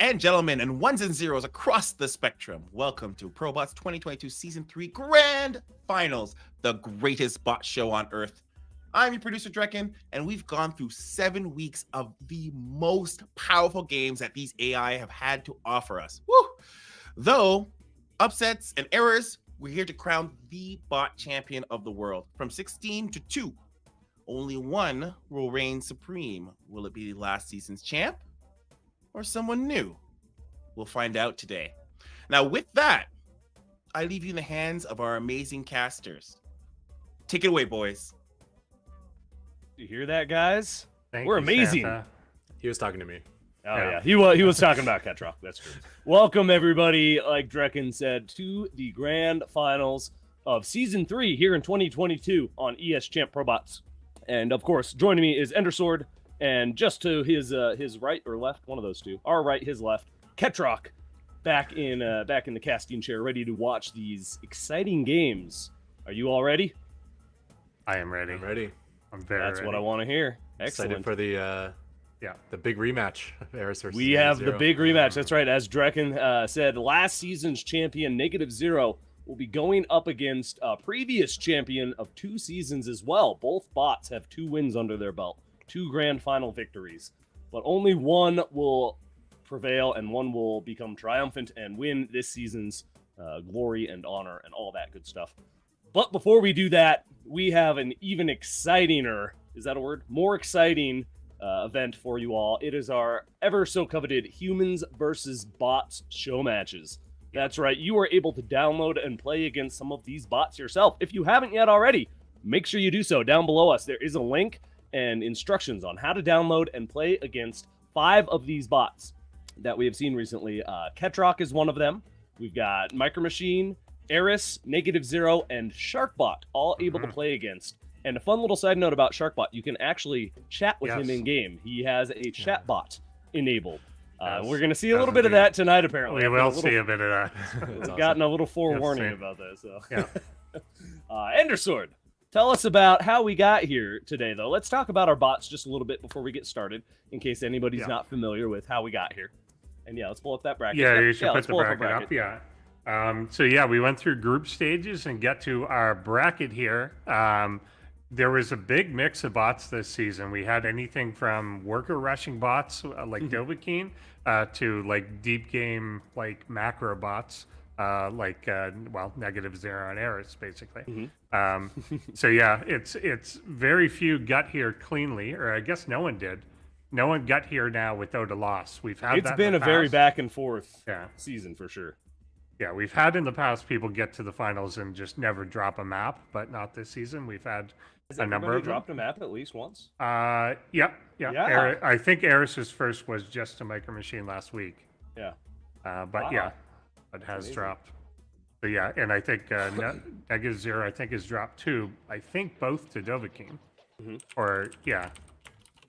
and gentlemen, and ones and zeros across the spectrum, welcome to ProBots 2022 Season 3 Grand Finals, the greatest bot show on Earth. I'm your producer, Drekken, and we've gone through 7 weeks of the most powerful games that these AI have had to offer us. Woo! Though upsets and errors, we're here to crown the bot champion of the world. From 16 to 2, only one will reign supreme. Will it be last season's champ or someone new? We'll find out today. Now, with that, I leave you in the hands of our amazing casters. Take it away, boys. You hear that, guys? We're amazing. Santa. He was talking to me. Oh yeah, he was talking about Ketrock. That's true. Welcome everybody, like Drekken said, to the grand finals of season 3 here in 2022 on ES Champ ProBots. And of course, joining me is Endersword, and just to his right or left, one of those two, our right, his left, Ketrock, back in the casting chair, ready to watch these exciting games. Are you all ready? I am ready. I'm ready. I'm very That's ready. what I want to hear. Excellent. Excited for the big rematch. We have the big rematch. That's right. As Drekken said, last season's champion, -0, will be going up against a previous champion of 2 seasons as well. Both bots have 2 wins under their belt, 2 grand final victories, but only one will prevail and one will become triumphant and win this season's glory and honor and all that good stuff. But before we do that, we have an even excitinger, is that a word? More exciting event for you all. It is our ever so coveted Humans versus Bots show matches. That's right, you are able to download and play against some of these bots yourself. If you haven't yet already, make sure you do so. Down below us, there is a link and instructions on how to download and play against 5 of these bots that we have seen recently. Ketrock is one of them. We've got Micro Machine, Eris, -0, and Sharkbot, all able to play against. And a fun little side note about Sharkbot, you can actually chat with him in-game. He has a chat bot enabled. We're going to see a little bit of that tonight, apparently. We will see a bit of that. We've gotten a little forewarning about that. So. Yeah. Endersword, tell us about how we got here today, though. Let's talk about our bots just a little bit before we get started, in case anybody's not familiar with how we got here. And let's pull up that bracket. Yeah, you should put the bracket up. Yeah. We went through group stages and get to our bracket here. There was a big mix of bots this season. We had anything from worker rushing bots like Dovahkiin to like deep game like macro bots like -0 and Eris basically. So yeah, it's very few got here cleanly, or I guess no one did. No one got here now without a loss. It's been a very back and forth season for sure. Yeah, we've had in the past people get to the finals and just never drop a map, but not this season. We've had a number of them. Dropped a map at least once? Yeah. I think Eris's first was just a Micro Machine last week. Yeah. It has dropped. So yeah, and I think -0 I think has dropped 2. I think both to Dovahkiin. Or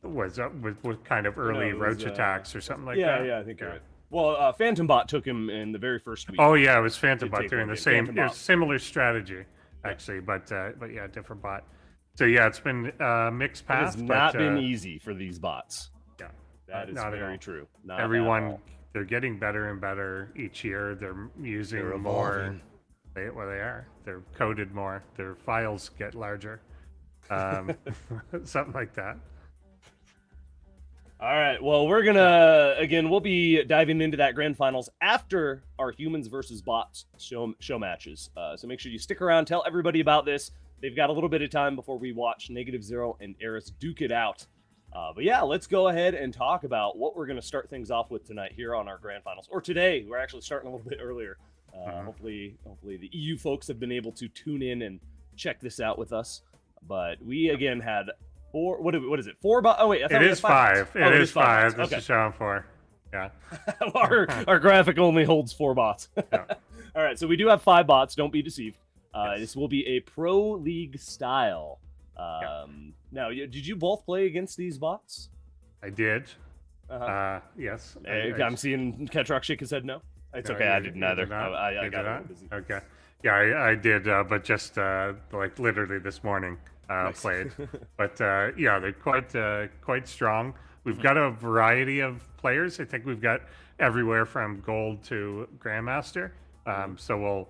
was with kind of early roach attacks or something like that. Yeah, I think you're right. Well, Phantom Bot took him in the very first week. Oh yeah, it was Phantom Bot doing the same. It was similar strategy, actually, but yeah, different bot. So yeah, it's been mixed path. It has not been easy for these bots. Yeah, that is very true. Not everyone, they're getting better and better each year. They're using more. They are. They're coded more. Their files get larger. Something like that. All right, well, we'll be diving into that grand finals after our Humans versus Bots show matches. So make sure you stick around, tell everybody about this. They've got a little bit of time before we watch -0 and Eris duke it out. But yeah, let's go ahead and talk about what we're going to start things off with tonight here on our grand finals. Or today, we're actually starting a little bit earlier. Hopefully the EU folks have been able to tune in and check this out with us. But we, again, had 4, what is it? 4 bots? Oh, wait. It is 5. It is 5. This okay. is showing 4. Yeah. our graphic only holds 4 bots. Yeah. All right, so we do have 5 bots. Don't be deceived. This will be a Pro League style. Now, did you both play against these bots? I did. Yes. I'm seeing Ketrock shake his head no. It's okay. I didn't either. I got a little busy. Okay. Yeah, I did, but just like literally this morning played. But yeah, they're quite strong. we've got a variety of players. I think we've got everywhere from gold to grandmaster. So we'll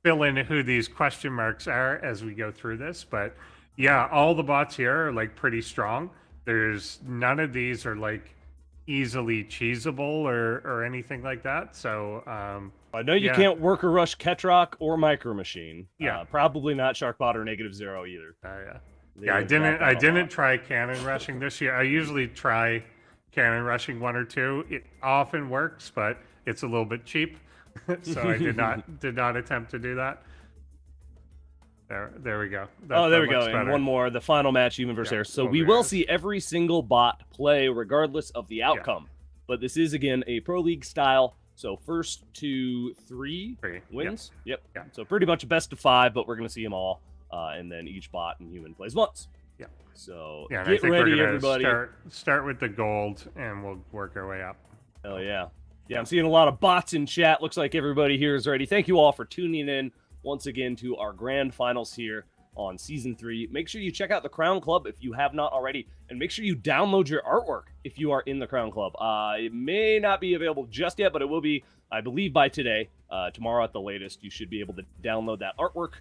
fill in who these question marks are as we go through this. But yeah, all the bots here are like pretty strong. There's none of these are like easily cheesable or anything like that. So I know you can't worker rush Ketrock or Micro Machine. Yeah, probably not Sharkbot or -0 either. Yeah, I didn't try cannon rushing this year. I usually try cannon rushing 1 or 2. It often works, but it's a little bit cheap, so I did not attempt to do that. There we go. There we go. And one more, the final match, human versus air. So we will see every single bot play regardless of the outcome. But this is, again, a Pro League style. So first to 3 wins. Yep. So pretty much a best of 5, but we're going to see them all. And then each bot and human plays once. Yeah. So get ready, we're everybody. Start with the gold, and we'll work our way up. Oh, yeah. Yeah, I'm seeing a lot of bots in chat. Looks like everybody here is ready. Thank you all for tuning in once again to our grand finals here on Season 3. Make sure you check out the Crown Club if you have not already, and make sure you download your artwork if you are in the Crown Club. It may not be available just yet, but it will be, I believe, by today. Tomorrow at the latest, you should be able to download that artwork.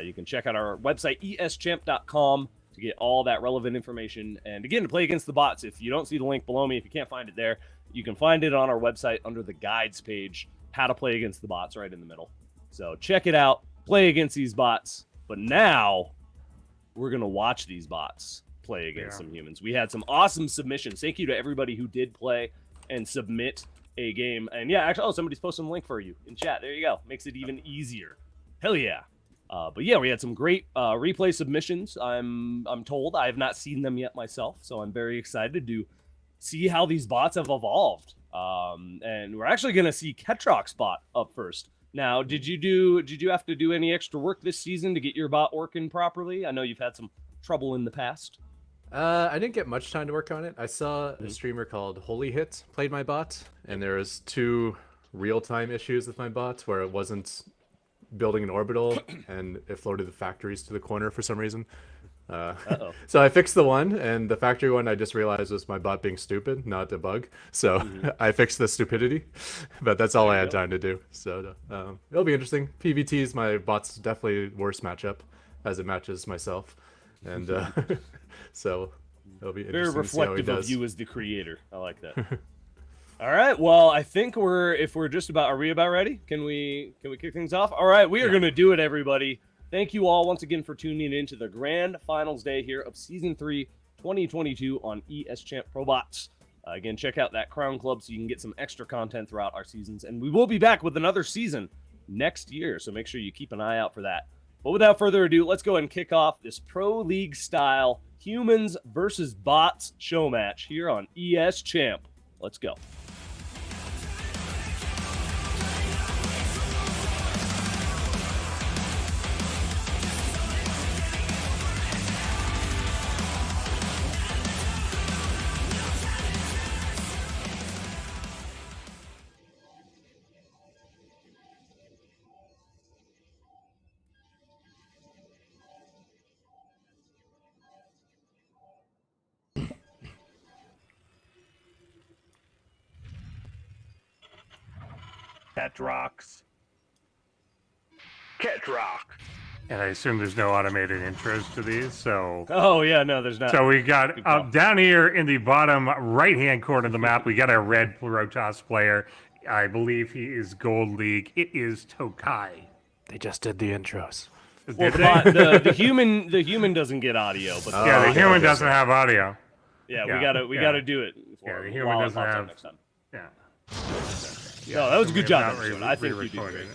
You can check out our website, eschamp.com, to get all that relevant information. And again, to play against the bots, if you don't see the link below me, if you can't find it there, you can find it on our website under the guides page, how to play against the bots right in the middle. So check it out, play against these bots. But now we're going to watch these bots play against some humans. We had some awesome submissions. Thank you to everybody who did play and submit a game. And yeah, actually, somebody's posting a link for you in chat. There you go. Makes it even easier. Hell yeah. But yeah, we had some great replay submissions. I'm told. I have not seen them yet myself, so I'm very excited to see how these bots have evolved. And we're actually going to see Ketrock's bot up first. Now, did you have to do any extra work this season to get your bot working properly? I know you've had some trouble in the past. I didn't get much time to work on it. I saw a streamer called Holy Hit played my bot, and there was 2 real-time issues with my bot where it wasn't building an orbital and it floated the factories to the corner for some reason. So I fixed the one, and the factory one I just realized was my bot being stupid, not a bug. So I fixed the stupidity, but that's all I had time to do. So it'll be interesting. PVT is my bot's definitely worst matchup as it matches myself, and so it'll be interesting. Very reflective of you as the creator. I like that. All right. Well, I think are we about ready? Can we kick things off? All right. We are going to do it, everybody. Thank you all once again for tuning in to the grand finals day here of Season 3, 2022 on eschamp ProBots. Again, check out that Crown Club so you can get some extra content throughout our seasons. And we will be back with another season next year, so make sure you keep an eye out for that. But without further ado, let's go ahead and kick off this Pro League style humans versus bots show match here on eschamp. Let's go. Ketrock. And I assume there's no automated intros to these, so... Oh, yeah, no, there's not. So we got, down here in the bottom right-hand corner of the map, we got our red Protoss player. I believe he is Gold League. It is Tokai. They just did the intros. Well, the human doesn't get audio, but the human doesn't have audio. Yeah, we gotta do it. The human doesn't have. Next time. Yeah. No, that was a good job. I think you did great.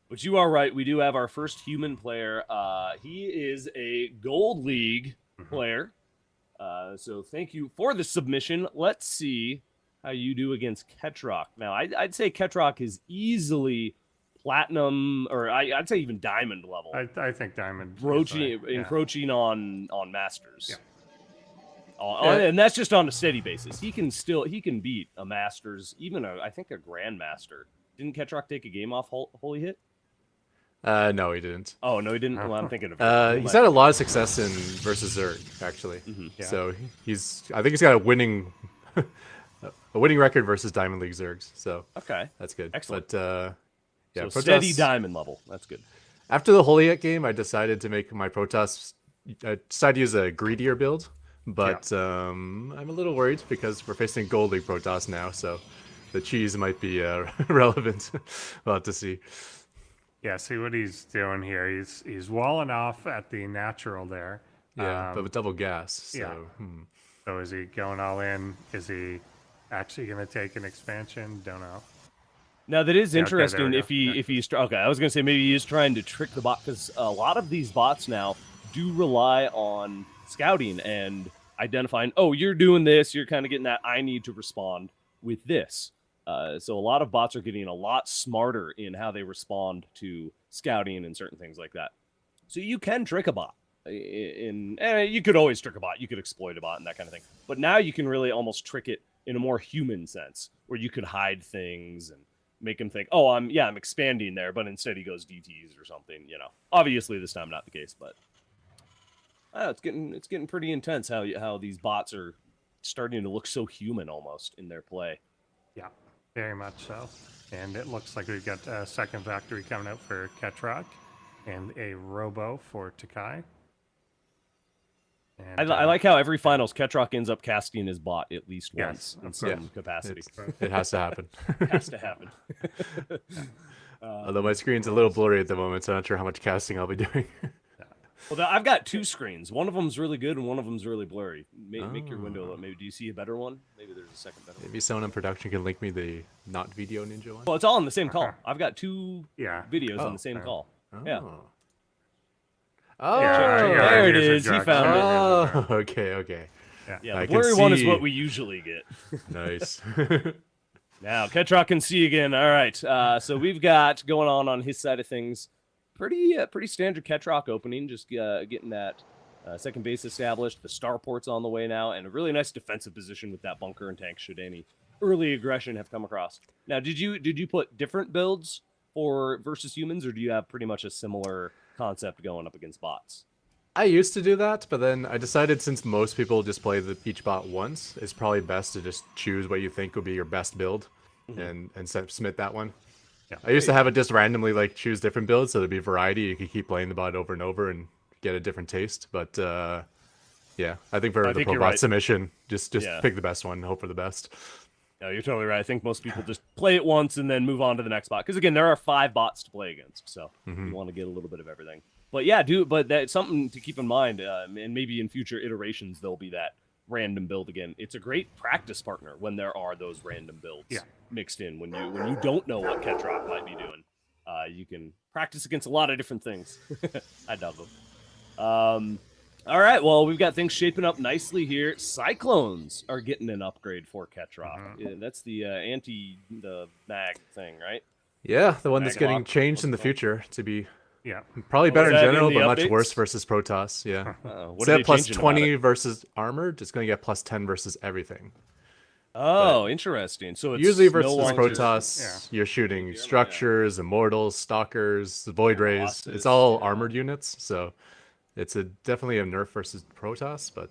But you are right. We do have our first human player. He is a Gold League player. So thank you for the submission. Let's see how you do against Ketrock. Now, I'd say Ketrock is easily platinum, or I'd say even diamond level. I think diamond. Encroaching on masters. Yeah. And that's just on a steady basis. He can beat a masters, even I think a grandmaster. Didn't Ketrock take a game off Holy Hit? No, he didn't. Oh no, he didn't. Well, I'm thinking of. He's had a lot of success in versus Zerg, actually. Yeah. So I think he's got a winning record versus Diamond League Zergs. So Okay, that's good. excellent. But yeah, so steady diamond level. That's good. after the Holiet game, I decided to make my Protoss. I decided to use a greedier build, but I'm a little worried because we're facing Gold League Protoss now, so the cheese might be relevant. We'll have to see. Yeah, see what he's doing here. He's walling off at the natural there. Yeah, but with double gas. So, yeah. So is he going all in? Is he actually going to take an expansion? Don't know. Now that is interesting. Okay, If he's okay, I was gonna say maybe he's trying to trick the bot because a lot of these bots now do rely on scouting and identifying. Oh, you're doing this. You're kind of getting that. I need to respond with this. So a lot of bots are getting a lot smarter in how they respond to scouting and certain things like that. So you can trick a bot. You could always trick a bot. You could exploit a bot and that kind of thing. But now you can really almost trick it in a more human sense, where you could hide things and make him think, oh, I'm expanding there, but instead he goes DTs or something. Obviously this time not the case, but it's getting pretty intense how these bots are starting to look so human almost in their play. Yeah, very much so. And it looks like we've got a second factory coming out for Ketrock and a Robo for Takai. And, I like how every finals Ketrock ends up casting his bot at least once in some capacity. It has to happen. It has to happen. Although my screen's a little blurry at the moment, so I'm not sure how much casting I'll be doing. Well, I've got two screens. One of them's really good, and one of them's really blurry. Make your window. Maybe do you see a better one? Maybe there's a second better one. Maybe someone in production can link me the not video ninja one. Well, it's all in the same call. I've got two Yeah. videos in the same call. Yeah. Oh, there it is. He found it. Oh, okay. Yeah, I the can blurry one is see. what we usually get. Nice. Now, Ketrock can see again. All right. So we've got going on his side of things. Pretty standard Ketrock opening. Just getting that second base established. The starport's on the way now, and a really nice defensive position with that bunker and tank should any early aggression have come across. Now, did you put different builds for versus humans, or do you have pretty much a similar concept going up against bots? I used to do that, but then I decided since most people just play each bot once, it's probably best to just choose what you think would be your best build and submit that one. Yeah. I used to have it just randomly choose different builds, so there'd be variety. You could keep playing the bot over and over and get a different taste. But yeah, I think for the ProBot submission, just pick the best one and hope for the best. No, you're totally right. I think most people just play it once and then move on to the next bot. Because again, there are 5 bots to play against, so you want to get a little bit of everything. But yeah, but that's something to keep in mind. And maybe in future iterations, there'll be that random build again. It's a great practice partner when there are those random builds mixed in. When you don't know what Ketrock might be doing, you can practice against a lot of different things. I love them. All right, well, we've got things shaping up nicely here. Cyclones are getting an upgrade for Ketrock. Yeah, that's the the mag thing, right? Yeah, the one that's getting changed in the future to be probably Oh, better in is that general, in the but much updates? worse versus Protoss. Yeah. What Instead are of plus changing about 20 it? versus armored, it's going to get plus 10 versus everything. Oh, interesting. So it's Usually versus no longer- Protoss, you're shooting structures, immortals, stalkers, void rays. Colossus, It's all armored units, so it's definitely a nerf versus Protoss, but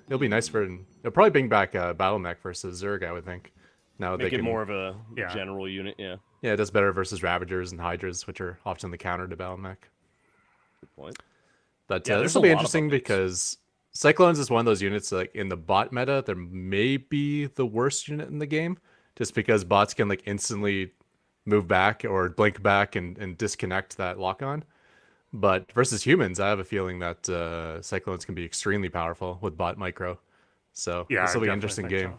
it'll be nice for. It'll probably bring back Battle Mech versus Zerg, I would think. Now Make they it can, more of a general unit, yeah. Yeah, it does better versus Ravagers and Hydras, which are often the counter to Battle Mech. Good point. But Yeah, this there's will a be lot of interesting updates. because Cyclones is one of those units in the bot meta, there may be the worst unit in the game, just because bots can instantly move back or blink back and disconnect that lock on. But versus humans, I have a feeling that Cyclones can be extremely powerful with bot micro. So this will be an interesting game.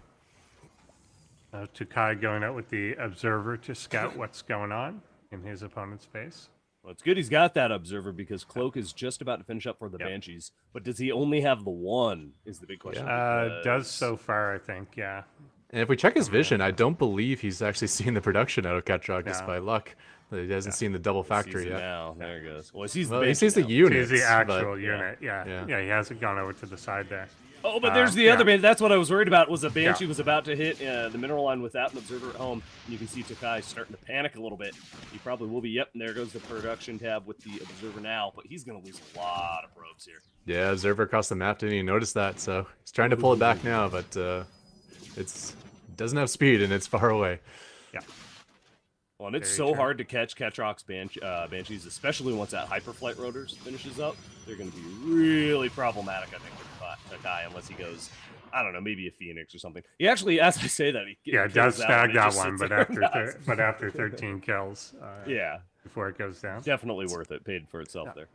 Takai going out with the Observer to scout what's going on in his opponent's base. Well, it's good he's got that Observer because Cloak is just about to finish up for the Banshees. But does he only have the one is the big question. Does so far, I think, yeah. And if we check his vision, I don't believe he's actually seen the production out of Ketrock just by luck. He hasn't seen the double factory yet. Now, there he goes. Well, he sees Well, the he sees the Banshee units. He's the actual but- unit, yeah. He hasn't gone over to the side there. Oh, but there's the other Banshee. That's what I was worried about, was a Banshee Yeah. was about to hit the mineral line without an observer at home. And you can see Takai starting to panic a little bit. He probably will be. Yep, and there goes the production tab with the observer now. But he's going to lose a lot of probes here. Yeah, observer across the map didn't even notice that, so he's trying to pull it back now, but it doesn't have speed and it's far away. Yeah. Well, and it's Very so true. hard to catch Ketrock's Banshees, especially once that Hyperflight Rotors finishes up. They're going to be really problematic, I think, for Takai, unless he goes, I don't know, maybe a Phoenix or something. He actually, as I say that, he It does snag and that just one, sits but there. after 13 kills, Yeah, before it goes down. definitely worth it. Paid for itself there.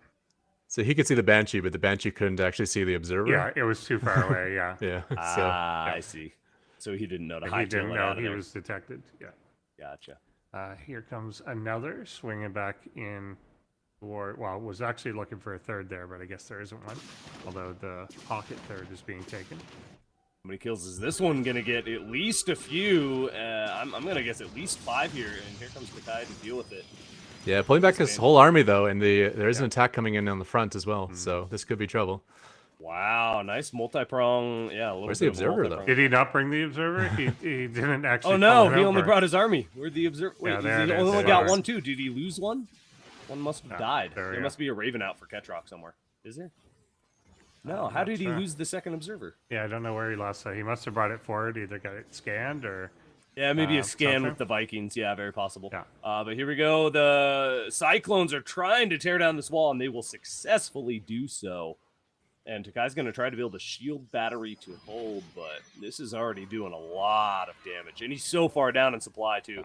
So he could see the Banshee, but the Banshee couldn't actually see the observer. Yeah, it was too far away. Yeah, Yeah. I see. So he didn't know to he hightail didn't it know out of he there. was detected. Yeah. Gotcha. Here comes another swinging back in. Was actually looking for a third there, but I guess there isn't one. Although the pocket third is being taken. How many kills is this one going to get? At least a few. I'm going to guess at least 5 here, and here comes Takai to deal with it. Yeah, pulling back his whole army, though, and there is an attack coming in on the front as well, so this could be trouble. Wow, nice multi-prong. Yeah, a little Where's bit the of a observer, though? multi-prong. Did he not bring the observer? He didn't actually. Oh no, pull it he only over. brought his army. Where'd the observer? Wait, Yeah, there it he is, only there got it is. one too. Did he lose one? One must have died. there we There go. must be a Raven out for Ketrock somewhere. Is there? No. How did he lose the second observer? Yeah, I don't know where he lost that. He must have brought it forward. Either got it scanned or. Yeah, maybe a scan something. with the Vikings. Yeah, very possible. Yeah. But here we go. The Cyclones are trying to tear down this wall, and they will successfully do so. And Takai's going to try to build a shield battery to hold, but this is already doing a lot of damage. And he's so far down in supply, too.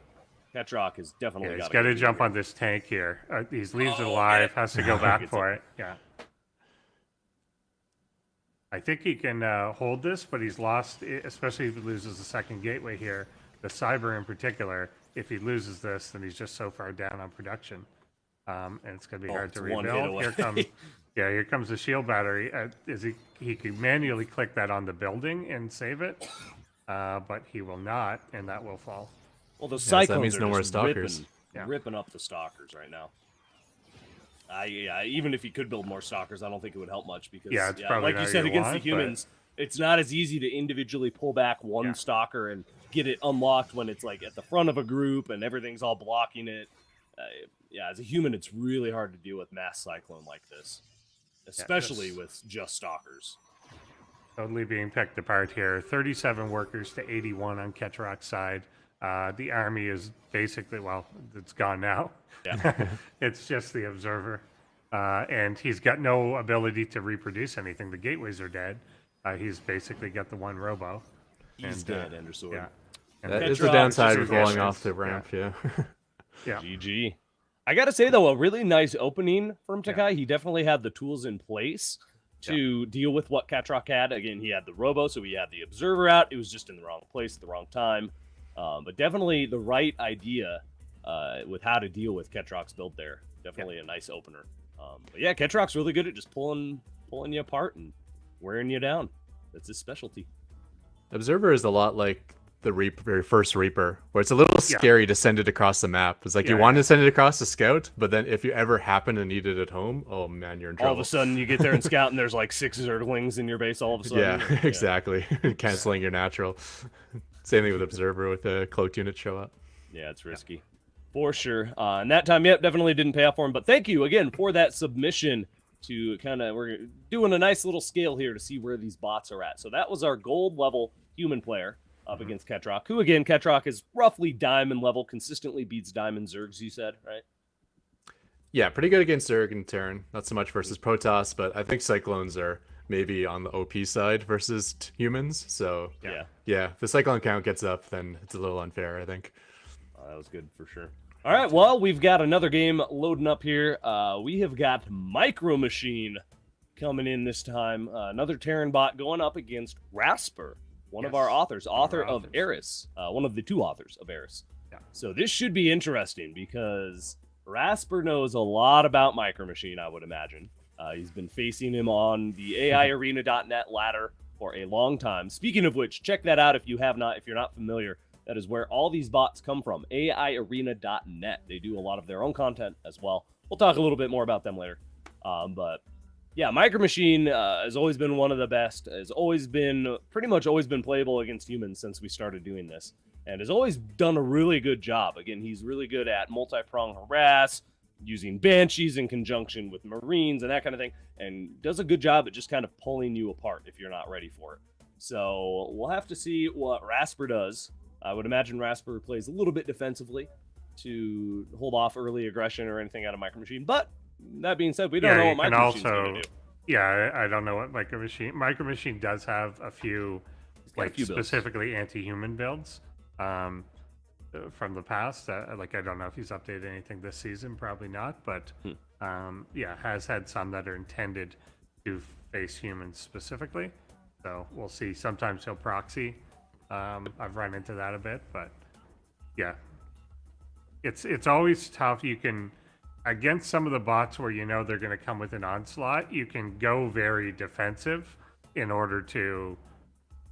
Ketrock has definitely Yeah, he's got got to jump on this tank here. He leaves it alive. Has to go back for it. Yeah. I think he can hold this, but he's lost, especially if he loses the second gateway here. The cyber in particular, if he loses this, then he's just so far down on production. And it's going to be hard to it's one hit rebuild. away. Here comes the shield battery. He can manually click that on the building and save it, but he will not, and that will fall. Well, the so Cyclones that means are no more just stalkers. ripping up the Stalkers right now. Even if he could build more Stalkers, I don't think it would help much because, It's probably like you not said, what against the want, but- humans, it's not as easy to individually pull back one Stalker and get it unlocked when it's like at the front of a group and everything's all blocking it. As a human, it's really hard to deal with mass Cyclone like this, especially with just Stalkers. Totally being picked apart here. 37 workers to 81 on Ketrock's side. The army is basically, it's gone now. Yeah. It's just the observer. And he's got no ability to reproduce anything. The gateways are dead. He's basically got the one robo. He's dead, Endersword. Yeah. And That Ketrock is the downside just of falling reverses. off the ramp, yeah. Yeah. GG. I got to say, though, a really nice opening from Takai. He definitely had the tools in place to deal with what Ketrock had. Again, he had the robo, so he had the observer out. It was just in the wrong place at the wrong time. But definitely the right idea with how to deal with Ketrock's build there. Definitely a nice opener. But yeah, Ketrock's really good at just pulling you apart and wearing you down. That's his specialty. Observer is a lot like the very first Reaper, where it's a little scary to send it across the map. It's like you want to send it across to scout, but then if you ever happen to need it at home, oh man, you're in trouble. All of a sudden, you get there and scout, and there's like 6 Zerglings in your base all of a sudden. Yeah, exactly. Canceling your natural. Same thing with Observer with the cloaked unit show up. Yeah, it's risky. For sure. And that time, definitely didn't pay off for him. But thank you again for that submission to we're doing a nice little scale here to see where these bots are at. So that was our gold level human player up against Ketrock, who again, Ketrock is roughly diamond level, consistently beats diamond Zergs, you said, right? Yeah, pretty good against Zerg and Terran. Not so much versus Protoss, but I think Cyclones are maybe on the OP side versus humans. So yeah, if the Cyclone count gets up, then it's a little unfair, I think. That was good for sure. All right, well, we've got another game loading up here. We have got Micro Machine coming in this time. Another Terran bot going up against Rasper, one of our author of Eris, one of the 2 authors of Eris. Yeah. So this should be interesting because Rasper knows a lot about Micro Machine, I would imagine. He's been facing him on the AIarena.net ladder for a long time. Speaking of which, check that out if you're not familiar. That is where all these bots come from, AIarena.net. They do a lot of their own content as well. We'll talk a little bit more about them later. But Yeah, Micro Machine has always been one of the best. Has always been pretty much always been playable against humans since we started doing this, and has always done a really good job. Again, he's really good at multi-prong harass, using banshees in conjunction with marines and that kind of thing, and does a good job at just kind of pulling you apart if you're not ready for it. So we'll have to see what Rasper does. I would imagine Rasper plays a little bit defensively to hold off early aggression or anything out of Micro Machine, but that being said, we don't know what Micro Machine's going to do. Yeah, I don't know what Micro Machine. Micro Machine does have a few, like specifically anti-human builds, from the past. Like I don't know if he's updated anything this season, probably not. But yeah, has had some that are intended to face humans specifically. So we'll see. Sometimes he'll proxy. I've run into that a bit, but yeah, it's always tough. You can. Against some of the bots where you know they're going to come with an onslaught, you can go very defensive in order to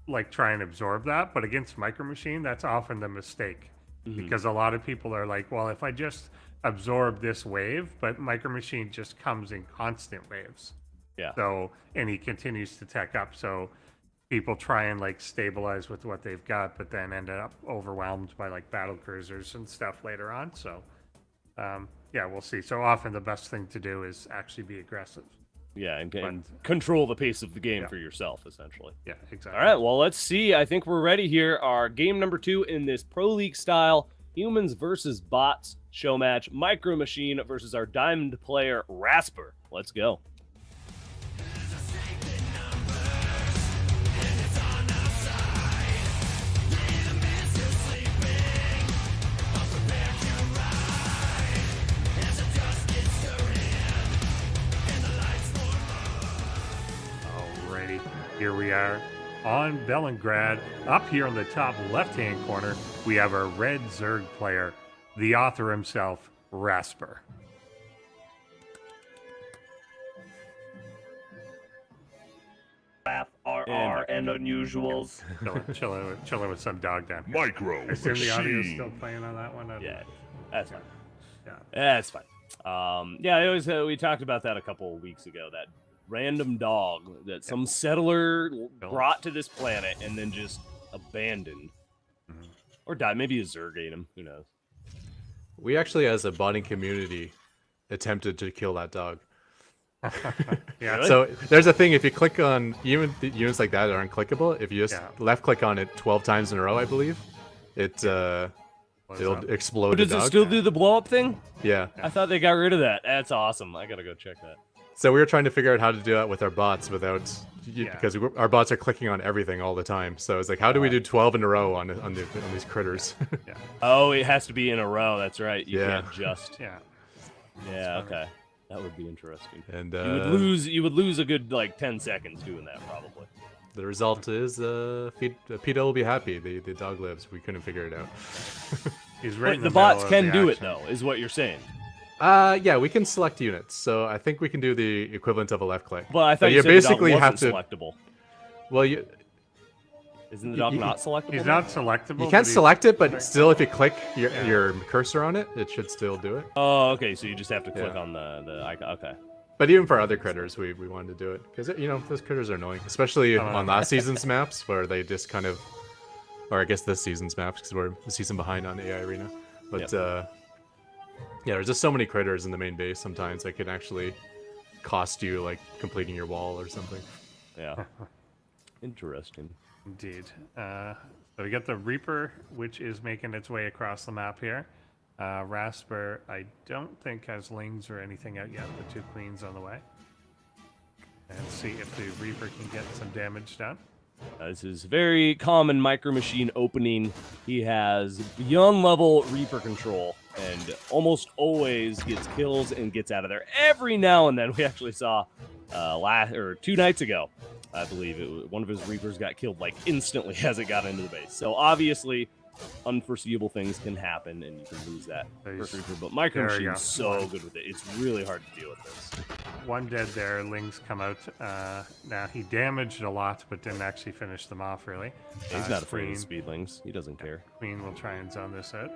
like try and absorb that. But against Micro Machine, that's often the mistake because a lot of people are like, well, if I just absorb this wave, but Micro Machine just comes in constant waves. Yeah. So, and he continues to tech up. So people try and like stabilize with what they've got, but then end up overwhelmed by like battle cruisers and stuff later on. So, yeah, we'll see. So often the best thing to do is actually be aggressive. Yeah, and control the pace of the game for yourself, essentially. Yeah, exactly. All right, well, let's see. I think we're ready here. Our game number 2 in this Pro League style, humans versus bots show match, Micro Machine versus our diamond player, Rasper. Let's go. Here we are on Bellingrad. Up here in the top left-hand corner, we have our red Zerg player, the author himself, Rasper. RR and unusuals. Chilling with some dog down here. Micro I assume the audio is Machine. still playing on that one. Yeah, that's fine. Yeah. That's fine. Yeah, I always we talked about that a couple of weeks ago. That random dog that some settler brought to this planet and then just abandoned or died. Maybe a Zerg ate him. Who knows? We actually, as a botting community, attempted to kill that dog. Yeah. Really? So there's a thing, if you click on units like that aren't clickable, if you just left click on it 12 times in a row, I believe, it'll explode. But does the dog. it still do the blow up thing? Yeah. I thought they got rid of that. That's awesome. I gotta go check that. So we were trying to figure out how to do that with our bots without, because our bots are clicking on everything all the time. So it's like, how do we do 12 in a row on these critters? Yeah. Oh, it has to be in a row. That's right. You Yeah. can't just. Yeah. Yeah. Okay. That would be interesting. And you would lose a good like 10 seconds doing that probably. the result is PETA will be happy. The dog lives. We couldn't figure it out. He's right. But the bots can do it though, is what you're saying. Yeah, we can select units, so I think we can do the equivalent of a left click. But I thought you said basically the dog have wasn't to. selectable. Well, Isn't the dog not selectable? He's not selectable. you can't select it, but still, if you click your cursor on it, it should still do it. Oh, okay. So you just have to click on the icon. Okay. But even for other critters, we wanted to do it because those critters are annoying, especially on last season's maps where they just kind of, or I guess this season's maps because we're a season behind on AI Arena. But yeah, there's just so many critters in the main base sometimes that can actually cost you like completing your wall or something. Yeah. Interesting. Indeed. So we got the Reaper, which is making its way across the map here. Rasper, I don't think has lings or anything out yet. The 2 queens on the way. And see if the Reaper can get some damage done. This is very common Micro Machine opening. He has beyond level Reaper control and almost always gets kills and gets out of there. Every now and then, we actually saw 2 nights ago, I believe, one of his Reapers got killed like instantly as it got into the base. So obviously, unforeseeable things can happen and you can lose that first Reaper. But Micro Machine's so good with it. It's really hard to deal with this. 1 dead there. Lings come out. Now, he damaged a lot, but didn't actually finish them off, really. He's not afraid of speedlings. He doesn't care. Queen will try and zone this out.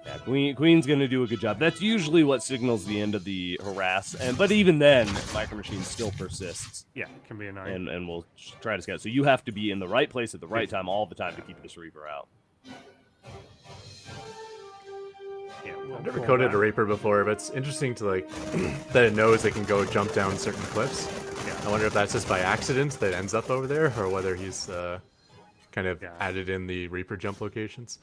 Yeah, Queen's going to do a good job. That's usually what signals the end of the harass. But even then, Micro Machine still persists. Yeah, it can be annoying. And we'll try to scout. So you have to be in the right place at the right time all the time to keep this Reaper out. Yeah, I've never coded a Reaper before, but it's interesting to like that it knows it can go jump down certain cliffs. Yeah. I wonder if that's just by accident that it ends up over there, or whether he's kind of added in the Reaper jump locations.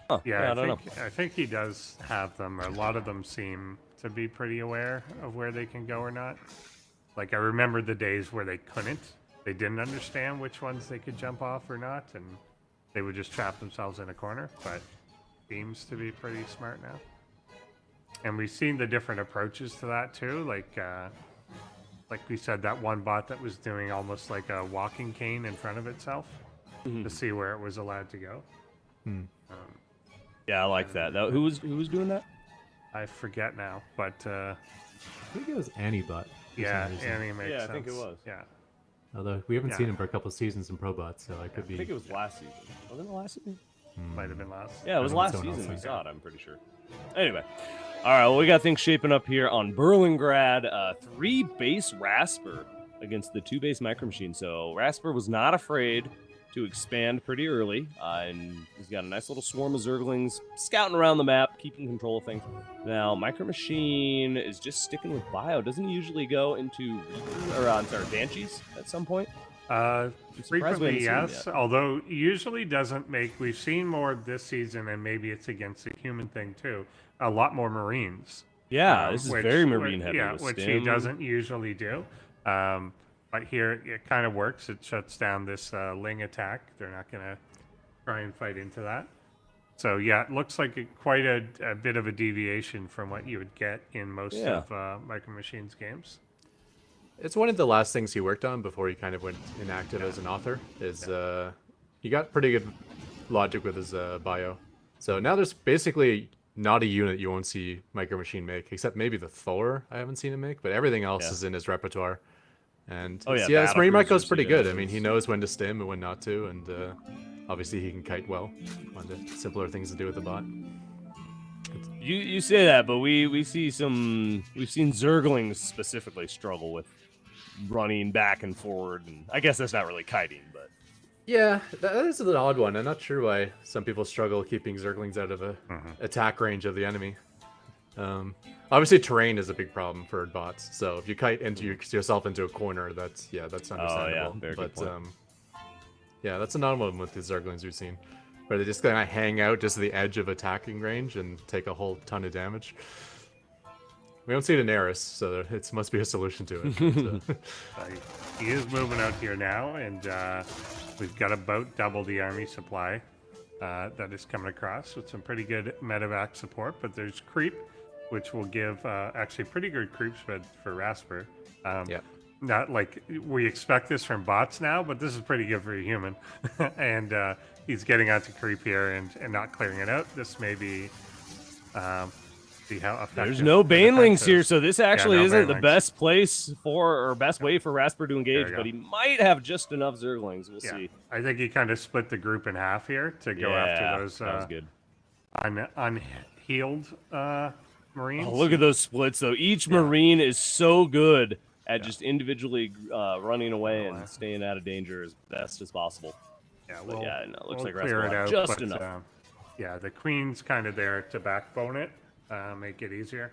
Huh. Yeah, I don't know. I think he does have them. A lot of them seem to be pretty aware of where they can go or not. Like I remember the days where they couldn't. They didn't understand which ones they could jump off or not, and they would just trap themselves in a corner. But seems to be pretty smart now. And we've seen the different approaches to that too. Like we said, that one bot that was doing almost like a walking cane in front of itself to see where it was allowed to go. Yeah, I like that. Who was doing that? I forget now, but I think it was Annie-Bot. yeah, Annie makes sense. I think it was. Yeah. Although we haven't seen him for a couple of seasons in ProBots, so I could be. I think it was last season. Wasn't it last season? Might have been last. Yeah, it was last someone season we else saw it, I'm pretty sure. Anyway. All right, well, we got things shaping up here on Berlingrad. 3 base Rasper against the 2 base Micro Machine. So Rasper was not afraid to expand pretty early, and he's got a nice little swarm of Zerglings scouting around the map, keeping control of things. Now, Micro Machine is just sticking with Bio. Doesn't he usually go into Banshees at some point? Frequently, yes. Although usually doesn't make. We've seen more this season, and maybe it's against the human thing too. A lot more Marines. Yeah, this is very Marine heavy. Yeah, which he doesn't usually do. But here it kind of works. It shuts down this Ling attack. They're not going to try and fight into that. So yeah, it looks like quite a bit of a deviation from what you would get in most of Micro Machines games. It's one of the last things he worked on before he kind of went inactive as an author. Is he got pretty good logic with his bio. So now there's basically not a unit you won't see Micro Machine make, except maybe the Thor I haven't seen him make, but everything else is in his repertoire. And his Marine Micro's pretty good. I mean, he knows when to stim and when not to, and obviously he can kite well. One of the simpler things to do with the bot. You say that, but we've seen Zerglings specifically struggle with running back and forward, and I guess that's not really kiting, but yeah, that is an odd one. I'm not sure why some people struggle keeping Zerglings out of a attack range of the enemy. Obviously, terrain is a big problem for bots. So if you kite into yourself into a corner, that's understandable. Oh, yeah, very good point. Yeah, that's an odd one with the Zerglings we've seen, where they just kind of hang out just at the edge of attacking range and take a whole ton of damage. We don't see Daenerys, so it must be a solution to it. He is moving out here now, and we've got about double the army supply that is coming across with some pretty good medevac support. But there's creep, which will give actually pretty good creep spread for Rasper. Not like we expect this from bots now, but this is pretty good for a human. And he's getting out to creep here and not clearing it out. This may be see how effective. There's no Banelings here, so this actually isn't the Banelings. best place best way for Rasper to engage, but he might have just enough Zerglings. We'll see. I think he kind of split the group in half here to go after those that was good. unhealed Marines. Oh, look at those splits, though. Each Marine is so good at just individually running away and staying out of danger as best as possible. Yeah, but it looks like clear it Rasper out, just but, enough. The Queen's kind of there to backbone it, make it easier.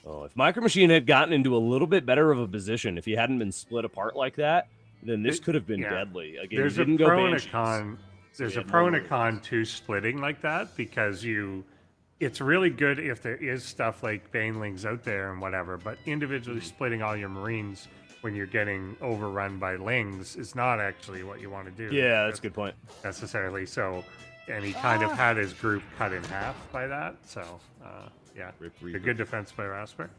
Oh, if Micro Machine had gotten into a little bit better of a position, if he hadn't been split apart like that, then this could have been deadly. Again, There's he didn't a go pro and a Banshees. con. So There's he a had pro more and a con to splitting like that because it's really good if there is stuff like Banelings out there and whatever, but individually splitting all your Marines when you're getting overrun by Lings is not actually what you want to do. Yeah, that's a good point. Necessarily. So, and he kind of had his group cut in half by that. So, a good defense by Rasper.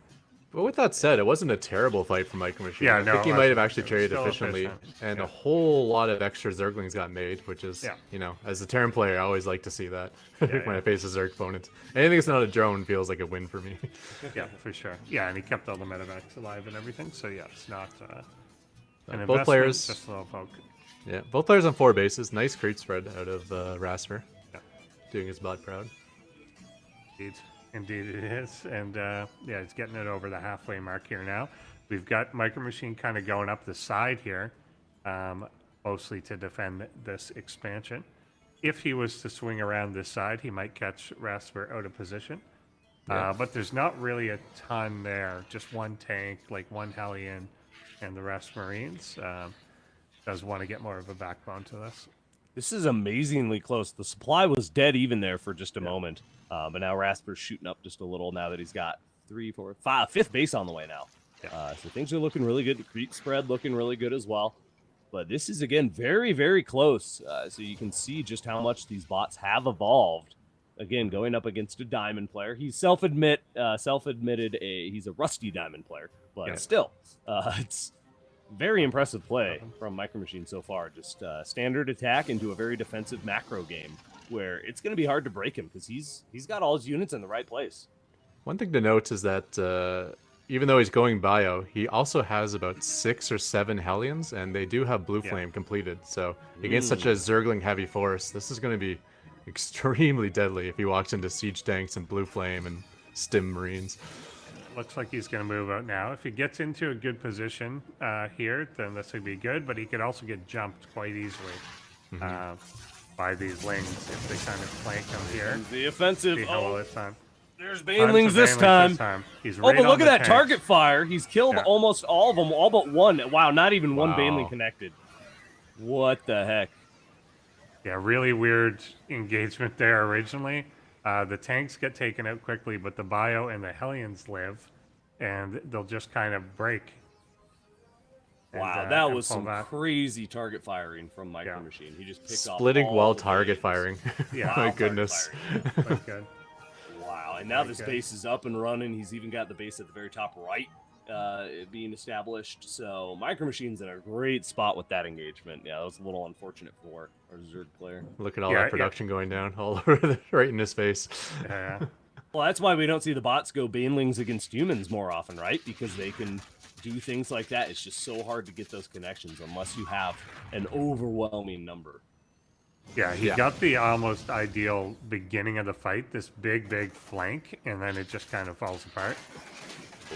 But with that said, it wasn't a terrible fight for Micro Machine. Yeah, I think he might have actually traded still efficiently, efficient. and a whole lot of extra Zerglings got made, which is, as a Terran player, I always like to see that when I face a Zerg opponent. Anything that's not a drone feels like a win for me. Yeah, for sure. Yeah, and he kept all the medevacs alive and everything. So yeah, it's not an both investment, players, just a little poke. yeah, both players on 4 bases. Nice creep spread out of Rasper. doing his bot proud. Indeed it is. And yeah, it's getting it over the halfway mark here now. We've got Micro Machine kind of going up the side here, mostly to defend this expansion. If he was to swing around this side, he might catch Rasper out of position. Yeah. But there's not really a ton there. Just one tank, like one Hellion, and the rest Marines. Does want to get more of a backbone to this. This is amazingly close. The supply was dead even there for just a moment. But now Rasper's shooting up just a little now that he's got 3, 4, 5, 5th base on the way now. Yeah. So things are looking really good. The creep spread looking really good as well. But this is, again, very, very close. So you can see just how much these bots have evolved. Again, going up against a diamond player. He's self-admitted he's a rusty diamond player. But still, it's very impressive play from Micro Machine so far. Just standard attack into a very defensive macro game where it's going to be hard to break him because he's got all his units in the right place. One thing to note is that even though he's going bio, he also has about 6 or 7 Hellions, and they do have Blue Flame completed. So against such a Zergling heavy force, this is going to be extremely deadly if he walks into Siege Tanks and Blue Flame and Stim Marines. Looks like he's going to move out now. If he gets into a good position here, then this would be good, but he could also get jumped quite easily by these Lings if they kind of flank him here. The offensive. See how well it's done. There's Banelings this time. He's But right look at that tanks. target fire. He's killed almost all of them, all but one. Wow, not even one Wow. Baneling connected. What the heck? Yeah, really weird engagement there originally. The tanks get taken out quickly, but the bio and the Hellions live, and they'll just kind of break. Wow, And, that and was pull some back. crazy target firing from Micro Machine. He just picked off Splitting all while the target Banelings. firing. Yeah. My Wild goodness. target firing. Quite good. Wow, and now Very this good. base is up and running. He's even got the base at the very top right being established. So Micro Machine's in a great spot with that engagement. Yeah, that was a little unfortunate for our Zerg player. Look at all Yeah, that production going down all over right in his face. Yeah. Well, that's why we don't see the bots go Banelings against humans more often, right? Because they can do things like that. It's just so hard to get those connections unless you have an overwhelming number. Yeah, he got the almost ideal beginning of the fight, this big flank, and then it just kind of falls apart.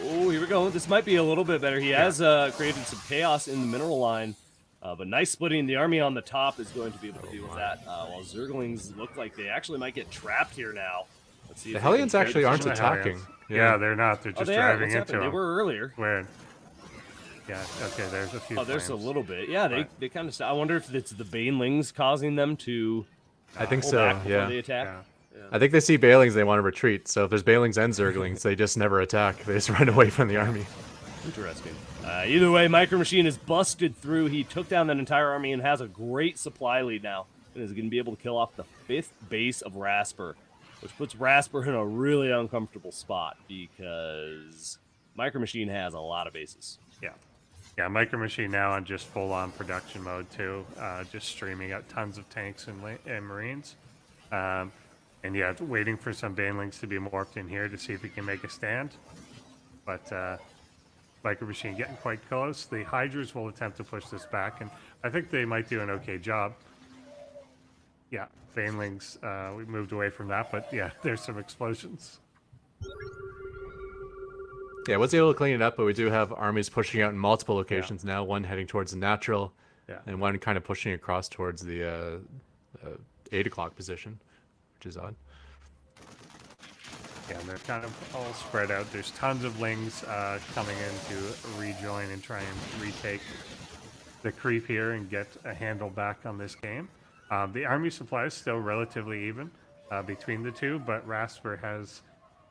Oh, here we go. This might be a little bit better. He has created some chaos in the mineral line, but nice splitting. The army on the top is going to be able to deal with that. While Zerglings look like they actually might get trapped here now. Let's see. The if they can Hellions actually trade aren't some- The Hellions. attacking. Yeah, they're not. They're Oh, just they are. driving What's into happening? They him. were earlier. Weird. Yeah, okay, there's a few Oh, there's a flames. little bit. Yeah, Right. they kind of. I wonder if it's the Banelings causing them to I think pull so, back before yeah. they attack. Yeah. I think they see Bailings, they want to retreat. So if there's Bailings and Zerglings, they just never attack. They just run away from the army. Interesting. Either way, Micro Machine is busted through. He took down that entire army and has a great supply lead now. And is going to be able to kill off the 5th base of Rasper, which puts Rasper in a really uncomfortable spot because Micro Machine has a lot of bases. Yeah. Yeah, Micro Machine now on just full-on production mode, too. Just streaming out tons of tanks and Marines. And yeah, waiting for some Banelings to be morphed in here to see if he can make a stand. But Micro Machine getting quite close. The Hydras will attempt to push this back, and I think they might do an okay job. Yeah, Banelings, we moved away from that, but yeah, there's some explosions. Yeah, was able to clean it up, but we do have armies pushing out in multiple locations now. One heading towards the natural, and one kind of pushing across towards the 8 o'clock position, which is odd. Yeah, and they're kind of all spread out. There's tons of Lings coming in to rejoin and try and retake the creep here and get a handle back on this game. The army supply is still relatively even between the two, but Rasper has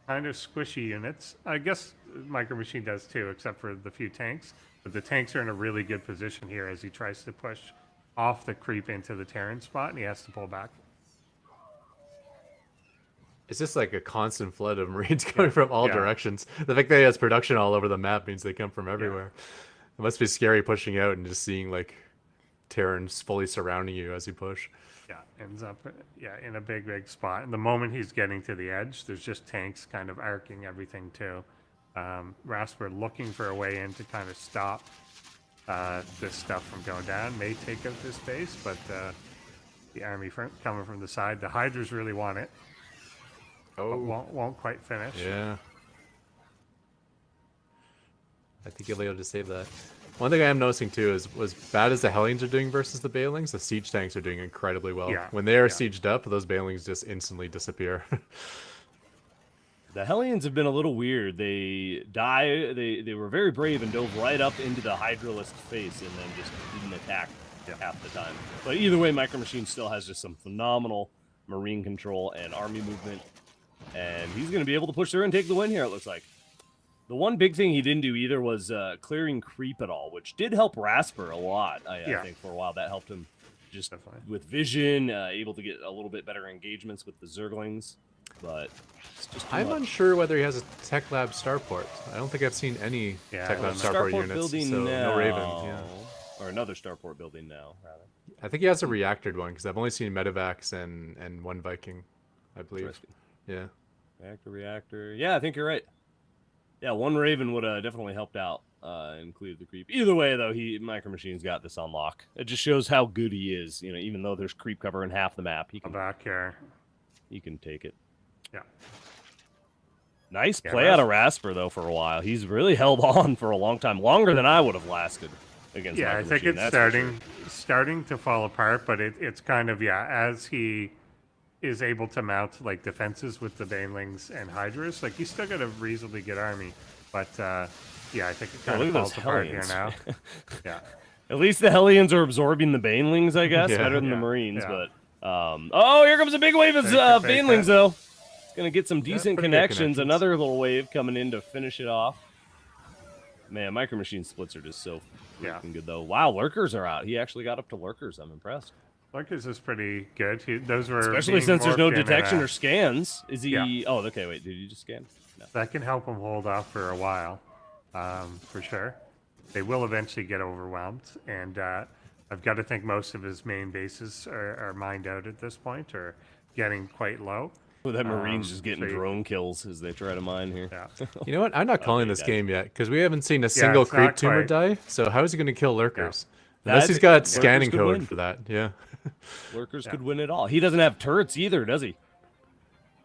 kind of squishy units. I guess Micro Machine does too, except for the few tanks. But the tanks are in a really good position here as he tries to push off the creep into the Terran spot, and he has to pull back. It's just like a constant flood of Marines coming from all directions. The fact that he has production all over the map means they come from everywhere. It must be scary pushing out and just seeing like Terrans fully surrounding you as you push. Yeah, ends up in a big spot. And the moment he's getting to the edge, there's just tanks kind of arcing everything too. Rasper looking for a way in to kind of stop this stuff from going down. May take out this base, but the army coming from the side. The Hydras really want it. Oh, But won't quite finish. yeah. I think you'll be able to save that. One thing I am noticing too is, as bad as the Hellions are doing versus the Baelings, the siege tanks are doing incredibly well. Yeah. When they are sieged up, those Baelings just instantly disappear. The Hellions have been a little weird. They were very brave and dove right up into the Hydralist face and then just didn't attack half the time. But either way, Micro Machine still has just some phenomenal marine control and army movement. And he's going to be able to push through and take the win here, it looks like. The one big thing he didn't do either was clearing creep at all, which did help Rasper a lot, I think, for a while. That helped him just with vision, able to get a little bit better engagements with the Zerglings. But it's just I'm unsure whether he has a Tech Lab starport. I don't think I've seen any Tech Lab starport units. Building so now. no Raven. Yeah. Or another starport building now, rather. I think he has a reactored one because I've only seen Medivacs and one Viking, I believe. Yeah. Reactor. Yeah, I think you're right. Yeah, one Raven would have definitely helped out and cleared the creep. Either way, though, Micro Machine's got this on lock. It just shows how good he is. You know, even though there's creep cover in half the map, he can back here. He can take it. Yeah. Nice play out of Rasper though for a while. He's really held on for a long time, longer than I would have lasted against. Yeah, Micro I think Machine, it's starting to fall apart, but it's kind of as he is able to mount like defenses with the Banelings and Hydras, like he's still got a reasonably good army, but I think it kind of falls apart here now. Yeah. At least the Hellions are absorbing the Banelings, I guess, better than the Marines. But oh, here comes a big wave of Banelings though. It's gonna get some decent connections. Another little wave coming in to finish it off. Man, Micro Machine splits are just so freaking good though. Wow, Lurkers are out. He actually got up to Lurkers. I'm impressed. Lurkers is pretty good. Those were especially since there's no detection or scans. Is he? Yeah. Oh, okay. Wait, did you just scan? No. That can help him hold off for a while, for sure. They will eventually get overwhelmed, and I've got to think most of his main bases are mined out at this point, or getting quite low. Well, that Marine's just getting drone kills as they try to mine here. Yeah. You know what? I'm not calling this game yet because we haven't seen a single creep tumor die. So how is he going to kill Lurkers? Yeah. Unless he's got scanning code for that. Yeah. Lurkers could win it all. He doesn't have turrets either, does he?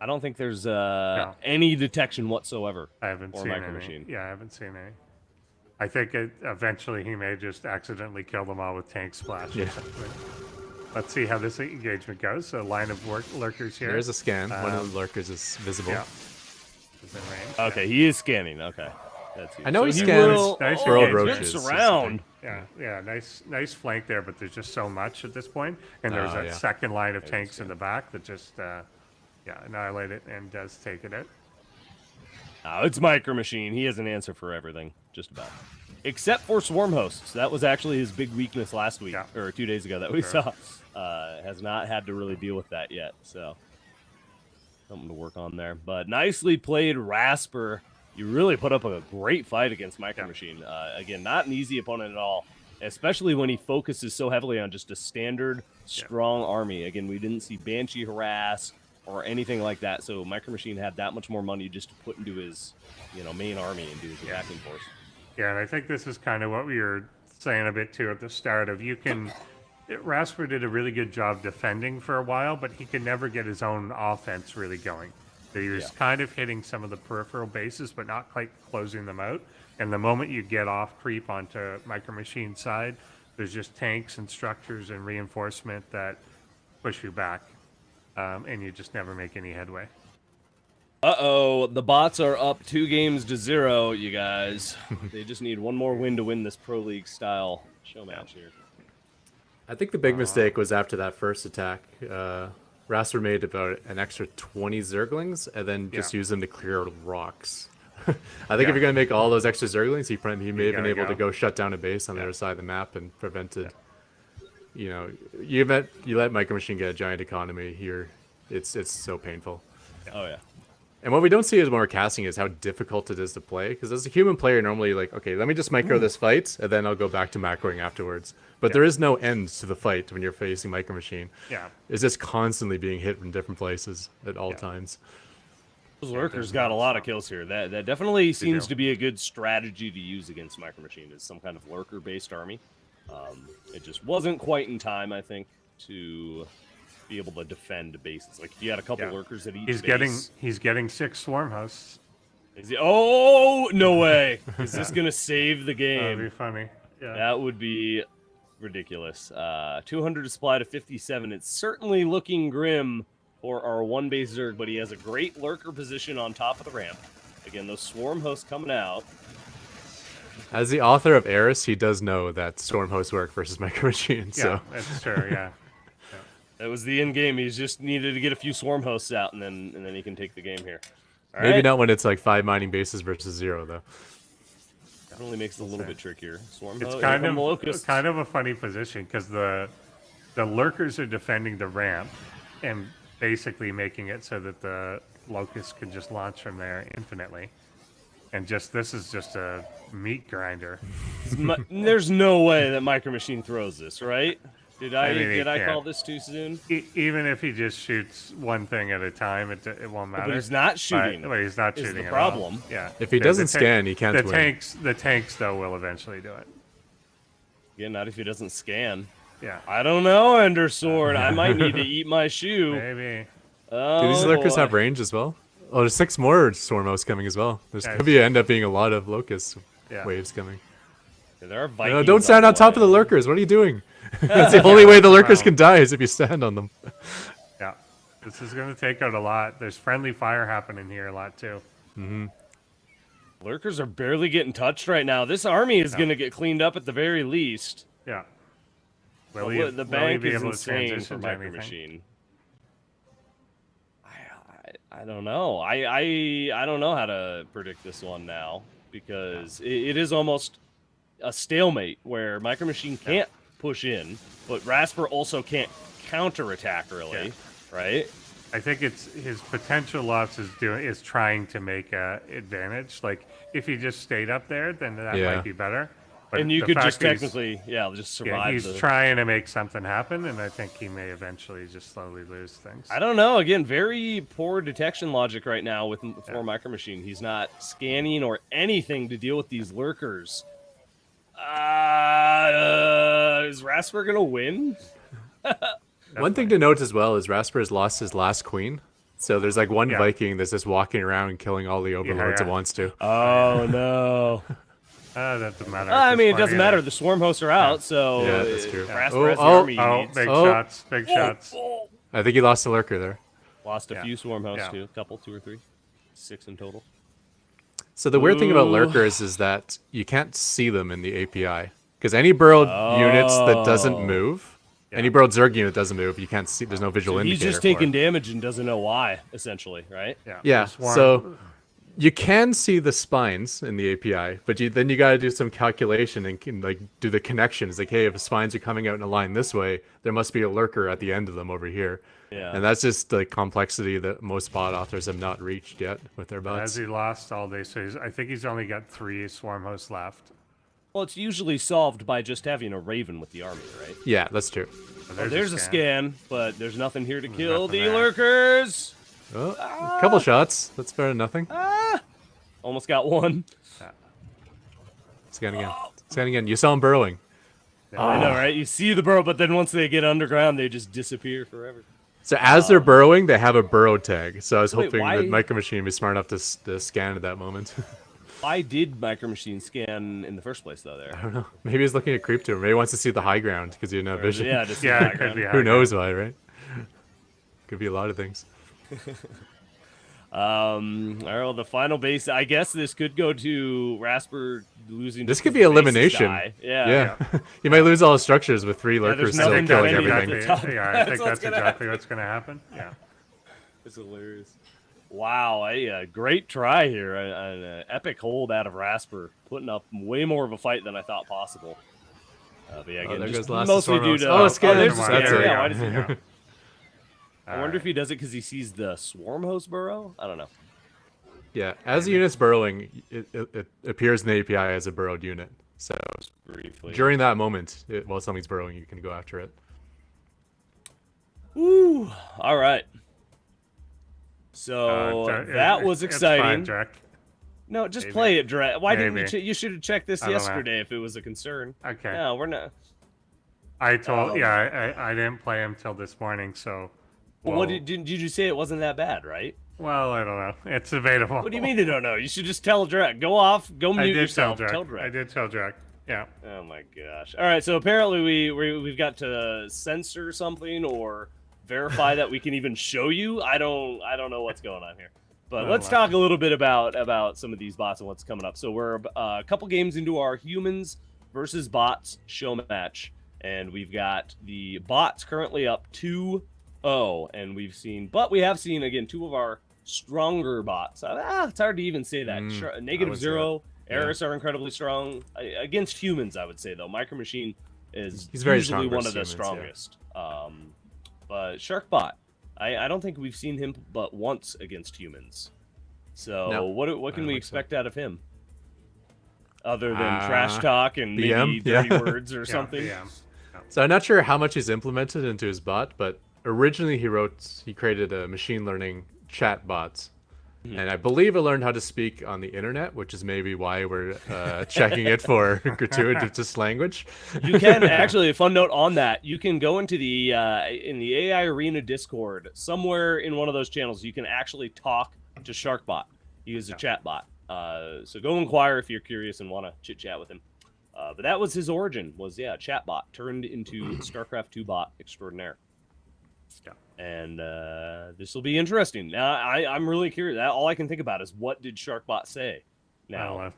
I don't think there's any detection whatsoever. I haven't seen any. Machine. Yeah, I haven't seen any. I think eventually he may just accidentally kill them all with tank splash. Yeah. Let's see how this engagement goes. So line of lurkers here. There's a scan. One of the lurkers is visible. Yeah. Okay, he is scanning. Okay. That's I know he scans roaches around. Yeah, nice flank there, but there's just so much at this point. And there's that second line of tanks in the back that just annihilate it and does take it out. It's Micro Machine. He has an answer for everything, just about. Except for swarm hosts. That was actually his big weakness last week, or 2 days ago that we saw. Has not had to really deal with that yet, so something to work on there. But nicely played, Rasper. You really put up a great fight against Micro Machine. Again, not an easy opponent at all, especially when he focuses so heavily on just a standard, strong army. Again, we didn't see Banshee harass or anything like that, so Micro Machine had that much more money just to put into his main army and do his attacking force. Yeah, and I think this is kind of what we were saying a bit too at the start of Rasper did a really good job defending for a while, but he could never get his own offense really going. He was kind of hitting some of the peripheral bases, but not quite closing them out. And the moment you get off creep onto Micro Machine side, there's just tanks and structures and reinforcement that push you back, and you just never make any headway. Uh-oh, the bots are up 2-0, you guys. They just need one more win to win this Pro League style show match here. I think the big mistake was after that first attack. Rasper made about an extra 20 Zerglings and then just used them to clear rocks. I think if you're going to make all those extra Zerglings, he may have been able to go shut down a base on the other side of the map and prevented... You let Micro Machine get a giant economy here. It's so painful. Oh, yeah. And what we don't see is when we're casting is how difficult it is to play. Because as a human player, normally okay, let me just micro this fight, and then I'll go back to macroing afterwards. But there is no end to the fight when you're facing Micro Machine. Yeah. It's just constantly being hit from different places at all times. Those Lurkers got a lot of kills here. That definitely seems to be a good strategy to use against Micro Machine, is some kind of Lurker-based army. It just wasn't quite in time, I think, to be able to defend bases. Like if you had a couple lurkers at each He's getting 6 swarm hosts. Is he, oh, no way. Is this going to save the game? That'd be funny. Yeah. That would be ridiculous. 200 supply to 57. It's certainly looking grim for our one-base Zerg, but he has a great lurker position on top of the ramp. Again, those swarm hosts coming out. As the author of Eris, he does know that swarm hosts work versus Micro Machine. So. Yeah, that's true, yeah. That was the end game. He just needed to get a few swarm hosts out, and then he can take the game here. All Maybe right. not when it's like 5 mining bases versus 0, though. Definitely makes it a little bit trickier. Swarm It's host, kind of a funny position because the lurkers are defending the ramp and basically making it so that the locusts can just launch from there infinitely. And this is just a meat grinder. There's no way that Micro Machine throws this, right? Did I can't. call this too soon? Even if he just shoots one thing at a time, it won't matter. But he's not shooting. But he's not is shooting the at all. problem. Yeah. If he doesn't scan, he can't win. The tanks, though, will eventually do it. Again, not if he doesn't scan. Yeah. I don't know, Ender Sword. I might need to eat my shoe. Maybe. Oh, Do these lurkers boy. have range as well? Oh, there's 6 more swarm hosts coming as well. There's could be end up being a lot of locust waves coming. Yeah, there are Vikings. No, don't stand on top of the lurkers. What are you doing? That's the only way the lurkers can die is if you stand on them. Yeah. This is going to take out a lot. There's friendly fire happening here a lot, too. Mm-hmm. Lurkers are barely getting touched right now. This army is going to get cleaned up at the very least. Yeah. The bank is insane for Micro Machine. I don't know. I don't know how to predict this one now because it is almost a stalemate where Micro Machine can't push in, but Rasper also can't counterattack really, right? I think it's his potential loss is trying to make a advantage. Like if he just stayed up there, then that might be better. But and you could just technically, just survive. He's trying to make something happen, and I think he may eventually just slowly lose things. I don't know. Again, very poor detection logic right now for Micro Machine. He's not scanning or anything to deal with these lurkers. Is Rasper gonna win? One thing to note as well is Rasper has lost his last queen. So there's like one Viking that's just walking around and killing all the overlords it wants to. Oh no. That doesn't matter. I mean, it doesn't matter. The swarm hosts are out, so that's true. Rasper has the army he needs. Big shots, big shots. I think he lost a lurker there. Lost a few swarm hosts too, a couple, 2 or 3, 6 in total. So the weird thing about lurkers is that you can't see them in the API because any burrowed units that doesn't move, any burrowed Zerg unit doesn't move, you can't see. There's no visual indicator. He's just taking damage and doesn't know why, essentially, right? Yeah. So you can see the spines in the API, but then you got to do some calculation and do the connections. Like, hey, if the spines are coming out in a line this way, there must be a lurker at the end of them over here. Yeah. And that's just the complexity that most bot authors have not reached yet with their bots. As he lost all day, so I think he's only got 3 swarm hosts left. Well, it's usually solved by just having a Raven with the army, right? Yeah, that's true. So there's a scan, but there's nothing here to kill the lurkers. Oh, a couple shots. That's better than nothing. Almost got one. Scan again. Scan again. You saw him burrowing. I know, right? You see the burrow, but then once they get underground, they just disappear forever. So as they're burrowing, they have a burrow tag. So I was hoping why- that Micro Machine would be smart enough to scan at that moment. Why did Micro Machine scan in the first place, though? There, I don't know. Maybe he's looking at creep to him. Maybe he wants to see the high ground because he didn't have vision. Yeah, just It could be. Who knows why, right? Could be a lot of things. All right, well, the final base. I guess this could go to Rasper losing. This just could his be bases elimination. die. Yeah. You might lose all his structures with 3 lurkers there's still nothing killing defending everything. that. I think That's that's exactly what's going to happen. Yeah. It's hilarious. Wow, a great try here. An epic hold out of Rasper, putting up way more of a fight than I thought possible. But yeah, again, there just goes last mostly swarm due host. to... Oh, scan. there's the That's scan. it. Yeah, why does he... Yeah. I wonder if he does it because he sees the swarm host burrow? I don't know. Yeah, as the unit's burrowing, it appears in the API as a burrowed unit. So Briefly. during that moment, while something's burrowing, you can go after it. Woo! All right. So that was exciting. It's fine, Jack. No, just play it, Dre. Why didn't you? Maybe. You should have checked this I don't know. yesterday if it was a concern. Okay. No, we're not. I told, I didn't play him till this morning, so Well, what did you say it wasn't that bad, right? Well, I don't know. It's debatable. What do you mean you don't know? You should just tell Drek. Go off. Go mute yourself. Tell Drek. I did tell Drek. Yeah. Oh my gosh. All right. So apparently we've got to censor something or verify that we can even show you. I don't know what's going on here. But let's talk a little bit about some of these bots and what's coming up. So we're a couple games into our humans versus bots show match, and we've got the bots currently up 2-0, and we have seen again 2 of our stronger bots. It's hard to even say that. Negative 0. Eris are incredibly strong against humans, I would say, though. Micro Machine is usually one of the strongest. Yeah. But Sharkbot, I don't think we've seen him but once against humans. So no, what can we expect out of him? Other than trash talk and maybe dirty words or something? Yeah. So I'm not sure how much he's implemented into his bot, but originally he created a machine learning chat bots. And I believe I learned how to speak on the internet, which is maybe why we're checking it for gratuitous language. You can actually, a fun note on that, you can go into the in the AI Arena Discord, somewhere in one of those channels, you can actually talk to Sharkbot. He is a chat bot. So go inquire if you're curious and want to chit chat with him. But that was his origin, was chat bot turned into StarCraft 2 bot extraordinaire. Yeah. And this will be interesting. Now, I'm really curious. All I can think about is what did Sharkbot say? Now,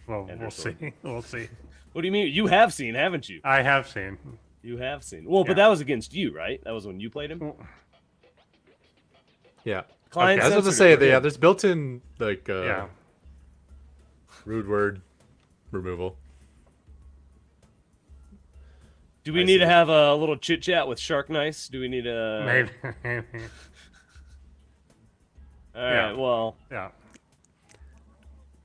well, we'll see. We'll see. What do you mean? You have seen, haven't you? I have seen. You have seen. Well, but that was against you, right? That was when you played him. Yeah. Client. I was about to say, there's built-in rude word removal. Do we need to have a little chit chat with Shark Nice? Do we need a maybe? All right. Well. Yeah.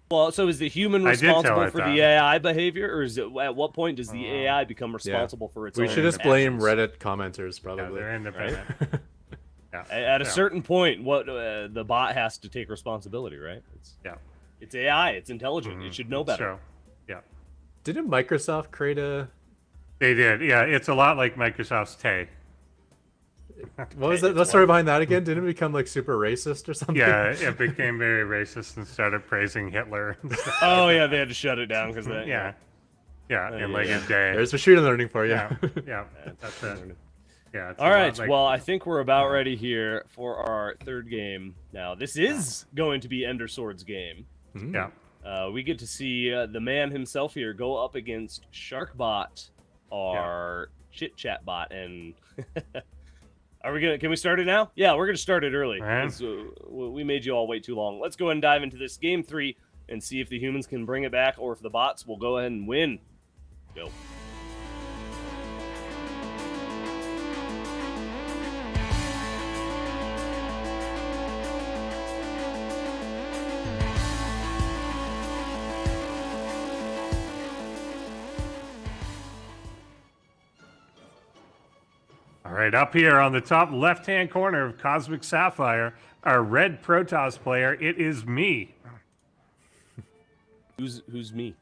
Well, so is the human responsible for the AI behavior, or is it at what point does the AI become responsible for its own? We should just blame Reddit commenters, probably. Yeah, they're independent. Right? At a certain point, what the bot has to take responsibility, right? It's AI. It's intelligent. It should know better. So, yeah. Didn't Microsoft create a? They did, yeah. It's a lot like Microsoft's Tay. What was the story behind that again? Didn't it become like super racist or something? Yeah, it became very racist and started praising Hitler. Oh yeah, they had to shut it down because that. In like a day. There's machine learning for you. Yeah, that's it. Yeah. All right. Well, I think we're about ready here for our third game. Now, this is going to be Ender Sword's game. Yeah. We get to see the man himself here go up against Sharkbot, our chit chat bot, and can we start it now? Yeah, we're gonna start it early because we made you all wait too long. Let's go ahead and dive into this game 3 and see if the humans can bring it back or if the bots will go ahead and win. Go. All right, up here on the top left-hand corner of Cosmic Sapphire, our red Protoss player, it is me. Who's me?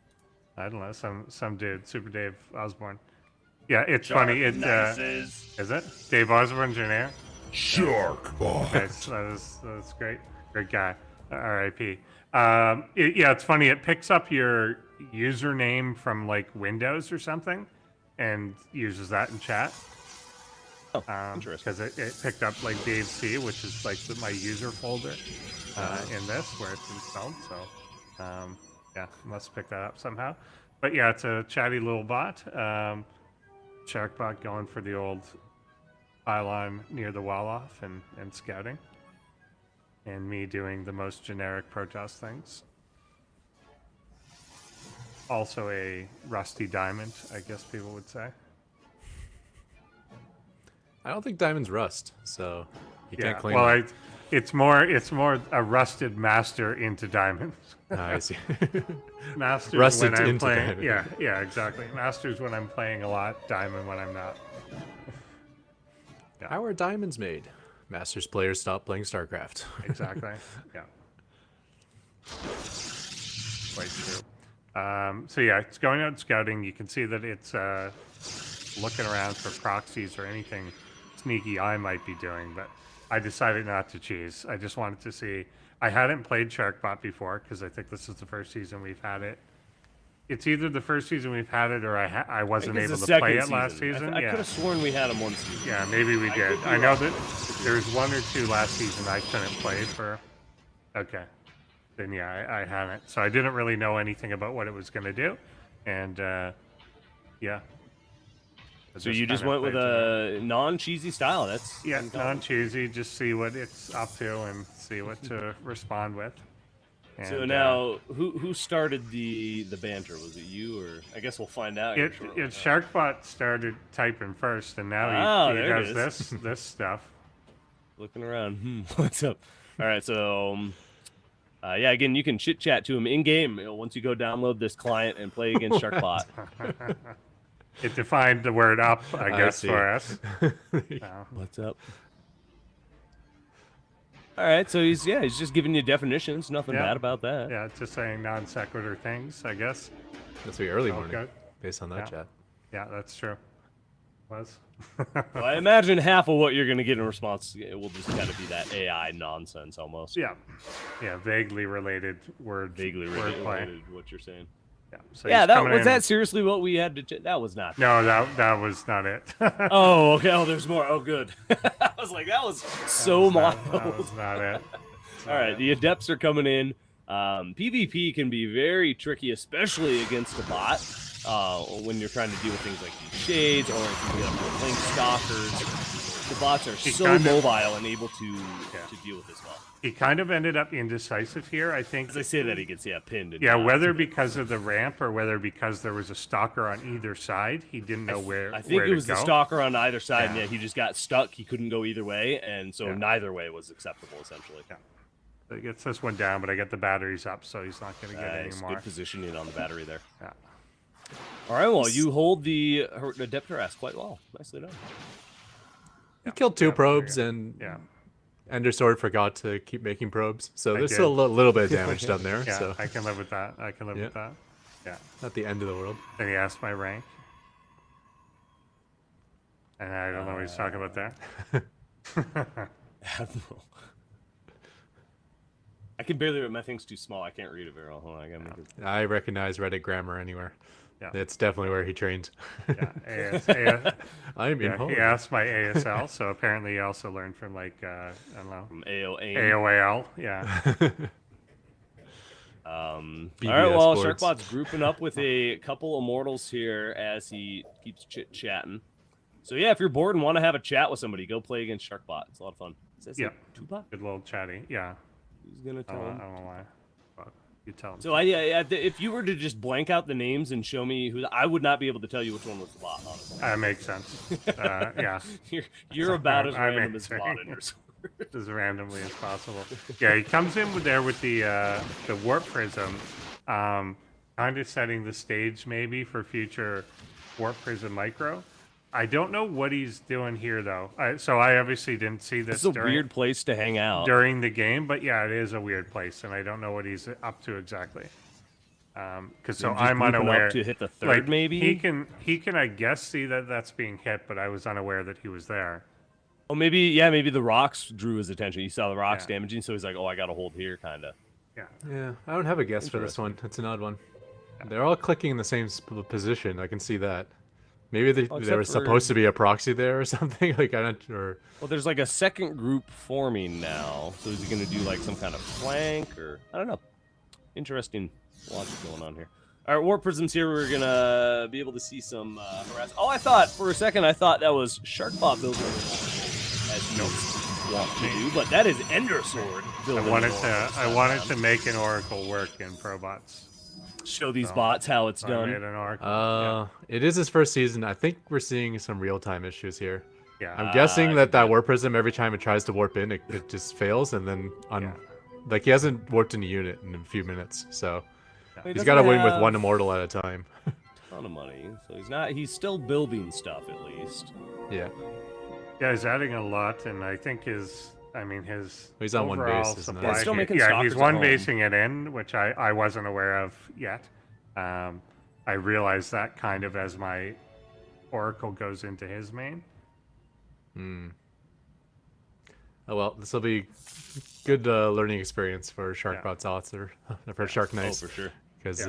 I don't know, some dude, Super Dave Osborne. Yeah, it's funny. It is it Dave Osborne's your name? Sharkbot. Okay, that's great, great guy. R.I.P. It's funny. It picks up your username from like Windows or something, and uses that in chat. Oh, interesting. Because it picked up like Dave C, which is like my user folder in this where it's installed. So must pick that up somehow. But yeah, it's a chatty little bot. Sharkbot going for the old pylon near the wall off and scouting. And me doing the most generic Protoss things. Also a rusty diamond, I guess people would say. I don't think diamonds rust, so you can't claim that. It's more a rusted master into diamonds. I see. Masters rusted when I'm into playing. diamond. Yeah, exactly. Masters when I'm playing a lot, diamond when I'm not. How are diamonds made? Masters players stop playing StarCraft. Exactly. Yeah. Quite true. So yeah, it's going out scouting. You can see that it's looking around for proxies or anything sneaky I might be doing, but I decided not to cheese. I just wanted to see. I hadn't played Sharkbot before because I think this is the first season we've had it. It's either the first season we've had it or I wasn't able to play it last season. I could have sworn we had him one season. Yeah, maybe we did. I know that there was 1 or 2 last season I couldn't play for. Okay. Then yeah, I haven't. So I didn't really know anything about what it was going to do. And yeah. So you just went with a non-cheesy style. That's yeah, non-cheesy. Just see what it's up to and see what to respond with. And, so now, who started the banter? Was it you, or I guess we'll find out. Sharkbot started typing first, and now he does this stuff. Looking around, what's up? All right, so yeah, again, you can chit chat to him in game once you go download this client and play against Sharkbot. It defined the word up, I guess, for us. What's up? All right, so he's just giving you definitions. Nothing bad about that. Yeah, just saying non sequitur things, I guess. That's be early morning, based on that chat. Yeah, that's true. Was. Well, I imagine half of what you're going to get in response will just kind of be that AI nonsense almost. Yeah, vaguely related word. Vaguely related what you're saying. Yeah, so that seriously what we had to? That was not. No, that was not it. Oh, okay. Oh, there's more. Oh, good. I was like, that was so mild. That was not it. All right, the adepts are coming in. PvP can be very tricky, especially against a bot. When you're trying to deal with things like these shades, or if you get up with link stalkers. The bots are so mobile and able to deal with this well. He kind of ended up indecisive here, I think. As I say that, he gets pinned. Yeah, whether because of the ramp or whether because there was a stalker on either side, he didn't know where. I think it was the stalker on either side, and he just got stuck. He couldn't go either way, and so neither way was acceptable, essentially. Yeah. So he gets this one down, but I get the batteries up, so he's not going to get any more. Good positioning on the battery there. Yeah. All right, well, you hold the adept harass quite well. Nicely done. He killed 2 probes, and Ender Sword forgot to keep making probes, so there's still a little bit of damage done there. Yeah, so I can live with that. I can live with that. Yeah. Not the end of the world. Then he asked my rank. And I don't know what he's talking about there. Admiral. I can barely read. My thing's too small. I can't read it very well. Hold on, I gotta make it. I recognize Reddit grammar anywhere. Yeah. That's definitely where he trained. Yeah, I'm in he asked my ASL, so apparently he also learned from I don't know. From AOL, yeah. All right, well, Sharkbot's grouping up with a couple immortals here as he keeps chit-chatting. So yeah, if you're bored and want to have a chat with somebody, go play against Sharkbot. It's a lot of fun. Yeah, good little chatty, yeah. He's gonna tell him. I don't know why. You tell him. So if you were to just blank out the names and show me who, I would not be able to tell you which one was the bot. Honestly. That makes sense. Yeah. You're about as random as bot in your sword. As randomly as possible. Yeah, he comes in with the warp prism, kind of setting the stage maybe for future warp prism micro. I don't know what he's doing here, though. So I obviously didn't see this. It's a weird place to hang out during the game, but yeah, it is a weird place, and I don't know what he's up to exactly. Because I'm unaware. Up to hit the third, maybe he can, I guess, see that that's being hit, but I was unaware that he was there. Oh, maybe the rocks drew his attention. He saw the rocks damaging, so he's like, "Oh, I got to hold here," kind of. Yeah. I don't have a guess for this one. It's an odd one. They're all clicking in the same position. I can see that. Maybe there was supposed to be a proxy there or something. Like I don't. Or well, there's like a second group forming now. So is he going to do like some kind of flank or I don't know? Interesting logic going on here. All right, Warp Prisms here. We're gonna be able to see some harass. Oh, I thought for a second that was Sharkbot building as he wants to do, but that is Ender Sword building. I wanted to make an Oracle work in ProBots. Show these bots how it's done. It is his first season. I think we're seeing some real-time issues here. Yeah. I'm guessing that warp prism, every time it tries to warp in, it just fails, and then like he hasn't warped in a unit in a few minutes, so he's got to win with one immortal at a time. Ton of money, so he's still building stuff at least. Yeah. Yeah, he's adding a lot, and I think his he's on one base. Supply still making he's one basing it in, which I wasn't aware of yet. I realized that kind of as my Oracle goes into his main. Oh well, this will be good learning experience for Sharkbot's author, for Shark Nice. Oh, for sure. Because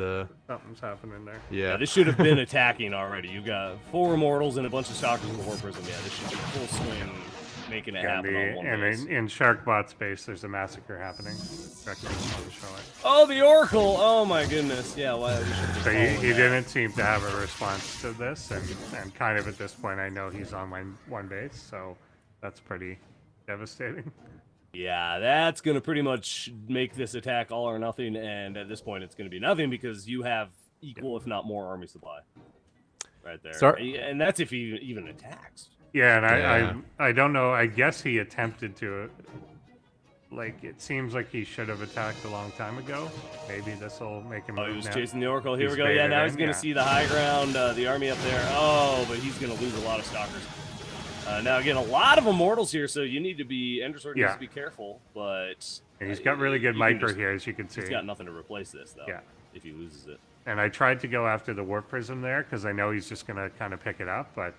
something's happening there. yeah, This should have been attacking already. You got 4 Immortals and a bunch of Stalkers in the Warp Prism. Yeah, this should be full swing, making it happen on one base. In Sharkbot's base, there's a massacre happening. Directly before the show it. Oh, the Oracle! Oh my goodness. Yeah, why? So he didn't seem to have a response to this, and kind of at this point, I know he's on one base, so that's pretty devastating. Yeah, that's going to pretty much make this attack all or nothing, and at this point it's going to be nothing because you have equal, if not more, army supply right there. And that's if he even attacks. Yeah, and I don't know. I guess he attempted to. Like, it seems like he should have attacked a long time ago. Maybe this will make him. Oh, he move was now. chasing the Oracle. Here He's we go. Yeah, baited now in, he's going to see the high ground, the army up there. Oh, but he's going to lose a lot of Stalkers. Now, again, a lot of Immortals here, so you need to be, Endersword needs to be careful, but... And he's got really good micro here, as you can see. He's got nothing to replace this, though, if he loses it. And I tried to go after the Warp Prism there, because I know he's just going to kind of pick it up, but...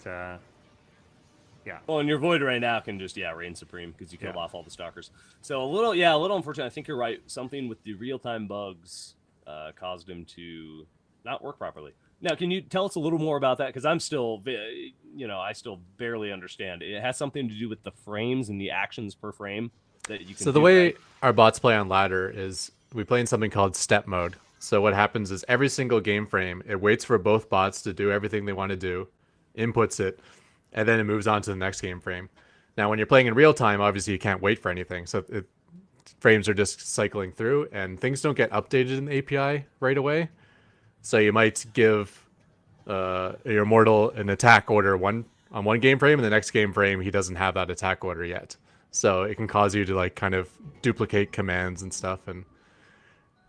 yeah. Well, and your Void right now can just, reign supreme, because you killed off all the Stalkers. So, a little unfortunate. I think you're right. Something with the real-time bugs caused him to not work properly. Now, can you tell us a little more about that? Because I'm still, I still barely understand. It has something to do with the frames and the actions per frame that you can So the way our bots play on ladder is we play in something called step mode. So what happens is every single game frame, it waits for both bots to do everything they want to do, inputs it, and then it moves on to the next game frame. Now, when you're playing in real time, obviously you can't wait for anything. So frames are just cycling through, and things don't get updated in the API right away. So you might give your Immortal an attack order on one game frame, and the next game frame he doesn't have that attack order yet. So it can cause you to like kind of duplicate commands and stuff, and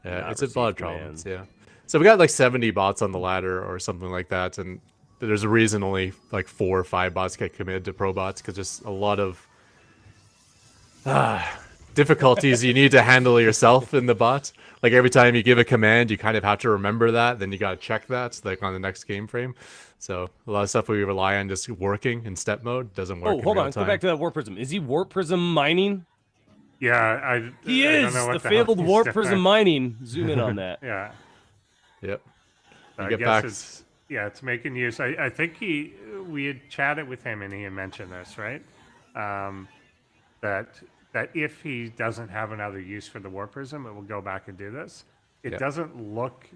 it's a lot of problems. Yeah. So we got like 70 bots on the ladder or something like that, and there's a reason only like 4 or 5 bots get committed to ProBots because there's a lot of difficulties you need to handle yourself in the bot. Like every time you give a command, you kind of have to remember that. Then you got to check that like on the next game frame. So a lot of stuff we rely on just working in step mode doesn't work. Oh, hold on. Go back to that Warp Prism. Is he Warp Prism mining? Yeah, he is. Don't know what the fabled Warp Prism mining. Zoom in on that. Yeah. Yep. I guess it's making use. I think we had chatted with him and he had mentioned this, right? That if he doesn't have another use for the Warp Prism, it will go back and do this. It doesn't look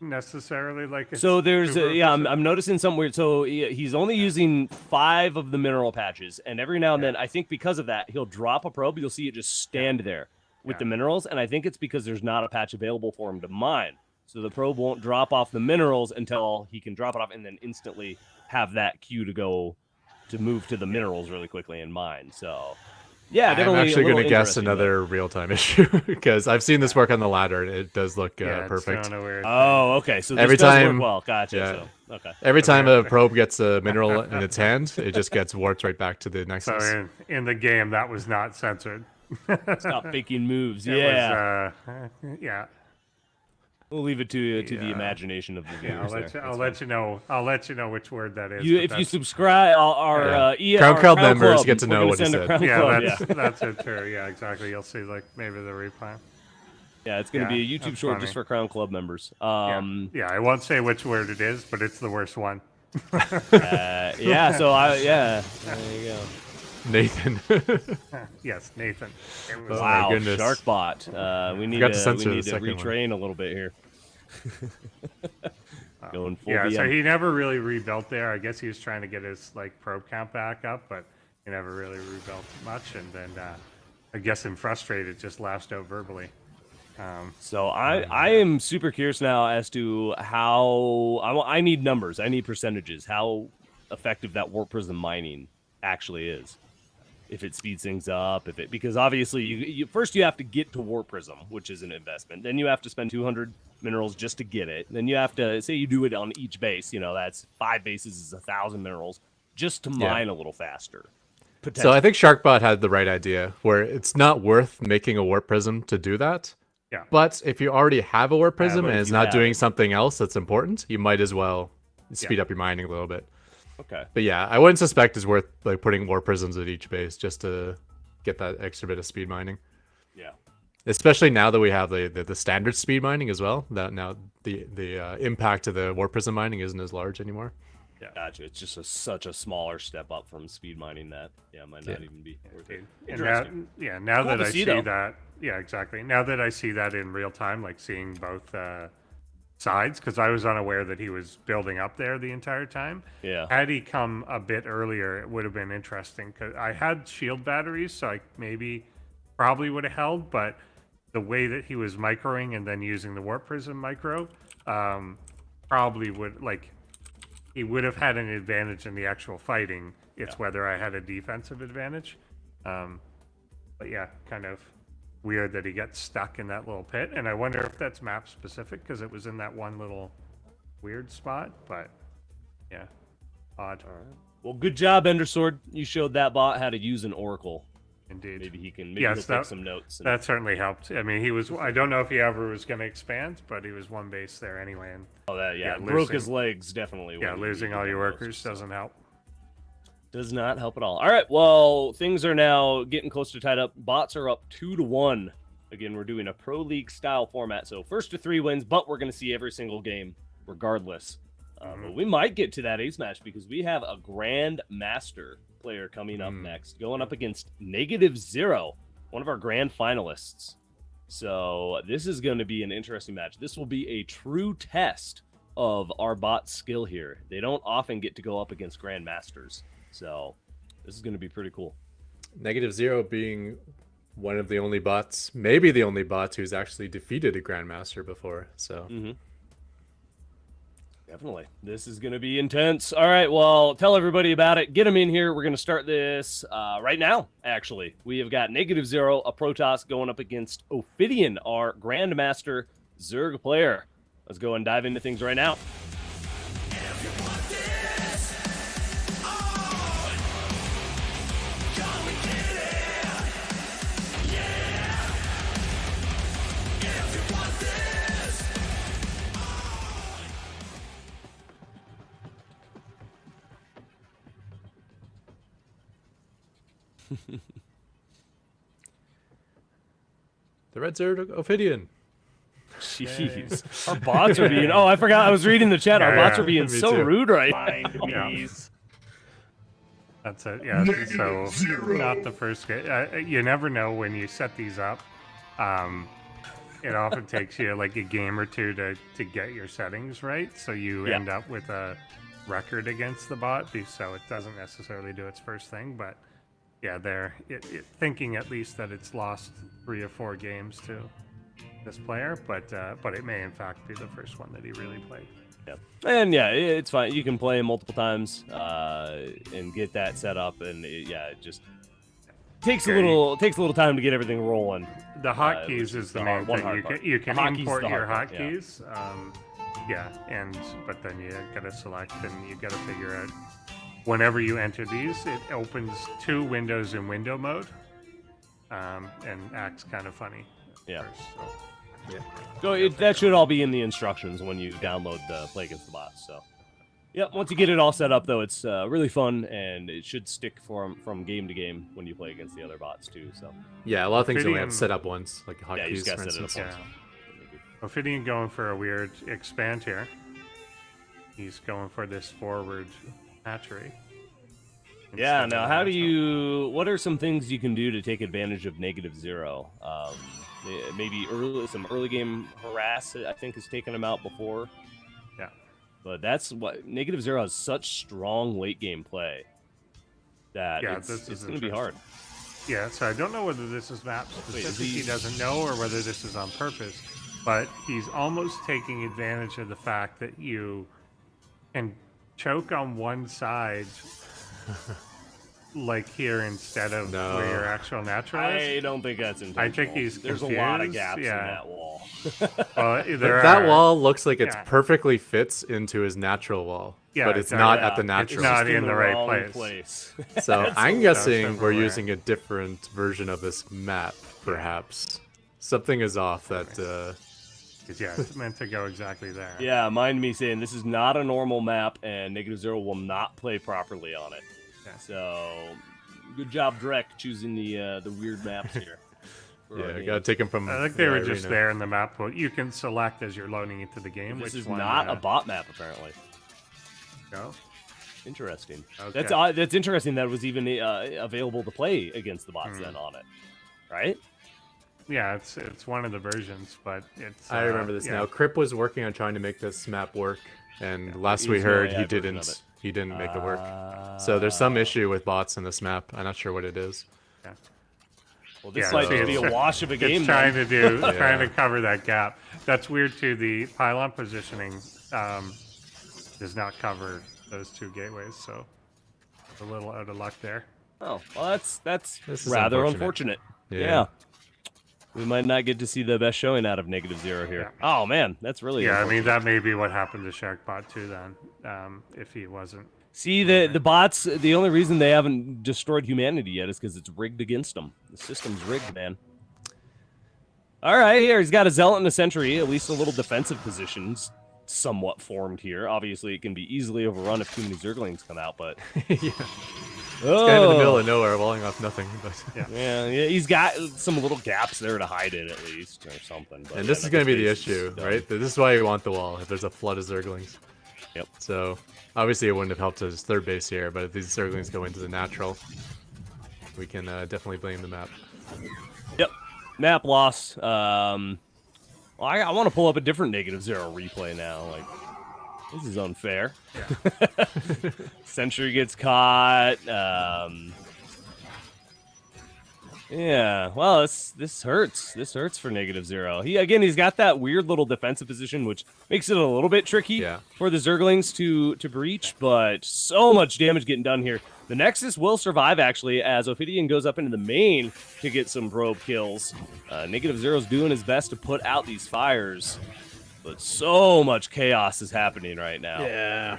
necessarily like it's so there's I'm noticing something weird. So he's only using 5 of the mineral patches, and every now and then I think because of that he'll drop a probe. You'll see it just stand there with the minerals, and I think it's because there's not a patch available for him to mine, so the probe won't drop off the minerals until he can drop it off and then instantly have that queue to move to the minerals really quickly and mine. So I'm actually going to guess another real-time issue because I've seen this work on the ladder and it does look perfect. Oh, okay. So this every does time, work well. Gotcha. Yeah. So, okay. Every time a probe gets a mineral in its hand, it just gets warped right back to the Nexus. So in the game, that was not censored. Stop faking moves. It was, yeah. We'll leave it to the imagination of the viewers. I'll let you know. I'll let you know which word that is. If you subscribe, our Crown Club members get to know what it said. That's it too. Yeah, exactly. You'll see like maybe the replay. Yeah, it's going to be a YouTube short just for Crown Club members. I won't say which word it is, but it's the worst one. There you go. Nathan. Yes, Nathan. Wow, Sharkbot. We need to retrain a little bit here. Going full yeah, BM. so he never really rebuilt there. I guess he was trying to get his like probe count back up, but he never really rebuilt much. And then I guess him frustrated, just lashed out verbally. So I am super curious now as to how I need numbers. I need percentages. How effective that Warp Prism mining actually is. If it speeds things up, because obviously you first you have to get to Warp Prism, which is an investment. Then you have to spend 200 minerals just to get it. Then you have to say you do it on each base. That's 5 bases is 1,000 minerals just to mine a little faster. So I think Sharkbot had the right idea, where it's not worth making a Warp Prism to do that. Yeah. But if you already have a Warp Prism and it's not doing something else that's important, you might as well speed up your mining a little bit. Okay. But yeah, I wouldn't suspect it's worth like putting Warp Prisms at each base just to get that extra bit of speed mining. Yeah. Especially now that we have the standard speed mining as well. That now the impact of the warp prism mining isn't as large anymore. Yeah, gotcha. It's just such a smaller step up from speed mining that might not even be worth it. And now Cool that to I see, see though. that, exactly. Now that I see that in real time, like seeing both sides, because I was unaware that he was building up there the entire time. Yeah. Had he come a bit earlier, it would have been interesting. Because I had shield batteries, so I probably would have held, but the way that he was microing and then using the warp prism micro, probably would he would have had an advantage in the actual fighting. It's whether I had a defensive advantage. But yeah, kind of weird that he gets stuck in that little pit. And I wonder if that's map specific because it was in that one little weird spot. But yeah, odd. All right. Well, good job, Endersword. You showed that bot how to use an oracle. Indeed. Maybe he can he'll take some notes. That certainly helped. I mean, I don't know if he ever was going to expand, but he was one base there anyway. And broke his legs, definitely. Yeah, losing all your workers doesn't help. Does not help at all. All right, well, things are now getting close to tied up. Bots are up 2-1. Again, we're doing a Pro League style format, so 1st to 3 wins, but we're going to see every single game regardless. But we might get to that ace match because we have a Grand Master player coming up next, going up against -0, one of our grand finalists. So this is going to be an interesting match. This will be a true test of our bot skill here. They don't often get to go up against Grand Masters. So this is going to be pretty cool. -0 being one of the only bots, maybe the only bot who's actually defeated a Grandmaster before. So definitely, this is going to be intense. All right, well, tell everybody about it. Get them in here. We're going to start this right now, actually. We have got -0, a Protoss, going up against Ophidian, our Grandmaster Zerg player. Let's go and dive into things right now. The Red Zerg Ophidian. Jeez. Our bots are being... Oh, I forgot. I was reading the chat. Our bots are being me so too. rude right now. That's it. Yeah. So not the first game. You never know when you set these up. It often takes you like a game or two to get your settings right. So you end up with a record against the bot. So it doesn't necessarily do its first thing, but yeah, they're thinking at least that it's lost 3 or 4 games to this player, but it may in fact be the first one that he really played. Yeah. And yeah, it's fine. You can play him multiple times and get that set up, and it just takes a little time to get everything rolling. The hotkeys is the main thing. You can import your hotkeys. But then you gotta select and you gotta figure out whenever you enter these, it opens 2 windows in window mode, and acts kind of funny. Yeah. First, so. So that should all be in the instructions when you download the Play Against the Bots. So, once you get it all set up, though, it's really fun, and it should stick from game to game when you play against the other bots, too. So Yeah, a lot of things you only have to set up once, like hotkeys, you just for gotta set it instance. up once. Ophidian going for a weird expand here. He's going for this forward hatchery. Yeah, now what are some things you can do to take advantage of -0? Maybe some early game harass, I think, has taken him out before. Yeah. But that's what -0 has such strong late game play that it's going to be hard. Yeah, so I don't know whether this is map specific, he doesn't know, or whether this is on purpose, but he's almost taking advantage of the fact that you can choke on one side like here instead of where your actual natural is. I don't think that's intentional. I think he's There's a confused. lot of gaps in that wall. That wall looks like it's perfectly fits into his natural wall, but it's not at the natural. It's not in the right place. So I'm guessing we're using a different version of this map, perhaps. Something is off that... it's meant to go exactly there. Yeah, mind me saying this is not a normal map, and -0 will not play properly on it. Yeah. So Good job, Drek, choosing the weird maps here. Yeah, I gotta take him from. I think they were just there in the map. Well, you can select as you're loading into the game. This which is one, not a bot map, apparently. No. Interesting. Okay. That's interesting that it was even available to play against the bots then on it, right? Yeah, it's one of the versions, but it's. I remember this now. Crip was working on trying to make this map work, and last we heard, he didn't. He didn't make it work. So there's some issue with bots in this map. I'm not sure what it is. Yeah. Well, this might just be a wash of a game. It's trying to cover that gap. That's weird too. The pylon positioning does not cover those two gateways, so a little out of luck there. Oh, well, that's rather unfortunate. Yeah. We might not get to see the best showing out of -0 here. Yeah. Oh man, that's really I mean that may be what happened to Sharkbot too then, if he wasn't. See, the bots, the only reason they haven't destroyed humanity yet is because it's rigged against them. The system's rigged, man. All right, here, he's got a Zealot and a Sentry, at least a little defensive positions somewhat formed here. Obviously, it can be easily overrun if too many Zerglings come out, but... yeah. It's kind of in the middle of nowhere, walling off nothing. But yeah, he's got some little gaps there to hide in, at least, or something. But and this is going to be the issue, right? This is why you want the wall, if there's a flood of Zerglings. Yep. So, obviously it wouldn't have helped his third base here, but if these Zerglings go into the natural, we can definitely blame the map. Yep. Map loss. Well, I want to pull up a different -0 replay now. Like, this is unfair. Yeah. Sentry gets caught. Yeah, well, this hurts. This hurts for -0. He's got that weird little defensive position, which makes it a little bit tricky for the Zerglings to breach, but so much damage getting done here. The Nexus will survive, actually, as Ophidian goes up into the main to get some probe kills. -0's doing his best to put out these fires, but so much chaos is happening right now. Yeah.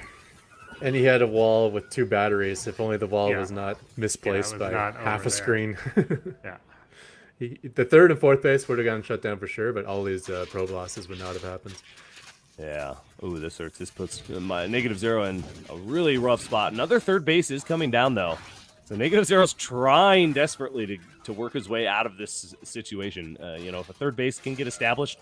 And he had a wall with 2 batteries. If only the wall was not misplaced by half a screen. Yeah. The third and fourth base would have gotten shut down for sure, but all these probe losses would not have happened. Yeah. Ooh, this hurts. This puts my -0 in a really rough spot. Another third base is coming down, though. So -0's trying desperately to work his way out of this situation. If a third base can get established,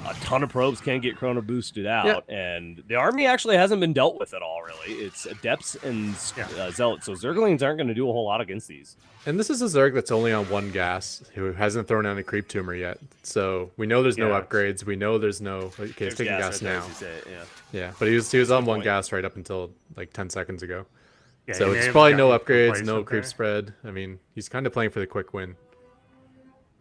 a ton of probes can get chrono boosted out, and the army actually hasn't been dealt with at all, really. It's Adepts and Zealots, so Zerglings aren't going to do a whole lot against these. And this is a Zerg that's only on 1 gas, who hasn't thrown down a creep tumor yet. So we know there's no upgrades. We know there's no... Okay, he's taking gas now. Yeah, but he was on 1 gas right up until like 10 seconds ago. Yeah, so it's probably no upgrades, no creep spread. I mean, he's kind of playing for the quick win.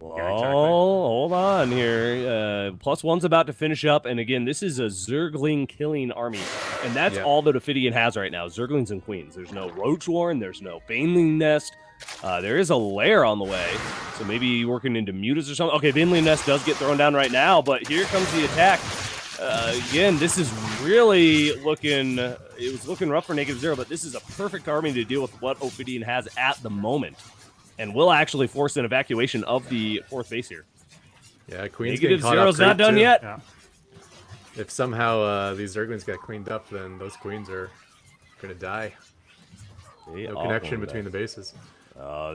Oh, hold on here. +1's about to finish up, and again, this is a Zergling killing army, and that's all that Ophidian has right now: Zerglings and Queens. There's no Roach Warren, there's no Baneling Nest. There is a lair on the way, so maybe working into mutas or something. Okay, Baneling Nest does get thrown down right now, but here comes the attack. Again, this is really looking... It was looking rough for -0, but this is a perfect army to deal with what Ophidian has at the moment, and will actually force an evacuation of the 4th base here. Yeah, Queen's -0's not done yet. Yeah. If somehow these Zerglings get cleaned up, then those Queens are going to die. No connection between the bases.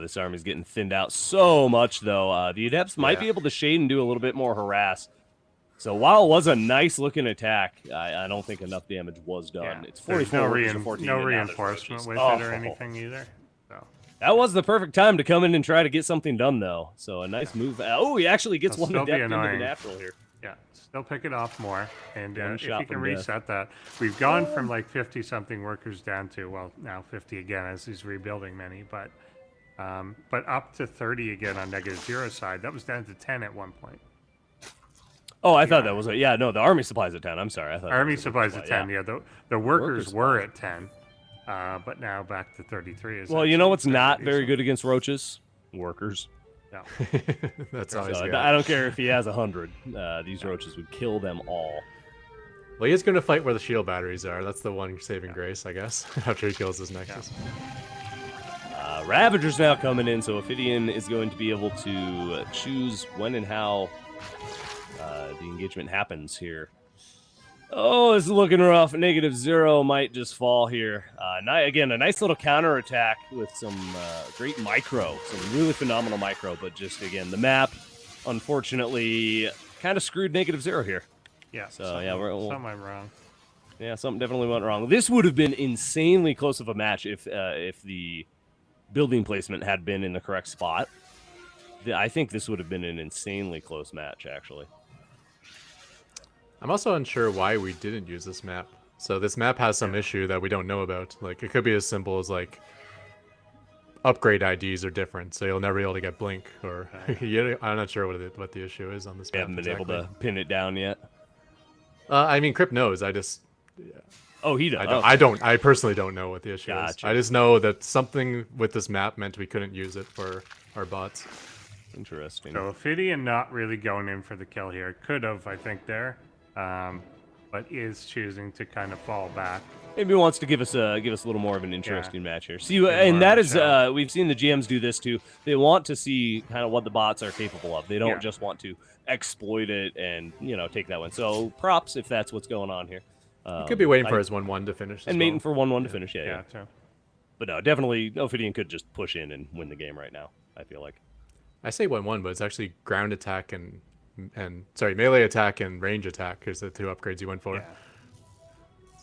This army's getting thinned out so much, though. The Adepts might be able to shade and do a little bit more harass. So while it was a nice-looking attack, I don't think enough damage was done. Yeah. It's 44 to 14. No reinforcement with it or anything either. So. That was the perfect time to come in and try to get something done, though. So a nice move. Oh, he actually gets one Adept into the natural here. Yeah, still pick it off more. And if you can reset that. We've gone from like 50-something workers down to, well, now 50 again as he's rebuilding many. But up to 30 again on -0 side. That was down to 10 at one point. Oh, I thought that was no, the army supplies at 10. I'm sorry. I thought army supplies at 10. Yeah, the workers were at 10, but now back to 33. Well, you know what's not very good against roaches? Workers. No. That's always good. I don't care if he has 100. These roaches would kill them all. Well, he's going to fight where the shield batteries are. That's the one saving grace, I guess, after he kills his Nexus. Ravager's now coming in, so Ophidian is going to be able to choose when and how the engagement happens here. Oh, it's looking rough. -0 might just fall here. Again, a nice little counter attack with some great micro, some really phenomenal micro, but just again the map, unfortunately, kind of screwed -0 here. Yeah. So something went wrong. Yeah, something definitely went wrong. This would have been insanely close of a match if the building placement had been in the correct spot. I think this would have been an insanely close match, actually. I'm also unsure why we didn't use this map. So this map has some issue that we don't know about. Like, it could be as simple as, like, upgrade IDs are different, so you'll never be able to get Blink, or... I'm not sure what the issue is on this We map. haven't been able to pin it down yet. I mean, Crip knows. I just... Oh, he does. I personally don't know what the issue is. Gotcha. I just know that something with this map meant we couldn't use it for our bots. Interesting. So Ophidian not really going in for the kill here. Could have, I think, there. But is choosing to kind of fall back. Maybe he wants to give us a little more of an interesting match here. See, More and of that a is show. we've seen the GMs do this too. They want to see kind of what the bots are capable of. They don't just want to exploit it and take that one. So props if that's what's going on here. He could be waiting for his 1-1 to finish. And waiting for 1-1 to finish. Yeah. Too. But no, definitely Ophidian could just push in and win the game right now. I feel like. I say 1-1, but it's actually ground attack and melee attack and range attack is the 2 upgrades you went for. Yeah.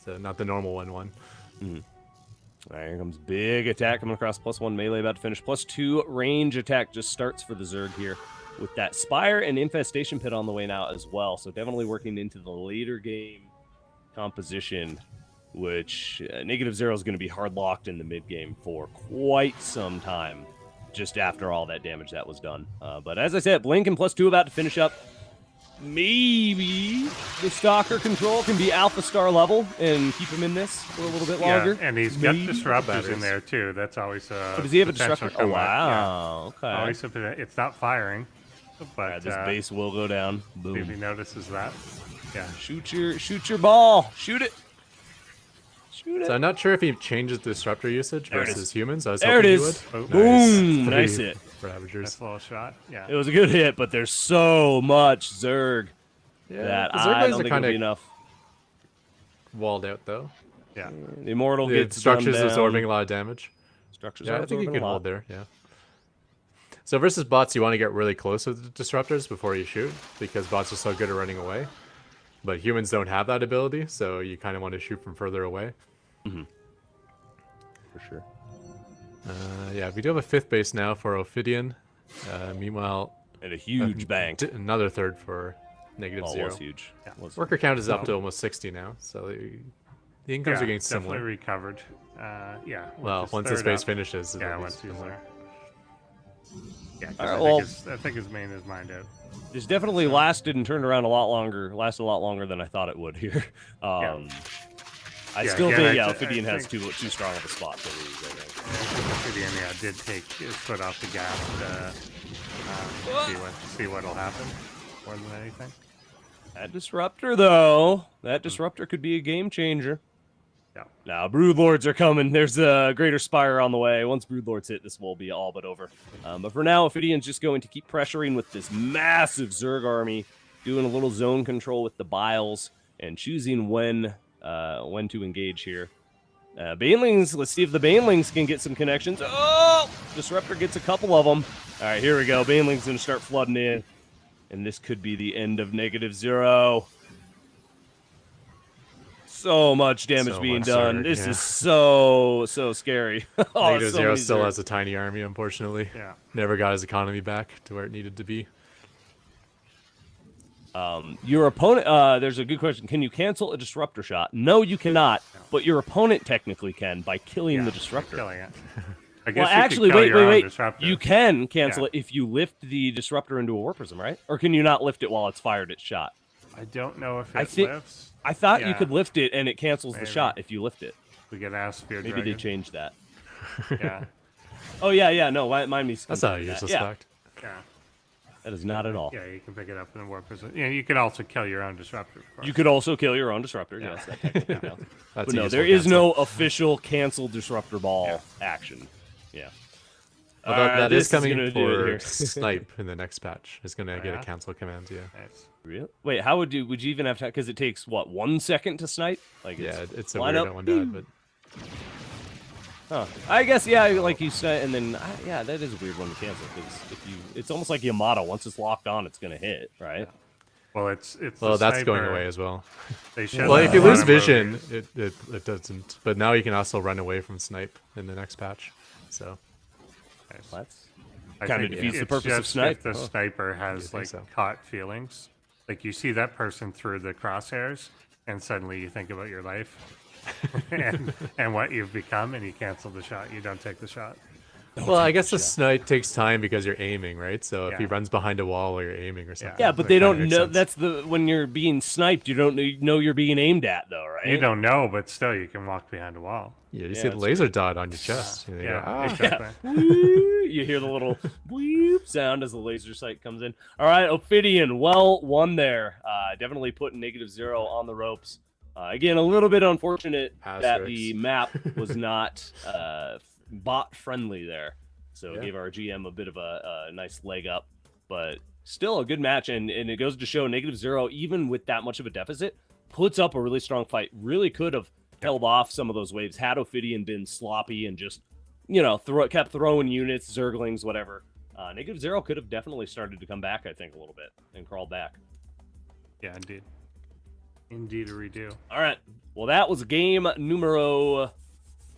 So not the normal 1-1. All right, here comes big attack coming across. +1 melee about to finish. +2 range attack just starts for the Zerg here with that Spire and Infestation Pit on the way now as well. So definitely working into the later game composition, which -0 is going to be hard locked in the mid game for quite some time. Just after all that damage that was done. But as I said, Blink and +2 about to finish up. Maybe the Stalker control can be Alpha Star level and keep him in this for a little bit longer. Yeah, and he's got disruptors in there too. That's always a. Oh, does he have a potential disruptor? Oh, come up. wow. Yeah. Okay. Always it's not firing, but Alright, this base will go down. see if he Boom. notices that. Yeah. Shoot your ball. Shoot it. Shoot it. So I'm not sure if he changes disruptor usage There it versus is. humans. I was There it hoping he is. would. Boom. Nice hit. For Ravagers. Nice little shot. Yeah. It was a good hit, but there's so much Zerg that the I Zerg don't lanes are think it'll kind be of enough. walled out though. Yeah. The Immortal The gets structures gunned absorbing down. a lot of damage. Structures Yeah, are I think you absorbing can a lot. hold there. Yeah. So versus bots, you want to get really close with the disruptors before you shoot, because bots are so good at running away. But humans don't have that ability, so you kind of want to shoot from further away. For sure. Yeah, we do have a 5th base now for Ophidian. Meanwhile, And a huge bank. another 3rd for Oh, -0. it was huge. Was Worker count is up to almost 60 now, so the incomes are getting definitely similar. recovered. Yeah. Well, once this base finishes, Yeah, it'll be once he's similar. there. Yeah, 'cause Alright, I, well- think his main is mined out. This definitely lasted and turned around a lot longer. Lasted a lot longer than I thought it would here. I Yeah, still again, think I Ophidian has think- too strong of a spot to lose. I think. Ophidian, did take his foot off the gas to see what'll happen more than anything. That disruptor, though, that disruptor could be a game changer. Yeah. Now, Broodlords are coming. There's a Greater Spire on the way. Once Broodlords hit, this will be all but over. But for now, Ophidian's just going to keep pressuring with this massive Zerg army, doing a little zone control with the Biles, and choosing when to engage here. Banelings, let's see if the Banelings can get some connections. Oh! Disruptor gets a couple of them. All right, here we go. Banelings going to start flooding in. And this could be the end of -0. So much damage So being much done. Zerg, This yeah. is so scary. Oh, -0 so many still Zerg. has a tiny army, unfortunately. Yeah. Never got his economy back to where it needed to be. Your opponent, there's a good question. Can you cancel a disruptor shot? No, you cannot. But your opponent technically can by killing the disruptor. Killing it. I guess Well, you could actually, kill your own wait. disruptor. You can cancel Yeah. it if you lift the disruptor into a War Prism, right? Or can you not lift it while it's fired its shot? I don't know if it I think- lifts. I thought you Yeah. could lift it and it cancels the Maybe. shot if you lift it. We get ass spear Maybe dragon. they changed that. Yeah. Oh, yeah, no, mind me. That's not a that. useless Yeah, fact. Yeah. that is not at all. Yeah, you can pick it up in the war prison. Yeah, you can also kill your own disruptor. Of course. You could also kill your own disruptor. Yes, that technically counts. That's But a no, useful there is cancel. no official cancel disruptor ball action. Yeah. Although that this is coming gonna do it for here. Snipe in the next patch. It's going to get yeah? a cancel command, yeah. Nice. Really? Wait, how would you even have to? Because it takes what 1 second to snipe? Like It's a line weird up, one, but I guess like you said, and then that is a weird one to cancel because it's almost like Yamato. Once it's locked on, it's gonna hit, right? Well, it's well, the that's going sniper. away as well. They should Well, have if you a lot lose of vision, movies. it doesn't. But now you can also run away from snipe in the next patch. So That's I kind of think defeats the it's purpose of just snipe. If the sniper has think like so? caught feelings, like you see that person through the crosshairs, and suddenly you think about your life and what you've become, and you cancel the shot. You don't take the shot. well, I guess the snipe takes time because you're aiming, right? So if he Yeah. runs behind a wall while you're aiming or something. Yeah, but that they kinda don't makes know. sense. That's when you're being sniped. You don't know you're being aimed at, though, right? You don't know, but still, you can walk behind a wall. Yeah, you Yeah, see the that's laser dot on your chest. You Yeah, go, "Ah." exactly. You hear the little bleep sound as the laser sight comes in. All right, Ophidian, well won there. Definitely putting -0 on the ropes. Again, a little bit unfortunate that the Asterisks. map was not bot friendly there, so Yeah. it gave our GM a bit of a nice leg up, but still a good match. And it goes to show -0, even with that much of a deficit, puts up a really strong fight. Really could have held off some of those waves had Ophidian been sloppy and just kept throwing units, zerglings, whatever. -0 could have definitely started to come back, I think, a little bit and crawled back. Yeah, indeed. Indeed, a redo. All right. Well, that was game numero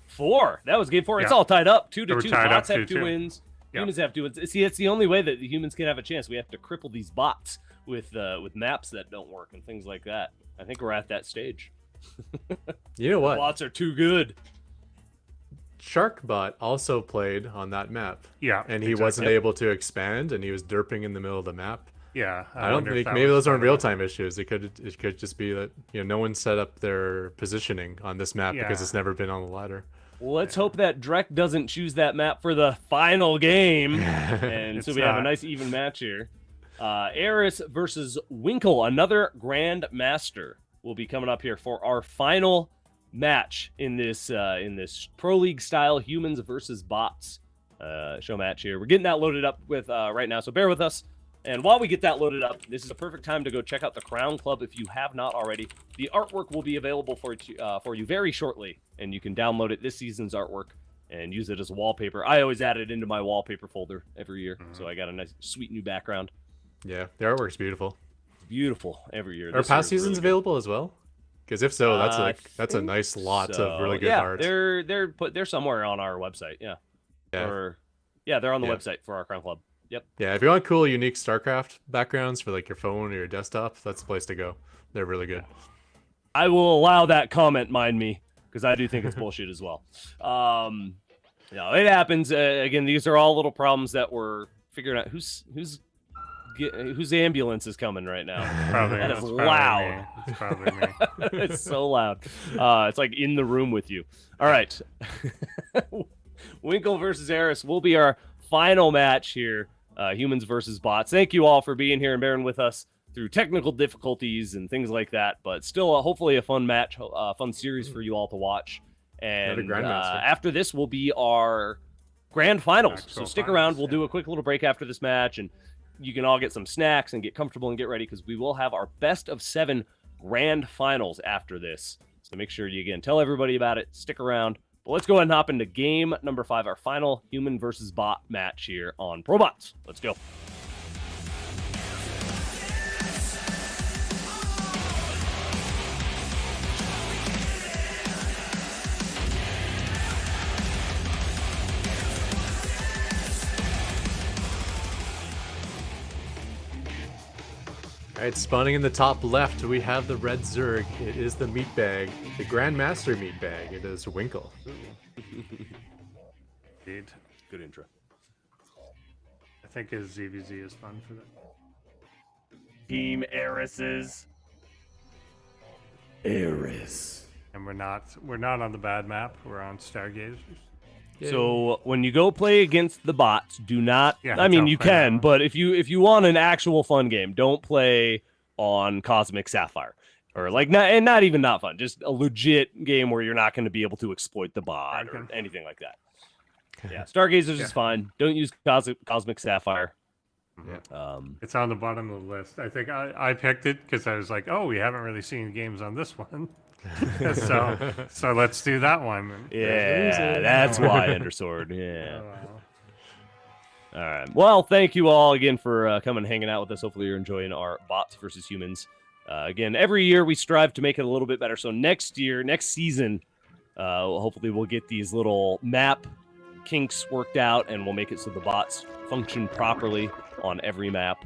4. That was game 4. It's Yeah. all tied up 2-2. They were tied Bots up have 2 2-2. wins. Yeah. Humans have 2 wins. See, it's the only way that the humans can have a chance. We have to cripple these bots with maps that don't work and things like that. I think we're at that stage. You know what? Bots are too good. Sharkbot also played on that map. Yeah, And he exactly. wasn't able to expand, and he was derping in the middle of the map. Yeah, I don't wonder if think that maybe was those aren't part of real it. time issues. It could just be that no one set up their positioning on this map because Yeah. it's never been on the ladder. Well, let's hope that Drek doesn't choose that map for the final game. And so It's we have a not. nice even match here. Eris versus Winkle, another Grand Master, will be coming up here for our final match in this Pro League style humans versus bots show match here. We're getting that loaded up with right now, so bear with us. And while we get that loaded up, this is a perfect time to go check out the Crown Club if you have not already. The artwork will be available for you very shortly, and you can download it, this season's artwork, and use it as a wallpaper. I always add it into my wallpaper folder every year, so I got a nice, sweet new background. Yeah, the artwork's beautiful. It's beautiful every year. Are This year past is really seasons good. available as well? Because if so, that's I that's a think nice lot so. of really good yeah, art. they're somewhere on our website. Yeah, Yeah. they're on the Yeah. website for our Crown Club. Yep. Yeah, if you want cool, unique StarCraft backgrounds for like your phone or your desktop, that's the place to go. They're really good. I will allow that comment, mind me, because I do think it's bullshit as well. No, it happens. Again, these are all little problems that we're figuring out. Whose ambulance is coming right now? Probably, That is it's probably loud. me. It's probably me. It's so loud. It's like in the room with you. All right. Winkle versus Eris will be our final match here. Humans versus bots. Thank you all for being here and bearing with us through technical difficulties and things like that, but still hopefully a fun match, fun series for you all to watch. And Grandmaster. after this will be our grand finals. So Actual stick finals, around. We'll yeah. do a quick little break after this match, and you can all get some snacks and get comfortable and get ready because we will have our best of 7 grand finals after this. So make sure you, again, tell everybody about it. Stick around. But let's go ahead and hop into game number 5, our final human versus bot match here on ProBots. Let's go. All right, spawning in the top left, we have the red Zerg. It is the meat bag, the Grandmaster meat bag. It is Winkle. Indeed. Good intro. I think his ZVZ is fun for that. Team Eris's. Eris. And we're not on the bad map. We're on Stargazers. So when you go play against the bots, do not. Yeah, I mean, don't you play that can, one. but if you want an actual fun game, don't play on Cosmic Sapphire or like not even not fun. Just a legit game where you're not going to be able to exploit the bot or anything like that. Yeah, Stargazers is fine. Don't use Cosmic Sapphire. It's on the bottom of the list. I think I picked it because I was like, oh, we haven't really seen games on this one. so let's do that one. Yeah, that's why Endersword. Yeah. Oh, wow. All right. Well, thank you all again for coming and hanging out with us. Hopefully you're enjoying our bots versus humans. Again, every year we strive to make it a little bit better. So next season, hopefully we'll get these little map kinks worked out, and we'll make it so the bots function properly on every map.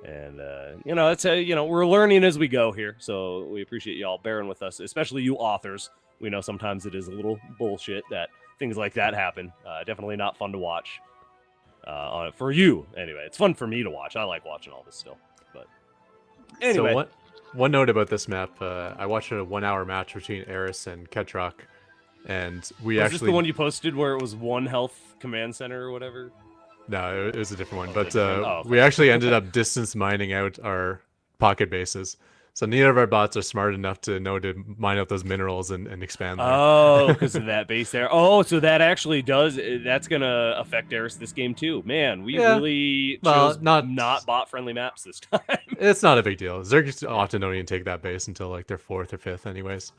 And it's we're learning as we go here, so we appreciate y'all bearing with us, especially you authors. We know sometimes it is a little bullshit that things like that happen. Definitely not fun to watch. For you, anyway. It's fun for me to watch. I like watching all this still. But anyway. So one note about this map, I watched a 1 hour match between Eris and Ketrock, and we was actually... this the one you posted where it was 1 health command center or whatever? No, it was a different one. But we actually ended up distance mining out our pocket bases. So neither of our bots are smart enough to know to mine out those minerals and expand them. Oh, because of that base there. Oh, so that actually that's going to affect Eris this game too. Man, we really chose not bot-friendly maps this time. It's not a big deal. Zerg often don't even take that base until like their 4th or 5th anyways.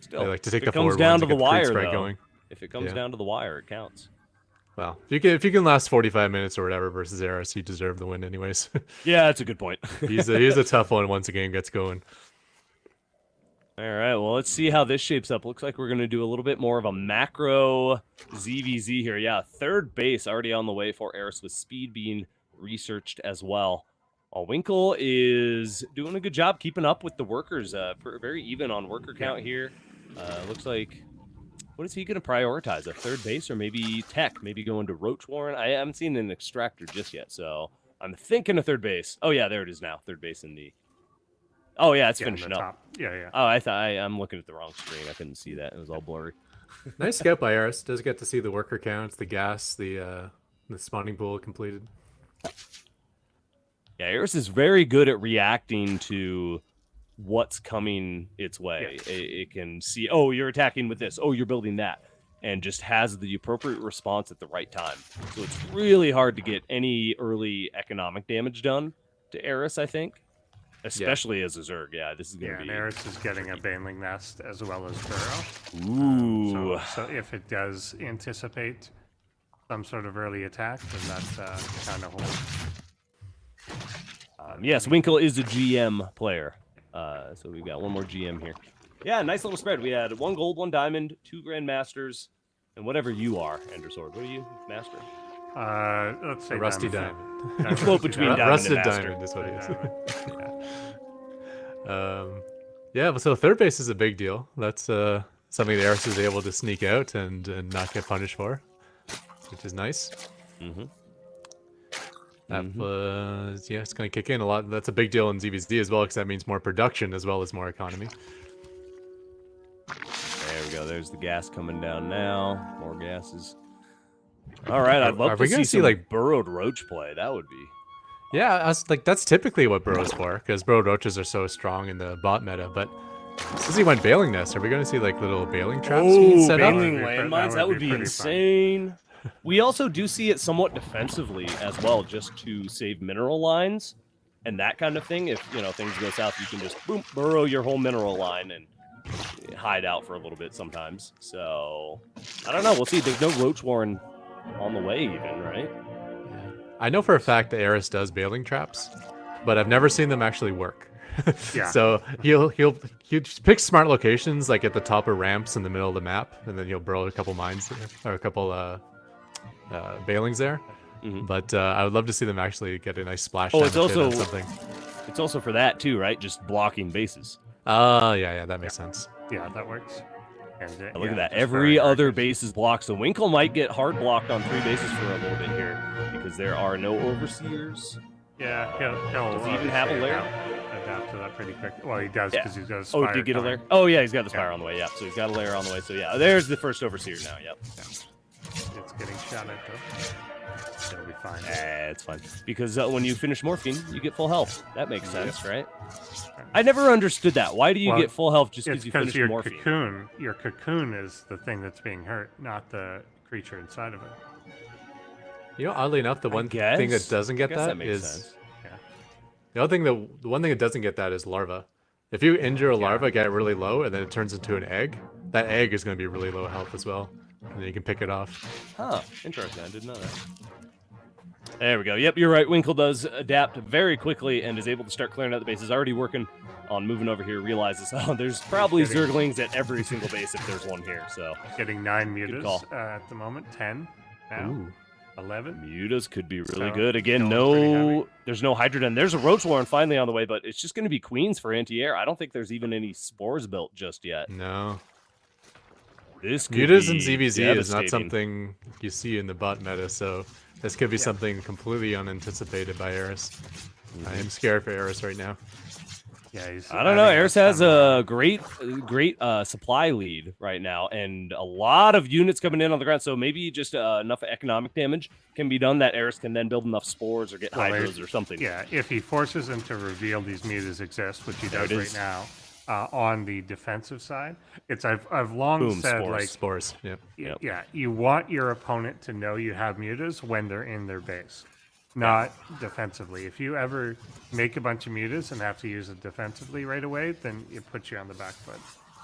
Still, they like to take the comes forward down ones to the and get the creep wire, spread though. going. If it comes down to the wire, it counts. Well, if you can last 45 minutes or whatever versus Eris, you deserve the win anyways. Yeah, that's a good point. he's a tough one once the game gets going. All right, well, let's see how this shapes up. Looks like we're going to do a little bit more of a macro ZVZ here. Yeah, 3rd base already on the way for Eris with speed being researched as well. Winkle is doing a good job keeping up with the workers. Very even on worker count here. Looks like, what is he going to prioritize? A 3rd base or maybe tech? Maybe going to Roach Warren? I haven't seen an extractor just yet, so I'm thinking a 3rd base. Oh, yeah, there it is now. 3rd base in the... Oh, yeah, it's finishing up. Top. Yeah. Oh, I'm looking at the wrong screen. I couldn't see that. It was all blurry. Nice scout by Eris. Does get to see the worker counts, the gas, the spawning pool completed. Yeah, Eris is very good at reacting to what's coming its way. Yeah. It can see, oh, you're attacking with this. Oh, you're building that. And just has the appropriate response at the right time. So it's really hard to get any early economic damage done to Eris, I think. Especially as a Zerg. Yeah, this is going to be... and Eris is getting a Baneling Nest as well as Burrow. Ooh. So if it does anticipate some sort of early attack, then that's kind of hold. Yes, Winkle is a GM player. So we've got one more GM here. Yeah, nice little spread. We had 1 gold, 1 diamond, 2 grandmasters, and whatever you are, Endersword. What are you, master? Let's say A rusty diamond. You float between diamond Rusted and master. diamond is what it is. Yeah. Yeah, so 3rd base is a big deal. That's something that Eris is able to sneak out and not get punished for, which is nice. Mm-hmm. It's going to kick in a lot. That's a big deal in ZVZ as well, because that means more production as well as more economy. There we go. There's the gas coming down now. More gases. All right, I'd love to see some like burrowed roach play. That would be... Yeah, that's typically what burrow's for, because burrowed roaches are so strong in the bot meta, but since he went Baling Nest, are we going to see like little baling traps being set up? Baling landmines? That would be insane. We also do see it somewhat defensively as well, just to save mineral lines and that kind of thing. If, things go south, you can just, boom, burrow your whole mineral line and hide out for a little bit sometimes. So, I don't know. We'll see. There's no Roach Warren on the way even, right? Yeah. I know for a fact that Eris does baling traps, but I've never seen them actually work. Yeah. So he'll just pick smart locations like at the top of ramps in the middle of the map, and then he'll burrow a couple mines or a couple bailings there. Mm-hmm. But I would love to see them actually get a nice splash. Oh, it's damage hit also on something. It's also for that too, right? Just blocking bases. Yeah, that makes sense. Yeah, that works. And, Look at that. Every other base is blocked. So Winkle might get hard blocked on 3 bases for a little bit here because there are no overseers. Yeah, he'll Does he even have a lair? Adapt to that pretty quick. Well, he does because he's got a spire. Oh, did he get a lair? Oh, yeah, he's got the spire on the way. Yeah, so he's got a lair on the way. So yeah, there's the first overseer now. Yep. It's getting shot at though. It'll be fine. It's fine because when you finish morphine, you get full health. That makes sense, right? I never understood that. Why do you get full health just because you finish your morphine? Your cocoon is the thing that's being hurt, not the creature inside of it. You know, oddly enough, the one thing that doesn't get that makes is sense. the other thing the one thing that doesn't get that is larva. If you injure a larva, get it really low, and then it turns into an egg, that egg is going to be really low health as well, and then you can pick it off. Huh, interesting. I didn't know that. There we go. Yep, you're right. Winkle does adapt very quickly and is able to start clearing out the bases. Already working on moving over here. Realizes, oh, there's probably Zerglings at every single base if there's one here. So getting 9 mutas at the moment, 10 now. Ooh. 11. Mutas could be really So, good. Again, there's no Hydrodon. There's a Roach Warren finally on the way, but it's just going to be Queens for anti-air. I don't think there's even any spores built just yet. No. This could Mutas be and ZVZ is not devastating. something you see in the bot meta, so this could be something completely unanticipated by Eris. I am scared for Eris right now. Yeah, he's I don't know. Eris has a great supply lead right now, and a lot of units coming in on the ground. So maybe just enough economic damage can be done that Eris can then build enough spores or get hydras or something. Yeah, if he forces him to reveal these mutas exist, which he does right now, on the defensive side, I've long said spores. like Spores. Yep. Yeah, you want your opponent to know you have mutas when they're in their base, not defensively. If you ever make a bunch of mutas and have to use it defensively right away, then it puts you on the back foot.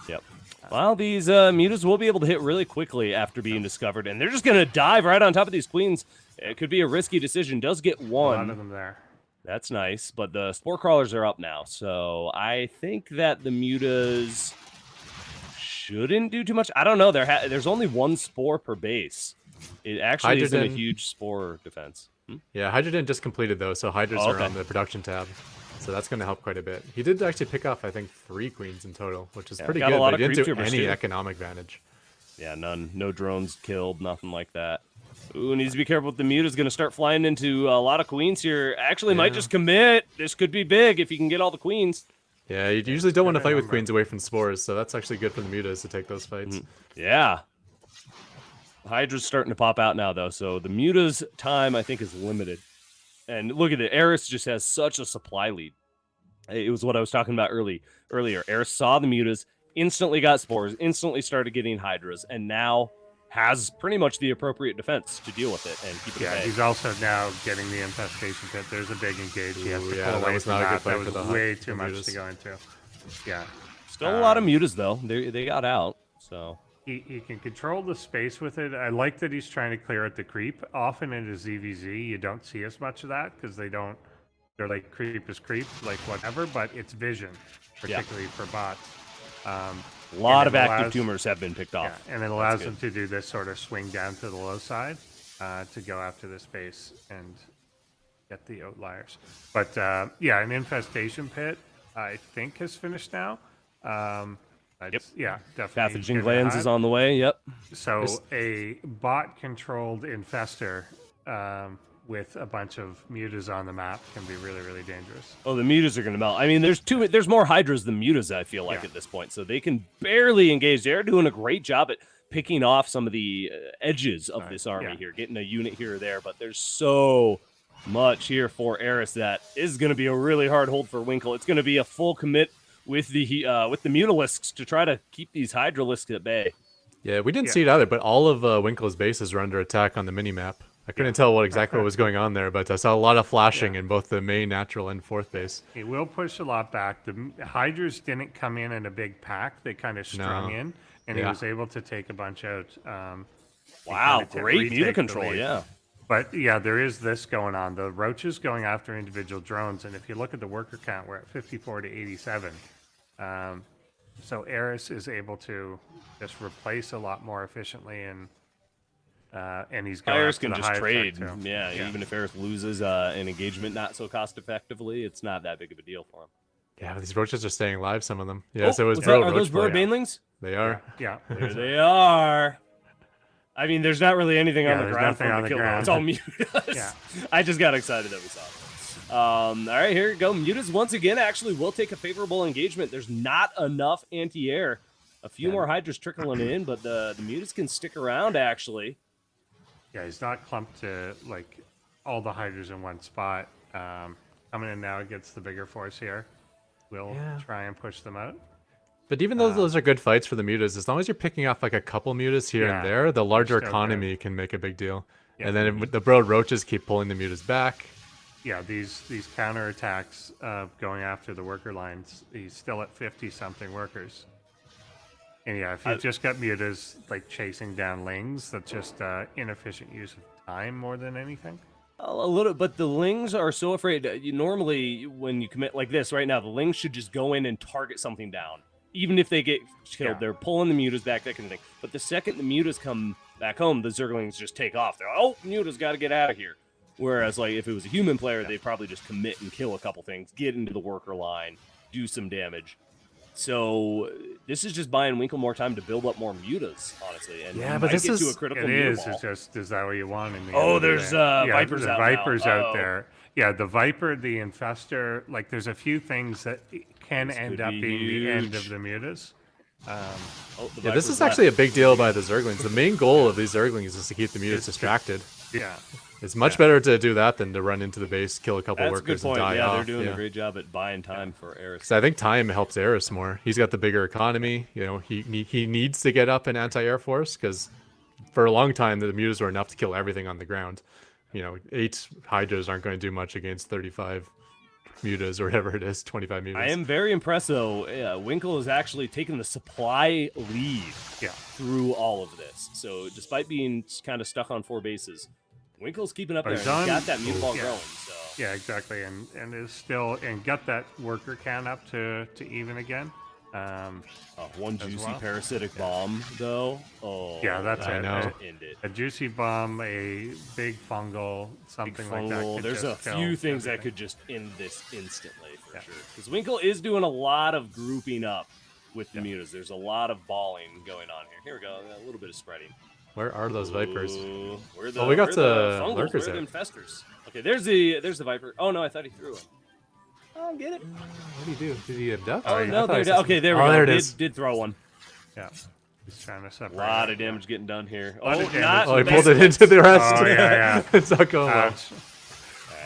Yep. Well, these mutas will be able to hit really quickly after being discovered, and they're just going to dive right on top of these queens. It could be a risky decision. Does get A one. lot of them there. That's nice, but the spore crawlers are up now, so I think that the mutas shouldn't do too much. I don't know. There's only one spore per base. It actually isn't a huge spore defense. Yeah, Hydrodon just completed though, so Hydras are on the production tab. So that's going to help quite a bit. He did actually pick off, I think, 3 queens in total, which is pretty good, but he didn't do any economic advantage. Yeah, none. No drones killed, nothing like that. Ooh, needs to be careful with the mute. Is going to start flying into a lot of queens here. Actually, might just commit. This could be big if you can get all the queens. Yeah, you usually don't want to fight with queens away from spores, so that's actually good for the mutas to take those fights. Yeah. Hydra's starting to pop out now, though, so the muta's time, I think, is limited. And look at it. Eris just has such a supply lead. It was what I was talking about earlier. Eris saw the mutas, instantly got spores, instantly started getting hydras, and now has pretty much the appropriate defense to deal with it and keep it at bay. He's also now getting the infestation pit. There's a big engage. He has to pull away that was not a good fight that for the was way too the much mutas. to go into. Yeah. Still a lot of mutas, though. They got out, so... He can control the space with it. I like that he's trying to clear out the creep. Often in a ZVZ, you don't see as much of that because they're like creep is creep, like whatever, but it's vision, particularly for bots. A lot of active tumors have been picked off. Yeah, and it allows them to do this sort of swing down to the low side to go after the space and get the outliers. But yeah, an infestation pit, I think, has finished now. Yeah, definitely. Pathogen glands is on the way. Yep. So a bot-controlled infester with a bunch of mutas on the map can be really, really dangerous. Oh, the mutas are going to melt. I mean, there's more hydras than mutas, I feel like, at this point. So they can barely engage. They're doing a great job at picking off some of the edges of this army here, getting a unit here or there. But there's so much here for Eris that is going to be a really hard hold for Winkle. It's going to be a full commit with the Mutalisks to try to keep these Hydralisks at bay. Yeah, we didn't see it either, but all of Winkle's bases were under attack on the minimap. I couldn't tell exactly what was going on there, but I saw a lot of flashing in both the main, natural, and 4th base. He will push a lot back. The Hydras didn't come in a big pack. They kind of strung in, and he was able to take a bunch out. Wow, great muta control, yeah. But yeah, there is this going on. The roaches going after individual drones, and if you look at the worker count, we're at 54 to 87. So Eris is able to just replace a lot more efficiently, and he's going Eris after can the just high trade. effect, too. Yeah, even if Eris loses an engagement not so cost effectively, it's not that big of a deal for him. Yeah, these roaches are staying alive, some of them. Yeah, so it was are those bird banelings? They are. Yeah. There they are. I mean, there's not really anything on the ground for them to kill them. It's all mutas. Yeah. I just got excited that we saw it. All right, here we go. Mutas once again actually will take a favorable engagement. There's not enough anti-air. A few more hydras trickling in, but the mutas can stick around actually. Yeah, he's not clumped to like all the hydras in one spot. Coming in now against the bigger force here. We'll try and push them out. But even though those are good fights for the mutas, as long as you're picking off like a couple mutas here and there, the larger economy can make a big deal. And then the Broad Roaches keep pulling the mutas back. Yeah, these counterattacks going after the worker lines. He's still at 50-something workers. And yeah, if you just got mutas like chasing down lings, that's just inefficient use of time more than anything. A little, but the lings are so afraid. Normally, when you commit like this right now, the lings should just go in and target something down. Even if they get killed, they're pulling the mutas back, that kind of thing. But the second the mutas come back home, the Zerglings just take off. They're like, oh, mutas got to get out of here. Whereas, like, if it was a human player, they'd probably just commit and kill a couple things, get into the worker line, do some damage. So this is just buying Winkle more time to build up more mutas, honestly. And but this is to a critical it muta is. ball. It's just is that what you want in the Oh, there's Vipers the out Vipers now. out there. Yeah, the Viper, the Infestor. Like, there's a few things that can end up being the end of the mutas. This is actually a big deal by the Zerglings. The main goal of these Zerglings is to keep the mutas distracted. Yeah. It's much better to do that than to run into the base, kill a couple That's workers, a good point. and die Yeah, off. they're doing a great job at buying time for Eris. Because I think time helps Eris more. He's got the bigger economy. You know, he needs to get up in anti-air force because for a long time the mutas were enough to kill everything on the ground. You know, 8 Hydras aren't going to do much against 35 mutas or whatever it is, 25 mutas. I am very impressed, though. Winkle has actually taken the supply lead through all of this. So despite being kind of stuck on 4 bases, Winkle's keeping up there. And he's got that muta ball growing. So. Yeah, exactly, and is still and got that worker count up to even again. One juicy parasitic bomb, though. Oh, yeah, that's it. End it. A juicy bomb, a big fungal, something like that. There's a few things that could just end this instantly for sure. Because Winkle is doing a lot of grouping up with the mutas. There's a lot of balling going on here. Here we go. A little bit of spreading. Where are those Vipers? We got the lurkers there. The infestors. Okay, there's the Viper. Oh no, I thought he threw him. Oh, get it. What did he do? Did he abduct? Oh no, okay, there we go. There it is. Did throw one. Yeah. He's trying to separate. A lot of damage getting done here. Oh, he pulled it into the rest. Oh, yeah. It's not going well.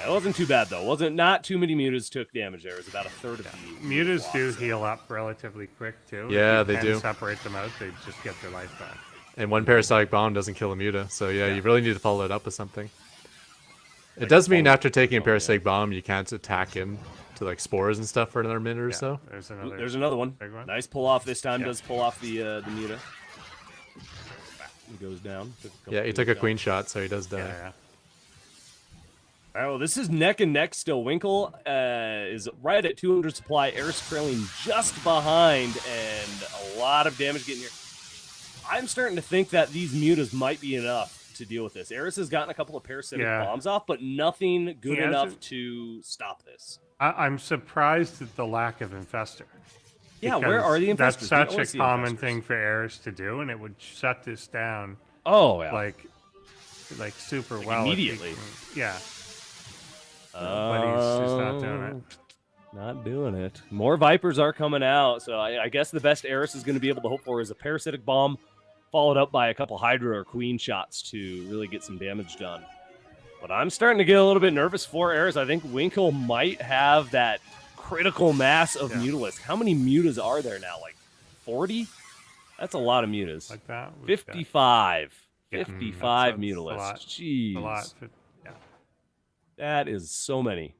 It wasn't too bad though. Not too many mutas took damage there. It was about a third of the mutas do heal up relatively quick too. Yeah, they do. Separate them out, they just get their life back. And one parasitic bomb doesn't kill a muta, so you really need to follow it up with something. It does mean after taking a parasitic bomb, you can't attack him to like spores and stuff for another minute or so. There's another one. Big one. Nice pull off this time. Does pull off the muta. He goes down. He took a queen shot, so he does die. Yeah. All right, well, this is neck and neck still. Winkle is right at 200 supply. Eris trailing just behind, and a lot of damage getting here. I'm starting to think that these mutas might be enough to deal with this. Eris has gotten a couple of parasitic bombs off, but nothing good enough to stop this. I'm surprised at the lack of infestor. Yeah, where are the infestors? That's such a common thing for Eris to do, and it would shut this down. Oh, yeah. Like super well. Immediately. Yeah. But he's just not doing it. Not doing it. More Vipers are coming out, so I guess the best Eris is going to be able to hope for is a parasitic bomb, followed up by a couple Hydra or Queen shots to really get some damage done. But I'm starting to get a little bit nervous for Eris. I think Winkle might have that critical mass of Mutalisks. How many mutas are there now? Like 40? That's a lot of mutas. Like that? 55. Yeah. 55 that's Mutalisks. Jeez. A lot. Yeah. That is so many.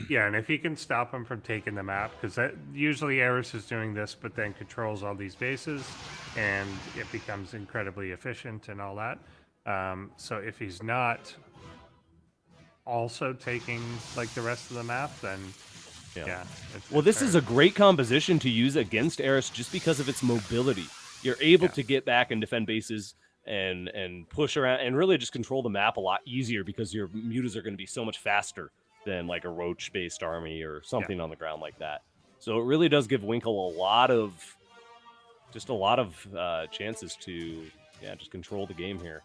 Yeah, and if he can stop him from taking the map, because usually Eris is doing this, but then controls all these bases, and it becomes incredibly efficient and all that. So if he's not also taking like the rest of the map, then this is a great composition to use against Eris just because of its mobility. You're able to get back and defend bases and push around and really just control the map a lot easier because your mutas are going to be so much faster than like a roach-based army or something on the ground like that. So it really does give Winkle a lot of chances to just control the game here.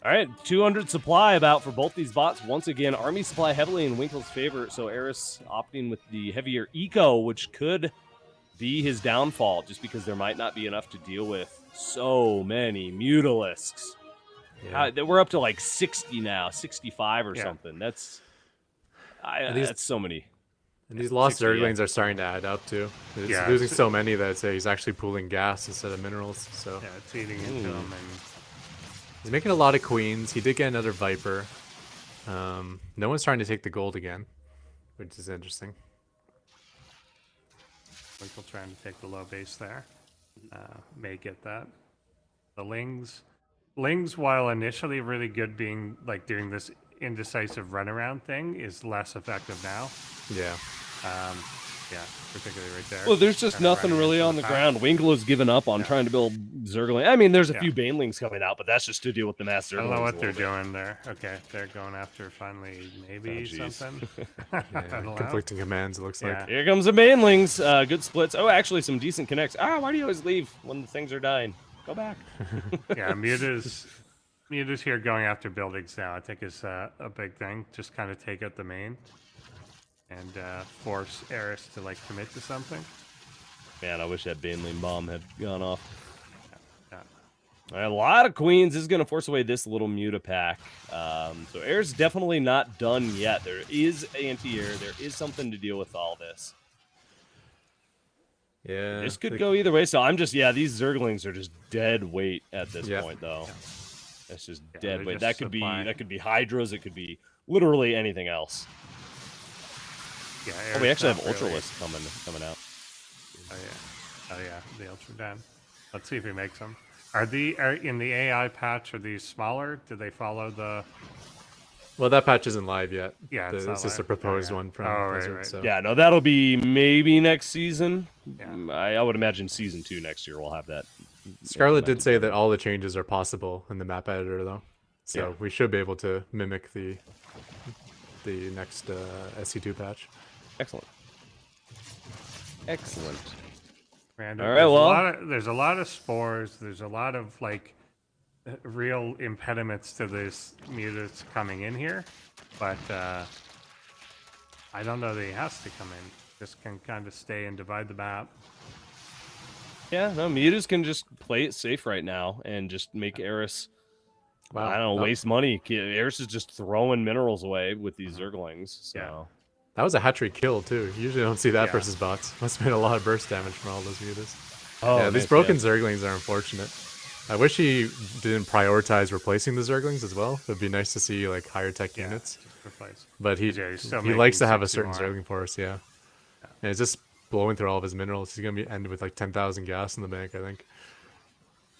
All right, 200 supply about for both these bots. Once again, army supply heavily in Winkle's favor, so Eris opting with the heavier eco, which could be his downfall just because there might not be enough to deal with so many Mutalisks. We're up to like 60 now, 65 or something. That's so many. And these lost Zerglings are starting to add up too. It's losing so many that he's actually pooling gas instead of minerals. So it's eating into them. And He's making a lot of queens. He did get another Viper. No one's trying to take the gold again, which is interesting. Winkle trying to take the low base there. May get that. The Lings, while initially really good being like doing this indecisive runaround thing, is less effective now. Yeah. Yeah, particularly right there. Well, there's just Kinda nothing running really into on the pack. ground. Winkle has given up on trying to build Zergling. I mean, there's a Yeah. few Banelings coming out, but that's just to deal with the mass Zerglings. I don't know what a they're little bit. doing there. Okay, they're going after finally maybe jeez. something. Yeah, I don't know. conflicting commands, it looks like. Yeah. Here comes the Banelings. Good splits. Oh, actually, some decent connects. Why do you always leave when the things are dying? Go back. Yeah, Muta's here going after buildings now. I think is a big thing. Just kind of take out the main and force Eris to like commit to something. Man, I wish that Baneling bomb had gone off. Yeah. All right, a lot of queens. This is going to force away this little Muta pack. So air's definitely not done yet. There is anti-air. There is something to deal with all this. Yeah. This could go either way. So I'm just, these Zerglings are just dead weight at this point, though. That's just dead they're weight. just That could supplying. be Hydras. It could be literally anything else. Yeah. Oh, we Eris actually not have really- Ultralisk coming out. Oh yeah, the Ultra Den. Let's see if he makes them. Are in the AI patch? Are these smaller? Do they follow the? Well, that patch isn't live yet. Yeah, it's It's not just a live. proposed Oh, yeah. one from Oh, right, Blizzard. right. So. Yeah, no, that'll be maybe next season. Yeah. I would imagine season 2 next year we'll have that. Scarlet did say that all the changes are possible in the map editor, though. So Yeah. we should be able to mimic the next SC2 patch. Excellent. Excellent. Random. All right, There's a lot of spores. There's a lot of like real impediments to this Mutas coming in here, but I don't know that he has to come in. Just can kind of stay and divide the map. Yeah, no, Mutas can just play it safe right now and just make Eris, Wow. I don't know, Oh, waste money. Eris is just throwing minerals away with these Zerglings. So. Yeah. that was a hat-trick kill, too. You usually don't see that Yeah. versus bots. Must have been a lot of burst damage from all those mutas. Oh, Yeah, these nice, broken yeah. Zerglings are unfortunate. I wish he didn't prioritize replacing the Zerglings as well. It'd be nice to see like higher tech Yeah, units. just replace. But he Yeah, he's still he likes to making have a 60 certain more. Zergling force, yeah. And it's just blowing through all of his minerals. He's gonna be end with like 10,000 gas in the bank, I think.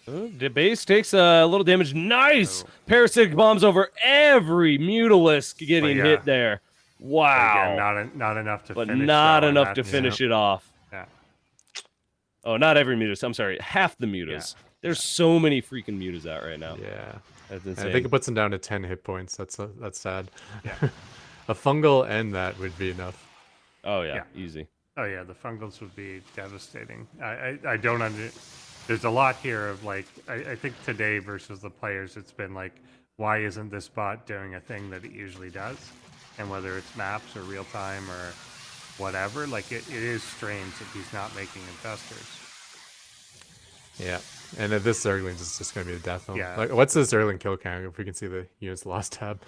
Oh, the base takes a little damage. Nice! Parasitic bombs over every Mutalisk getting yeah. hit there. Wow. Again, not enough to but finish. not though, and enough to that's- finish it off. Yeah. Oh, not every Mutas. I'm sorry, half the Mutas. There's so many freaking Mutas out right now. Yeah. That's And insane. I think it puts him down to 10 hit points. That's sad. Yeah. A fungal and that would be enough. Oh yeah, Yeah. easy. Oh yeah, the fungals would be devastating. I don't under. There's a lot here of like I think today versus the players, it's been like, why isn't this bot doing a thing that it usually does? And whether it's maps or real time or whatever, like it is strange that he's not making infestors. Yeah. And this Zerglings is just gonna be a death zone. Yeah. Like, what's the Zergling kill count? If we can see the units lost tab.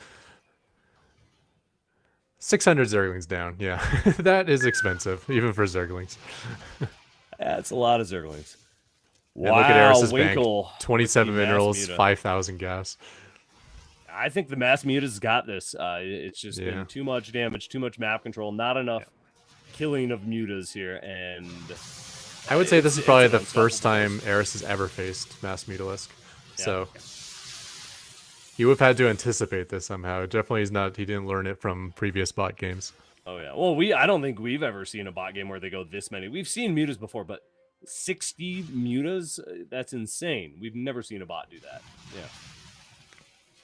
600 Zerglings down. Yeah, that is expensive, even for Zerglings. That's a lot of Zerglings. And look at Eris's Winkle. bank. 27 with the mass minerals, muta. 5,000 gas. I think the mass Muta's got this. It's just Yeah. been too much damage, too much map control, not enough killing of Mutas here, and I would say this is probably the it's first unstoppable. time Eris has ever faced Mass Mutalisk. Yeah. So he would have had to anticipate this somehow. It definitely is not. He didn't learn it from previous bot games. Oh yeah. Well, I don't think we've ever seen a bot game where they go this many. We've seen Mutas before, but 60 Mutas, that's insane. We've never seen a bot do that. Yeah.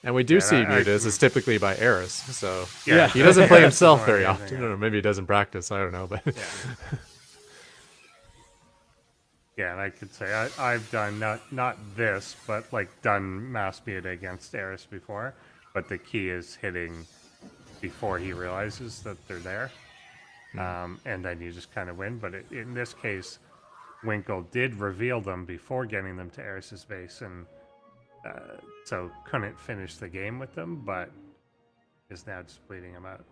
And we do Yeah, see I- mutas. It's typically by Eris, so Yeah. he doesn't play himself Or very anything, often. I yeah. don't know, maybe he doesn't practice. I don't know, but Yeah, and I could say I've done not this, but like done mass muta against Eris before. But the key is hitting before he realizes that they're there, and then you just kind of win. But in this case, Winkle did reveal them before getting them to Eris's base, and so couldn't finish the game with them, but is now just bleeding him out.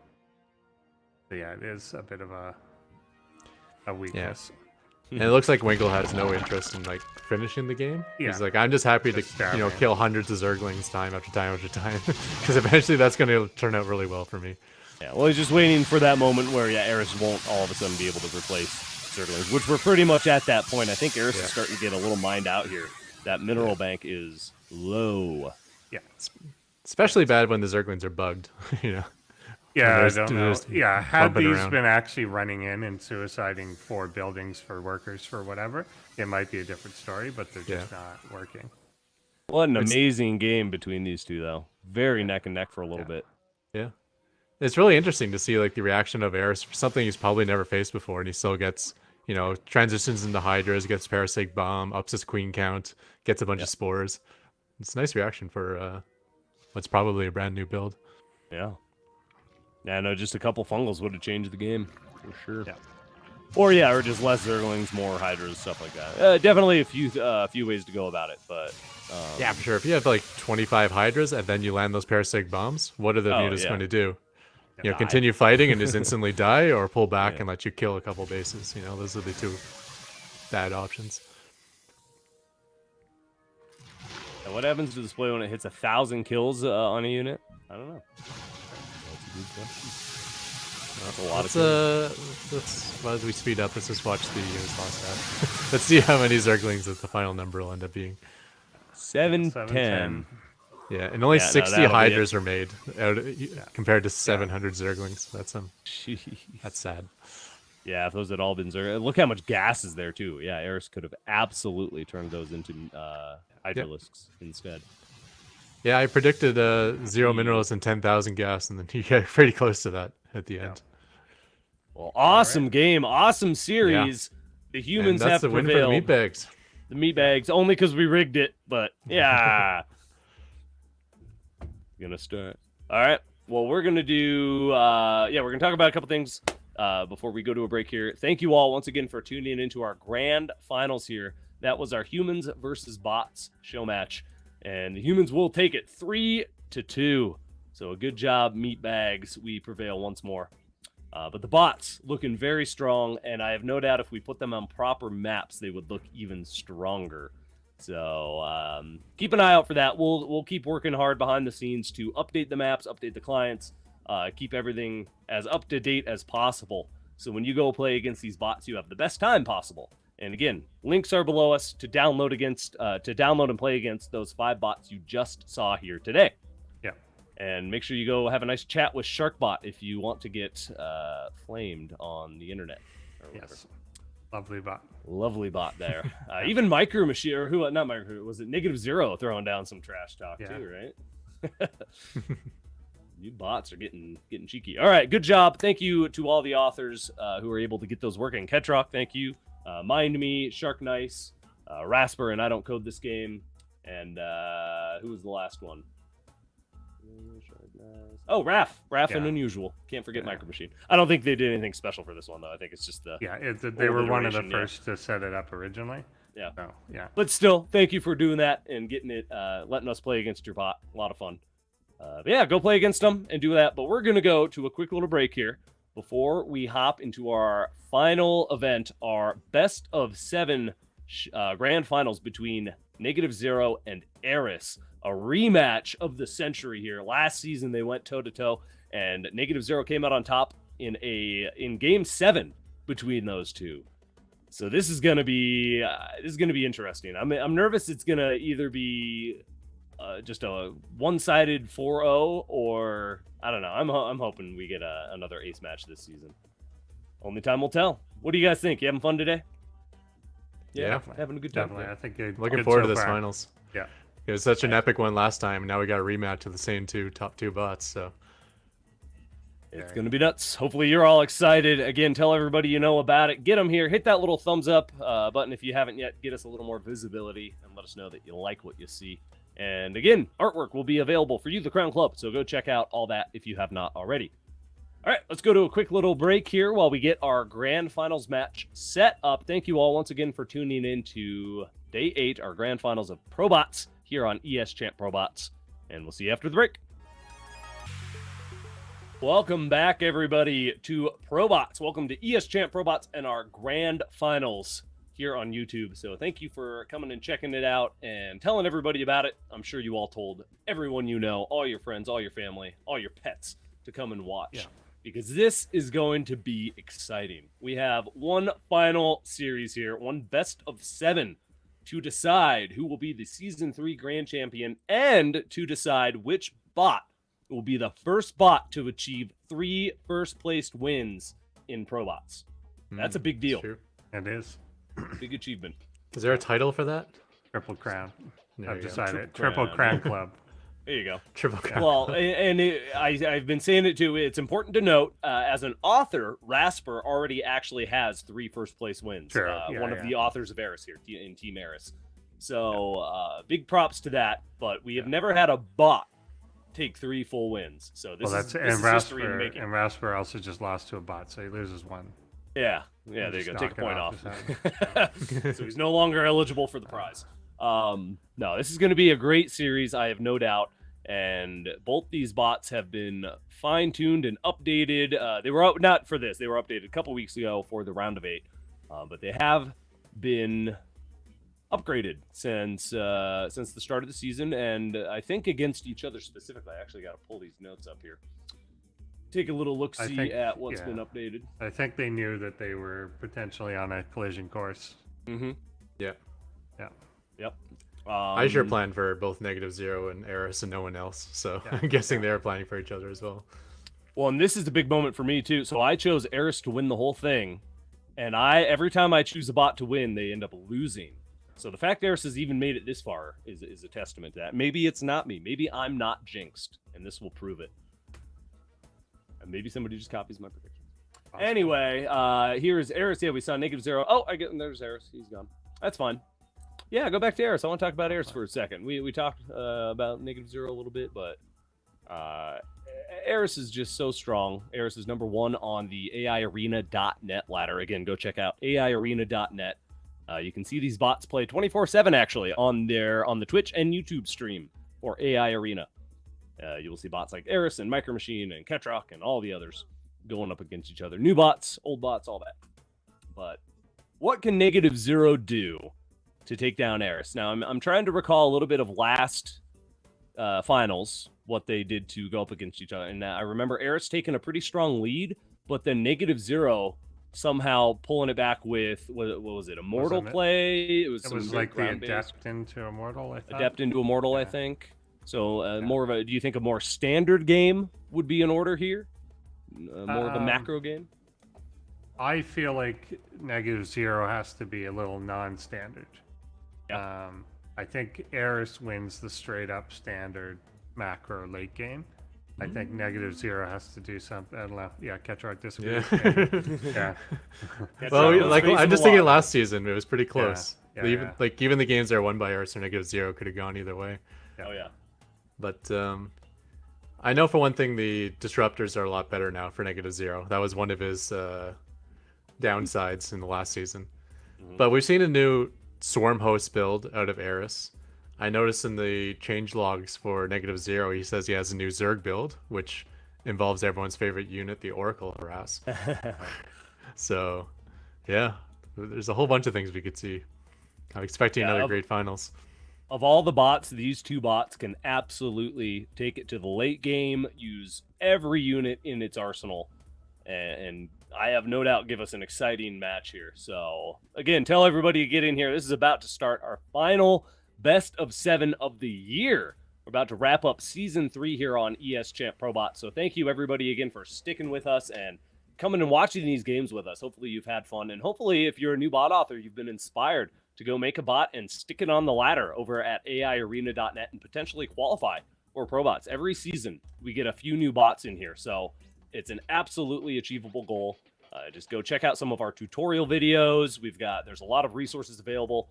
So yeah, it is a bit of a weakness. And it looks like Winkle has no interest in like finishing the game. Yeah. He's like, I'm just happy to Just kill hundreds of Zerglings time after time after time, because eventually that's going to turn out really well for me. Yeah, well, he's just waiting for that moment where, Eris won't all of a sudden be able to replace Zerglings, which we're pretty much at that point. I think Eris is starting to get a little mined out here. That mineral bank is low. Yeah. Especially bad when the Zerglings are bugged, you know. Yeah, I There's- don't know. there's Yeah, had bumping these around. been actually running in and suiciding 4 buildings for workers for whatever, it might be a different story, but they're just not working. What an amazing game between these two, though. Very neck and neck for a little bit. Yeah. It's really interesting to see like the reaction of Eris for something he's probably never faced before, and he still gets, transitions into Hydras, gets Parasitic Bomb, ups his Queen count, gets a bunch of spores. It's a nice reaction for what's probably a brand new build. Yeah. Yeah, no, just a couple fungals would have changed the game, for sure. Yeah. Or just less Zerglings, more Hydras, stuff like that. Definitely a few ways to go about it, but... Yeah, for sure. If you have like 25 Hydras and then you land those Parasitic Bombs, what are the mutants going to do? Continue fighting and just instantly die, or pull back and let you kill a couple bases. Those are the two bad options. And what happens to the display when it hits 1,000 kills on a unit? I don't know. That's a good question. That's a lot of kills. Let's as we speed up, let's just watch the units lost out. Let's see how many Zerglings that the final number will end up being. 710. Yeah, and only 60 that'll be Hydras are made compared to 700 Zerglings. That's sad. Yeah, if those had all been Zerglings. Look how much gas is there, too. Yeah, Eris could have absolutely turned those into Hydralisks instead. Yeah, I predicted 0 minerals and 10,000 gas, and then you get pretty close to that at the end. Well, awesome game, awesome series. The humans and that's have the win for prevailed. the meatbags. The meatbags, only because we rigged it, but yeah. Gonna start. All right. Well, we're gonna do. We're gonna talk about a couple things before we go to a break here. Thank you all once again for tuning into our grand finals here. That was our humans versus bots show match, and the humans will take it 3-2. So a good job, meatbags. We prevail once more. But the bots looking very strong, and I have no doubt if we put them on proper maps, they would look even stronger. So keep an eye out for that. We'll keep working hard behind the scenes to update the maps, update the clients, keep everything as up to date as possible. So when you go play against these bots, you have the best time possible. And again, links are below us to download and play against those 5 bots you just saw here today. Yeah. And make sure you go have a nice chat with Sharkbot if you want to get flamed on the internet or whatever. Yes. Lovely bot. Lovely bot there. Even Micro Machine, or who? Not Micro. Was it -0 throwing down some trash talk too? Right. You bots are getting cheeky. All right, good job. Thank you to all the authors who were able to get those working. Ketrock, thank you. Mind Me, Shark Nice, Rasper, and I Don't Code This Game, and who was the last one? Oh, Raph and Unusual. Can't forget Micro Machine. I don't think they did anything special for this one though. I think it's just the they were one of the first to set it up originally. Yeah. So, yeah. But still, thank you for doing that and getting it, letting us play against your bot. A lot of fun. But yeah, go play against them and do that. But we're gonna go to a quick little break here before we hop into our final event, our best of 7 grand finals between -0 and Eris. A rematch of the century here. Last season they went toe to toe, and -0 came out on top in game 7 between those two. So this is gonna be interesting. I'm nervous. It's gonna either be just a one-sided 4-0, or I don't know. I'm hoping we get another ace match this season. Only time will tell. What do you guys think? You having fun today? Yeah, having a good time. Definitely. I think looking forward to this far. finals. Yeah. It was such an epic one last time, and now we got a rematch of the same top two bots. So it's going to be nuts. Hopefully you're all excited. Again, tell everybody you know about it. Get them here. Hit that little thumbs up button if you haven't yet. Get us a little more visibility and let us know that you like what you see. And again, artwork will be available for you, the Crown Club. So go check out all that if you have not already. All right, let's go to a quick little break here while we get our grand finals match set up. Thank you all once again for tuning in to Day 8, our grand finals of ProBots here on ES Champ ProBots. And we'll see you after the break. Welcome back, everybody, to ProBots. Welcome to ES Champ ProBots and our grand finals. here on YouTube. So thank you for coming and checking it out and telling everybody about it. I'm sure you all told everyone you know, all your friends, all your family, all your pets to come and watch because this is going to be exciting. We have one final series here, one best of 7 to decide who will be the Season 3 Grand Champion and to decide which bot will be the first bot to achieve 3 first-placed wins in ProBots. That's a big deal. True. It is. Big achievement. Is there a title for that? Triple Crown. There I've you go. decided. Triple Triple Crown. Crown Club. There you go. Triple Crown. Well, I've been saying it too. It's important to note, as an author, Rasper already actually has 3 first-place wins. Sure. One of the authors of Eris here in Team Eris. So big props to that. But we have never had a bot take 3 full wins. So this is history in the making. And Rasper also just lost to a bot, so he loses 1. Yeah, there you go. Take a point off. His So he's no longer eligible for the prize. No, this is going to be a great series, I have no doubt. And both these bots have been fine-tuned and updated. They were out, not for this. They were updated a couple weeks ago for the round of 8. But they have been upgraded since the start of the season, and I think against each other specifically. I actually got to pull these notes up here. Take a little look-see at what's been updated. I think they knew that they were potentially on a collision course. Mm-hmm. Yeah. Yeah. Yep. I sure planned for both -0 and Eris and no one else, so I'm guessing they were planning for each other as well. Well, and this is a big moment for me too. So I chose Eris to win the whole thing, and every time I choose a bot to win, they end up losing. So the fact Eris has even made it this far is a testament to that. Maybe it's not me. Maybe I'm not jinxed, and this will prove it. And maybe somebody just copies my prediction. Awesome. Anyway, here's Eris. Yeah, we saw -0. Oh, there's Eris. He's gone. That's fine. Yeah, go back to Eris. I want to talk about Eris for a second. We talked about -0 a little bit, but Eris is just so strong. Eris is number 1 on the AIarena.net ladder. Again, go check out AIarena.net. You can see these bots play 24/7 actually on the Twitch and YouTube stream for AI Arena. You will see bots like Eris and Micro Machine and Ketrock and all the others going up against each other. New bots, old bots, all that. But what can -0 do to take down Eris? Now, I'm trying to recall a little bit of last finals, what they did to go up against each other. And I remember Eris taking a pretty strong lead, but then -0 somehow pulling it back with, what was it, Immortal play? It was like the Adept into Immortal, I thought. Adept into Immortal, I think. So do you think a more standard game would be in order here? More of a macro game? I feel like -0 has to be a little non-standard. Yeah. I think Eris wins the straight-up standard macro late game. I think -0 has to do something. I don't know. Yeah, Ketrock disagrees. Yeah. Well, I'm just thinking last season it was pretty close. Yeah. Even the games that are won by Eris or -0 could have gone either way. Yeah. Oh yeah. But I know for one thing the disruptors are a lot better now for -0. That was one of his downsides in the last season. But we've seen a new Swarm Host build out of Eris. I noticed in the change logs for -0, he says he has a new Zerg build, which involves everyone's favorite unit, the Oracle Harass. So, yeah, there's a whole bunch of things we could see. I'm expecting another great finals. Of all the bots, these 2 bots can absolutely take it to the late game, use every unit in its arsenal, and I have no doubt give us an exciting match here. So, again, tell everybody to get in here. This is about to start our final best of 7 of the year. We're about to wrap up Season 3 here on ES Champ ProBot. So thank you, everybody, again, for sticking with us and coming and watching these games with us. Hopefully you've had fun. And hopefully, if you're a new bot author, you've been inspired to go make a bot and stick it on the ladder over at AIarena.net and potentially qualify for ProBots. Every season, we get a few new bots in here. So it's an absolutely achievable goal. Just go check out some of our tutorial videos. There's a lot of resources available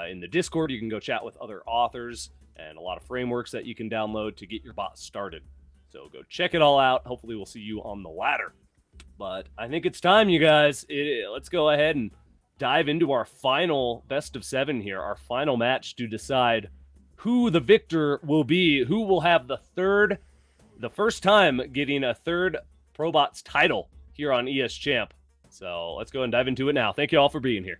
in the Discord. You can go chat with other authors and a lot of frameworks that you can download to get your bot started. So go check it all out. Hopefully we'll see you on the ladder. But I think it's time, you guys. Let's go ahead and dive into our final best of 7 here, our final match to decide who the victor will be, who will have the first time getting a 3rd ProBots title here on ES Champ. So let's go and dive into it now. Thank you all for being here.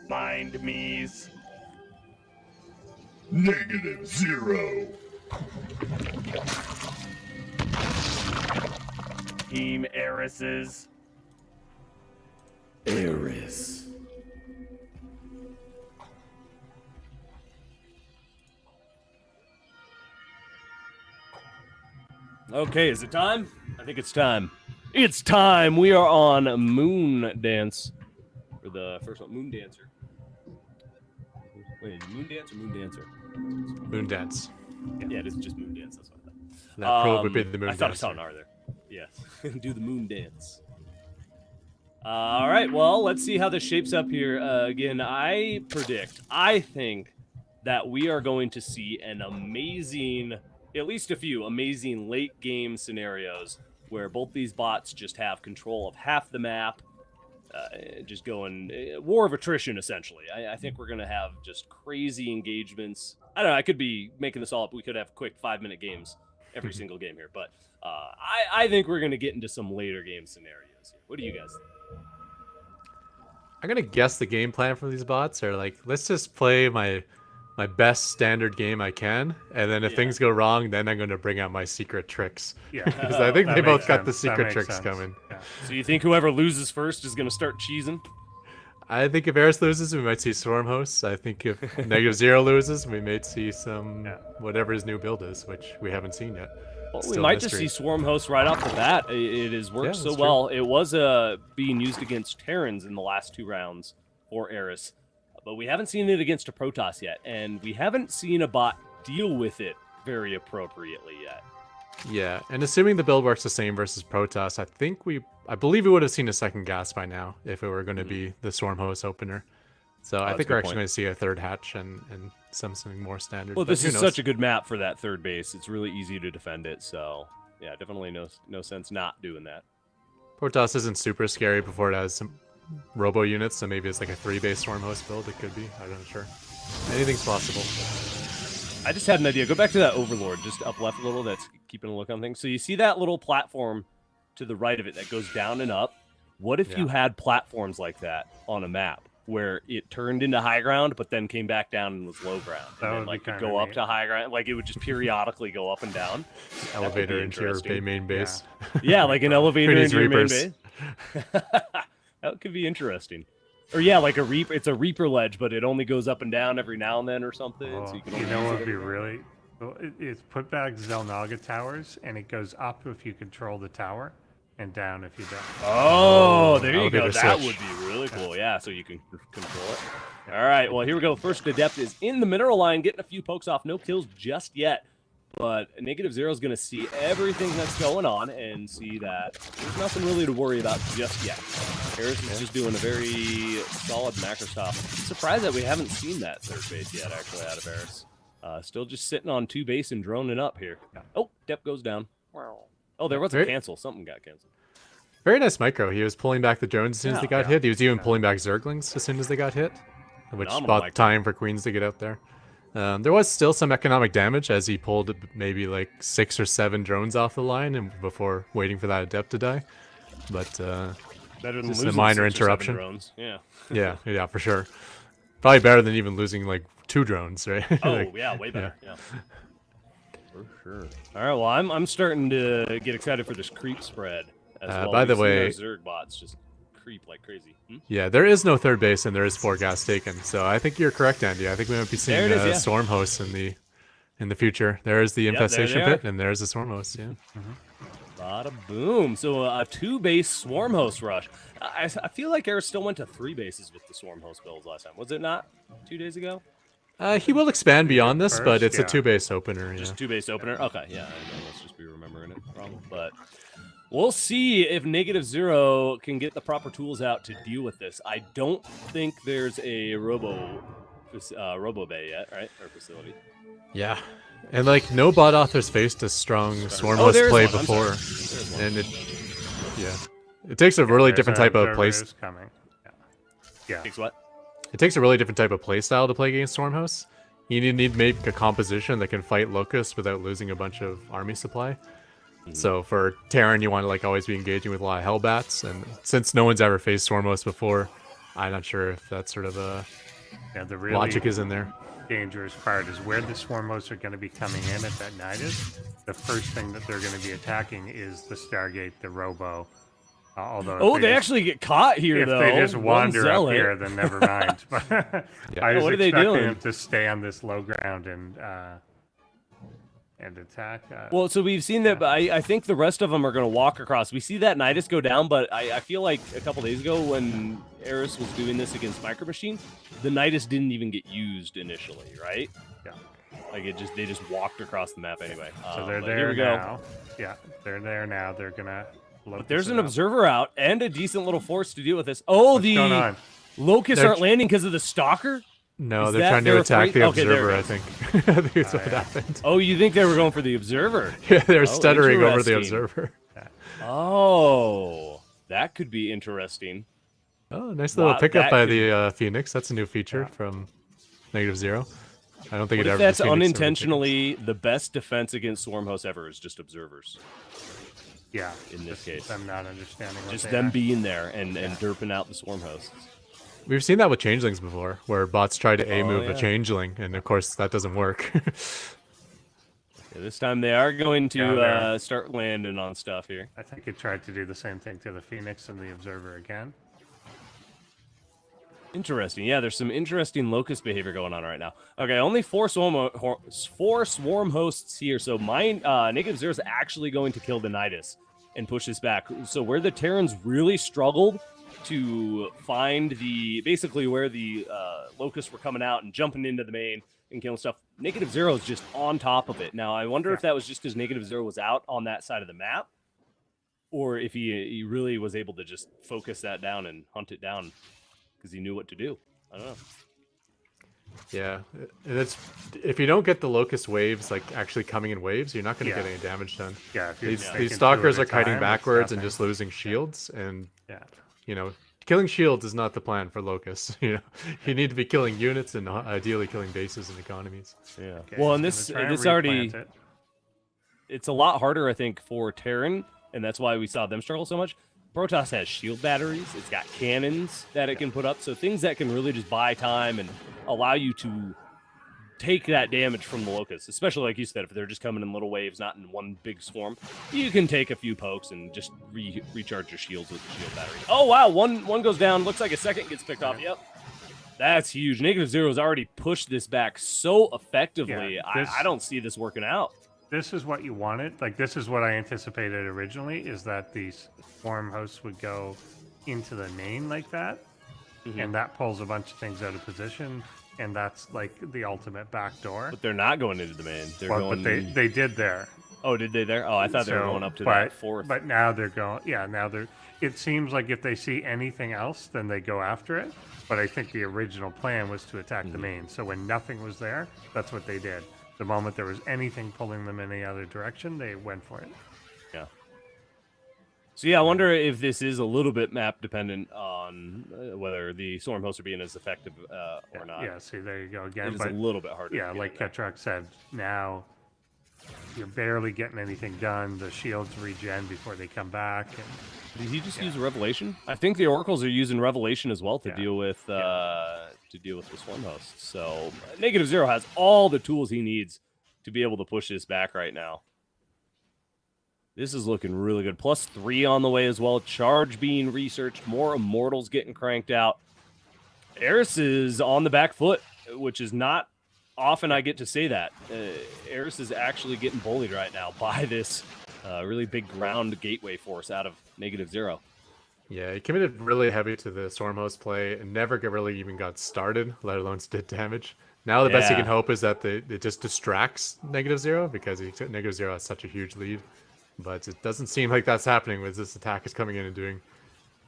Mind me's. -0. Team Eris's. Eris. Okay, is it time? I think it's time. It's time. We are on Moon Dance for the first one. Moon Dancer. Wait, Moon Dance or Moon Dancer? Moon Dance. Yeah, it is just Moon Dance. That's what I thought. That probe would be the Moon I thought I Dance. saw an R there. Yes. Do the Moon Dance. All right, well, let's see how this shapes up here. Again, I think that we are going to see an amazing, at least a few amazing late game scenarios where both these bots just have control of half the map, just going war of attrition, essentially. I think we're going to have just crazy engagements. I don't know, I could be making this all up. We could have quick 5-minute games every single game here, but I think we're going to get into some later game scenarios here. What do you guys think? I'm gonna guess the game plan for these bots are like, let's just play my best standard game I can, and then if things go wrong, then I'm gonna bring out my secret tricks. Yeah, Because I think they That both makes got the sense. That secret makes tricks sense. coming. Yeah. So you think whoever loses first is going to start cheesing? I think if Eris loses, we might see Swarm Hosts. I think if -0 loses, we might see some whatever his new build is, which we haven't seen yet. Well, we Still might mystery. just see Swarm Host right off the bat. It has worked so that's well. It was being used against Terrans in the last 2 rounds for Eris, but we haven't seen it against a Protoss yet, and we haven't seen a bot deal with it very appropriately yet. Yeah, and assuming the build works the same versus Protoss, I believe we would have seen a second gas by now if it were going to be the Swarm Host opener. So I that's think a we're good actually point. going to see a third hatch and something more standard. Well, but this who is knows? such a good map for that third base. It's really easy to defend it, so yeah, definitely no sense not doing that. Protoss isn't super scary before it has some robo units, so maybe it's like a 3-base Swarm Host build. It could be. I'm not sure. Anything's possible. I just had an idea. Go back to that Overlord, just up left a little. That's keeping a look on things. So you see that little platform to the right of it that goes down and up. What if you had platforms like that on a map where it turned into high ground, but then came back down and was low ground? That And then, would be like, could kinda go up neat. to high ground. Like, it would just periodically go up and down. Elevator into your interesting. main base. Yeah, like an elevator Who into needs your main Reapers? base. That could be interesting. Or yeah, like it's a Reaper ledge, but it only goes up and down every now and then or something. Oh, so you can you only know use what it would be every now and really? Well, it's put back Zelnaga towers, and it goes up if you control the tower, and down if you don't. Oh, there you go. elevator That switch. would be really cool. Yeah, so you can control it. All right, well, here we go. First Adept is in the mineral line, getting a few pokes off. No kills just yet. But -0 is going to see everything that's going on and see that there's nothing really to worry about just yet. Harris is just doing a very solid macro stop. I'm surprised that we haven't seen that third base yet, actually, out of Harris. Still just sitting on 2 base and droning up here. Oh, Dep goes down. Oh, there was a Right. cancel. Something got canceled. Very nice micro. He was pulling back the drones as soon as they got Yeah. hit. He was even pulling back Zerglings as soon as they got hit, which Phenomenal bought micro. time for Queens to get out there. There was still some economic damage as he pulled maybe like 6 or 7 drones off the line and before waiting for that Adept to die. But Better than just a losing minor 6 or 7 interruption. drones. Yeah. yeah, for sure. Probably better than even losing like 2 drones, right? Oh, Like, yeah, way better. Yeah. For sure. All right, well, I'm starting to get excited for this creep spread as well. by the We've seen way- our Zerg bots just creep like crazy. Yeah, there is no third base and there is 4 gas taken. So I think you're correct, Andy. I think we might be seeing There it is, yeah. Swarm Hosts in the future. There is the there infestation they are. pit and there's the Swarm Host. Yeah. Bada boom. So a 2-base Swarm Host rush. I feel like Eris still went to 3 bases with the Swarm Host builds last time. Was it not 2 days ago? He will expand beyond this, but First, it's a yeah. 2-base opener. Yeah. Just 2-base opener? Okay, yeah. I must just be remembering it wrong. But we'll see if -0 can get the proper tools out to deal with this. I don't think there's a Robo Bay yet, right? Or facility. Yeah. And like no bot authors faced a strong Swarm Oh, Host there's play one. I'm before. sorry. There's one. And it takes a really There's different an type of observer play. is coming. Yeah. Takes what? It takes a really different type of play style to play against Swarm Hosts. You need to make a composition that can fight Locusts without losing a bunch of army supply. So for Terran, you want to like always be engaging with a lot of Hellbats, and since no one's ever faced Swarm Hosts before, I'm not sure if that sort of Yeah, the really logic is in there. dangerous part is where the swarm hosts are going to be coming in at that Nidus. The first thing that they're going to be attacking is the Stargate, the Robo. Although Oh, they just, actually get caught here, if though. they just One wander up zealot. here, then never mind. But I was What are they expecting doing? them to stay on this low ground and attack. Well, so we've seen that, but I think the rest of them are going to walk across. We see that Nidus go down, but I feel like a couple days ago when Eris was doing this against Micro Machine, the Nidus didn't even get used initially, right? Yeah. Like they just walked across the map anyway. So they're but there here we now. go. Yeah, they're there now. They're gonna. But there's an up. observer out and a decent little force to deal with this. Oh, What's going the on? locusts They're- aren't landing because of the stalker? No, Is they're that trying to they're attack afraid- the Okay, there observer, it I is. think. I think that's what happened. Oh, you think they were going for the observer? Yeah, they're Oh, stuttering over the interesting. observer. Oh, that could be interesting. Oh, nice little Wow, pickup that by could- the Phoenix. That's a new feature from -0. I don't think What it if ever that's was Phoenix over unintentionally the best defense against swarm hosts ever is just observers? Yeah. In this just case. them not understanding. What Just they them are. being there and derping out the swarm hosts. We've seen that with changelings before, where bots try to A-move yeah. a changeling, and of course that doesn't work. Yeah, this time they are going to Yeah, they're- start landing on stuff here. I think it tried to do the same thing to the Phoenix and the Observer again. Interesting. Yeah, there's some interesting locust behavior going on right now. Okay, only four swarm hosts here. So my -0 is actually going to kill the Nidus and push this back. So where the Terrans really struggled to find basically where the locusts were coming out and jumping into the main and killing stuff, -0 is just on top of it. Now I wonder if that was just because -0 was out on that side of the map, or if he really was able to just focus that down and hunt it down because he knew what to do. I don't know. Yeah, and it's if you don't get the locust waves like actually coming in waves, you're not going to get any damage done. Yeah, if you're These taking two stalkers at a are kiting time, it's backwards and nothing. just losing shields, and Yeah. you know, killing shields is not the plan for locusts. You know, you need to be killing units and ideally killing bases and economies. Yeah. Okay, Well, he's and this gonna try and this already replant it. it's a lot harder, I think, for Terran, and that's why we saw them struggle so much. Protoss has shield batteries. It's got cannons that it can put up, so things that can really just buy time and allow you to take that damage from the locusts, especially like you said, if they're just coming in little waves, not in one big swarm. You can take a few pokes and just recharge your shields with the shield battery. Oh wow, one goes down. Looks like a second gets picked off. Yep. That's huge. -0 has already pushed this back so effectively. Yeah, this- I don't see this working out. This is what you wanted. Like, this is what I anticipated originally, is that these swarm hosts would go into the main like that, and that pulls a bunch of things out of position, and that's like the ultimate backdoor. But they're not going into the main. They're But, going. but they did there. Oh, did they there? Oh, I thought they were going up to that fourth. But now they're going. Yeah, now they're. It seems like if they see anything else, then they go after it. But I think the original plan was to attack the main. So when nothing was there, that's what they did. The moment there was anything pulling them in any other direction, they went for it. Yeah. So yeah, I wonder if this is a little bit map dependent on whether the swarm hosts are being as effective or not. Yeah, see, there you go again. It is But a little bit harder. yeah, to get like in there. Ketrak said, now you're barely getting anything done. The shields regen before they come back. And Did he just use Revelation? I think the oracles are using Revelation as well to Yeah. deal with the swarm hosts. So -0 has all the tools he needs to be able to push this back right now. This is looking really good. +3 on the way as well. Charge being researched. More immortals getting cranked out. Eris is on the back foot, which is not often I get to say that. Eris is actually getting bullied right now by this really big ground gateway force out of -0. Yeah, he committed really heavy to the Storm Host play and never really even got started, let alone did damage. Now the best he Yeah. can hope is that it just distracts -0 because -0 has such a huge lead. But it doesn't seem like that's happening with this attack is coming in and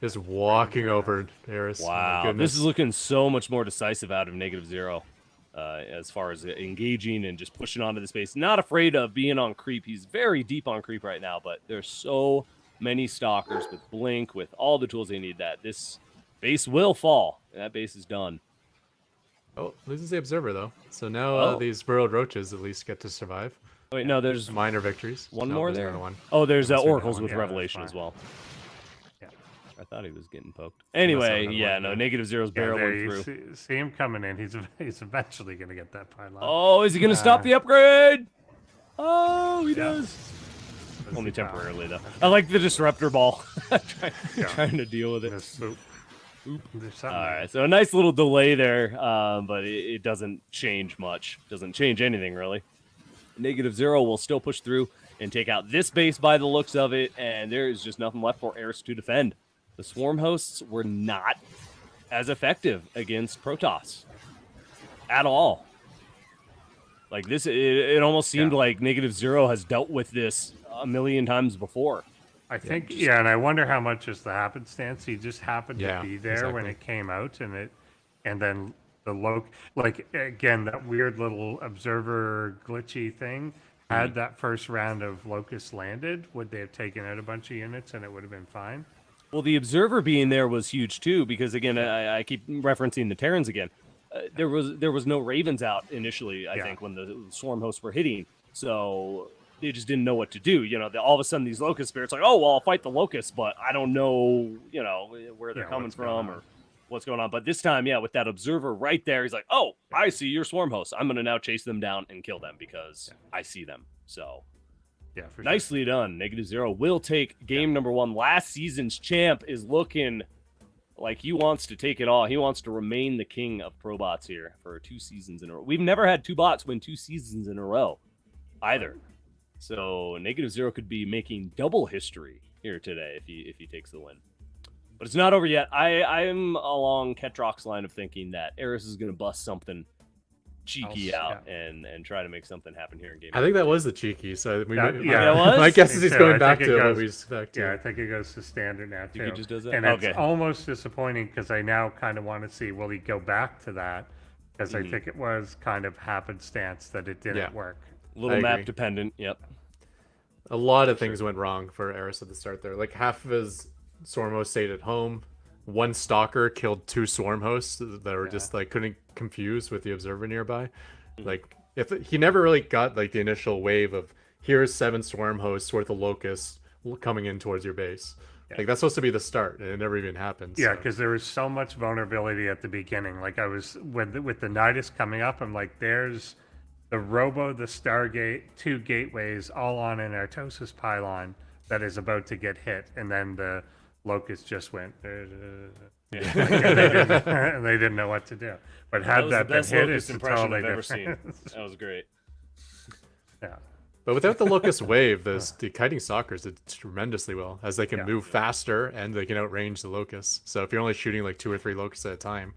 just walking over Eris. Oh my Wow, goodness. this is looking so much more decisive out of -0 as far as engaging and just pushing onto the space. Not afraid of being on creep. He's very deep on creep right now, but there's so many stalkers with blink, with all the tools they need that this base will fall. That base is done. Oh, loses the observer though. So now Oh. these burrowed roaches at least get to survive. Wait, no, there's Minor victories. one No, more there's there. another one. Oh, there's Must be another oracles one. with Yeah, that's Revelation fine. as well. yeah, I thought he was getting poked. Anyway, been yeah, one, no, yeah. -0's barreling you through. see him coming in. He's eventually going to get that pylon. Oh, is he going to stop the upgrade? Oh, he Yeah. does. Only temporarily, though. I like the disruptor ball. Trying to deal with it. All right, so a nice little delay there, but it doesn't change much. Doesn't change anything, really. -0 will still push through and take out this base by the looks of it, and there is just nothing left for Eris to defend. The Swarm hosts were not as effective against Protoss at all. Like this, it almost seemed like -0 has dealt with this a million times before. I think, and I wonder how much is the happenstance. He just happened to be there when exactly. it came out, and then the like again, that weird little observer glitchy thing. Had that first round of locusts landed, would they have taken out a bunch of units and it would have been fine? Well, the observer being there was huge too, because again, I keep referencing the Terrans again. There was no Ravens out initially, I think, when the Swarm hosts were hitting, so they just didn't know what to do. You know, all of a sudden these locust spirits like, oh well, I'll fight the locusts, but I don't know, you know, where they're coming from or what's going on. But this time, with that observer right there, he's like, oh, I see your Swarm hosts. I'm gonna now chase them down and kill them because I see them. So. For Nicely done. -0 will take game number 1. Last season's champ is looking like he wants to take it all. He wants to remain the king of ProBots here for 2 seasons in a row. We've never had 2 bots win 2 seasons in a row either. So -0 could be making double history here today if he takes the win. But it's not over yet. I'm along Ketrock's line of thinking that Eris is going to bust something cheeky out and try to make something happen here in game. I think that was the cheeky. So my guess is he's going back to what we expect. Yeah, I think it goes to standard now too. He just does that? And it's almost disappointing because I now kind of want to see, will he go back to that? Because I think it was kind of happenstance that it didn't work. A little map dependent. Yep. A lot of things went wrong for Eris at the start there. Like half of his Swarm hosts stayed at home. One stalker killed 2 Swarm hosts that were just like couldn't confuse with the observer nearby. Like if he never really got like the initial wave of here's 7 Swarm hosts worth of locusts coming in towards your base. Like that's supposed to be the start, and it never even happened. Yeah, because there was so much vulnerability at the beginning. Like I was with the Nidus coming up, I'm like, there's the Robo, the Stargate, 2 gateways all on an Artosis pylon that is about to get hit, and then the Locust just went, and they didn't know what to do. But had that been hit, it's impression totally I've ever different. seen. That was great. Yeah. But without the Locust wave, the kiting stalkers did tremendously well, as they can move faster and they can outrange the Locusts. So if you're only shooting like 2 or 3 Locusts at a time,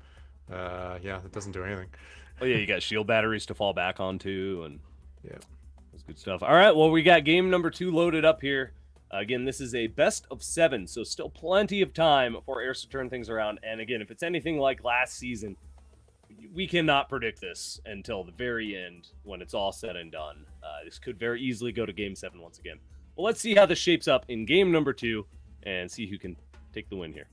it doesn't do anything. Oh yeah, you got shield batteries to fall back onto, and that's good stuff. All right, well we got game number 2 loaded up here. Again, this is a best of 7, so still plenty of time for Eris to turn things around. And again, if it's anything like last season, we cannot predict this until the very end when it's all said and done. This could very easily go to game 7 once again. Well, let's see how this shapes up in game number 2 and see who can take the win here.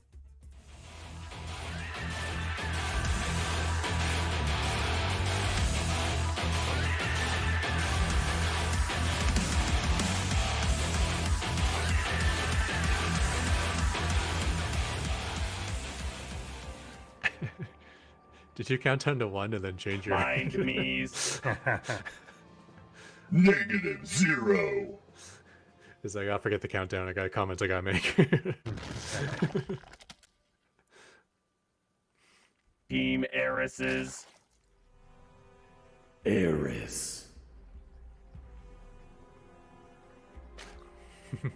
Did you count down to 1 and then change your Mind me's? -0. It's like, I'll forget the countdown. I got a comment I gotta make. Team Eris's. Eris.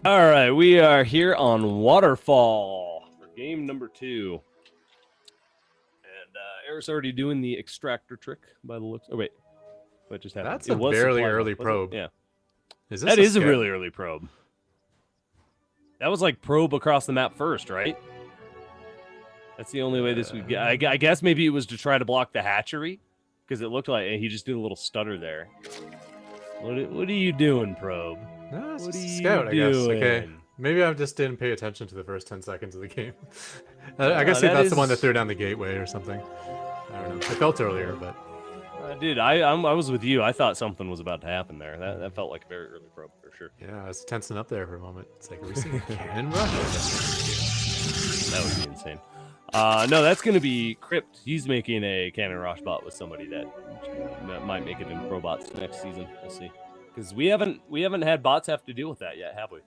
All right, we are here on Waterfall for game number 2. Eris already doing the extractor trick by the looks. Oh wait, what just happened? That's a barely early probe. Yeah, that is a really early probe. That was like probe across the map first, right? That's the only way this would get. I guess maybe it was to try to block the hatchery, because it looked like he just did a little stutter there. What are you doing, probe? No, it's what just are a scout, I guess. doing? Okay. Maybe I just didn't pay attention to the first 10 seconds of the game. I guess that's the one that threw down the gateway or something. I don't know. It felt earlier, but... I did. I was with you. I thought something was about to happen there. That felt like a very early probe for sure. Yeah, I was tensing up there for a moment. It's like, are we seeing a cannon rush? That would be insane. No, that's going to be Crypt. He's making a Cannon Rush bot with somebody that might make it in ProBots next season. We'll see. Because we haven't had bots have to deal with that yet, have we?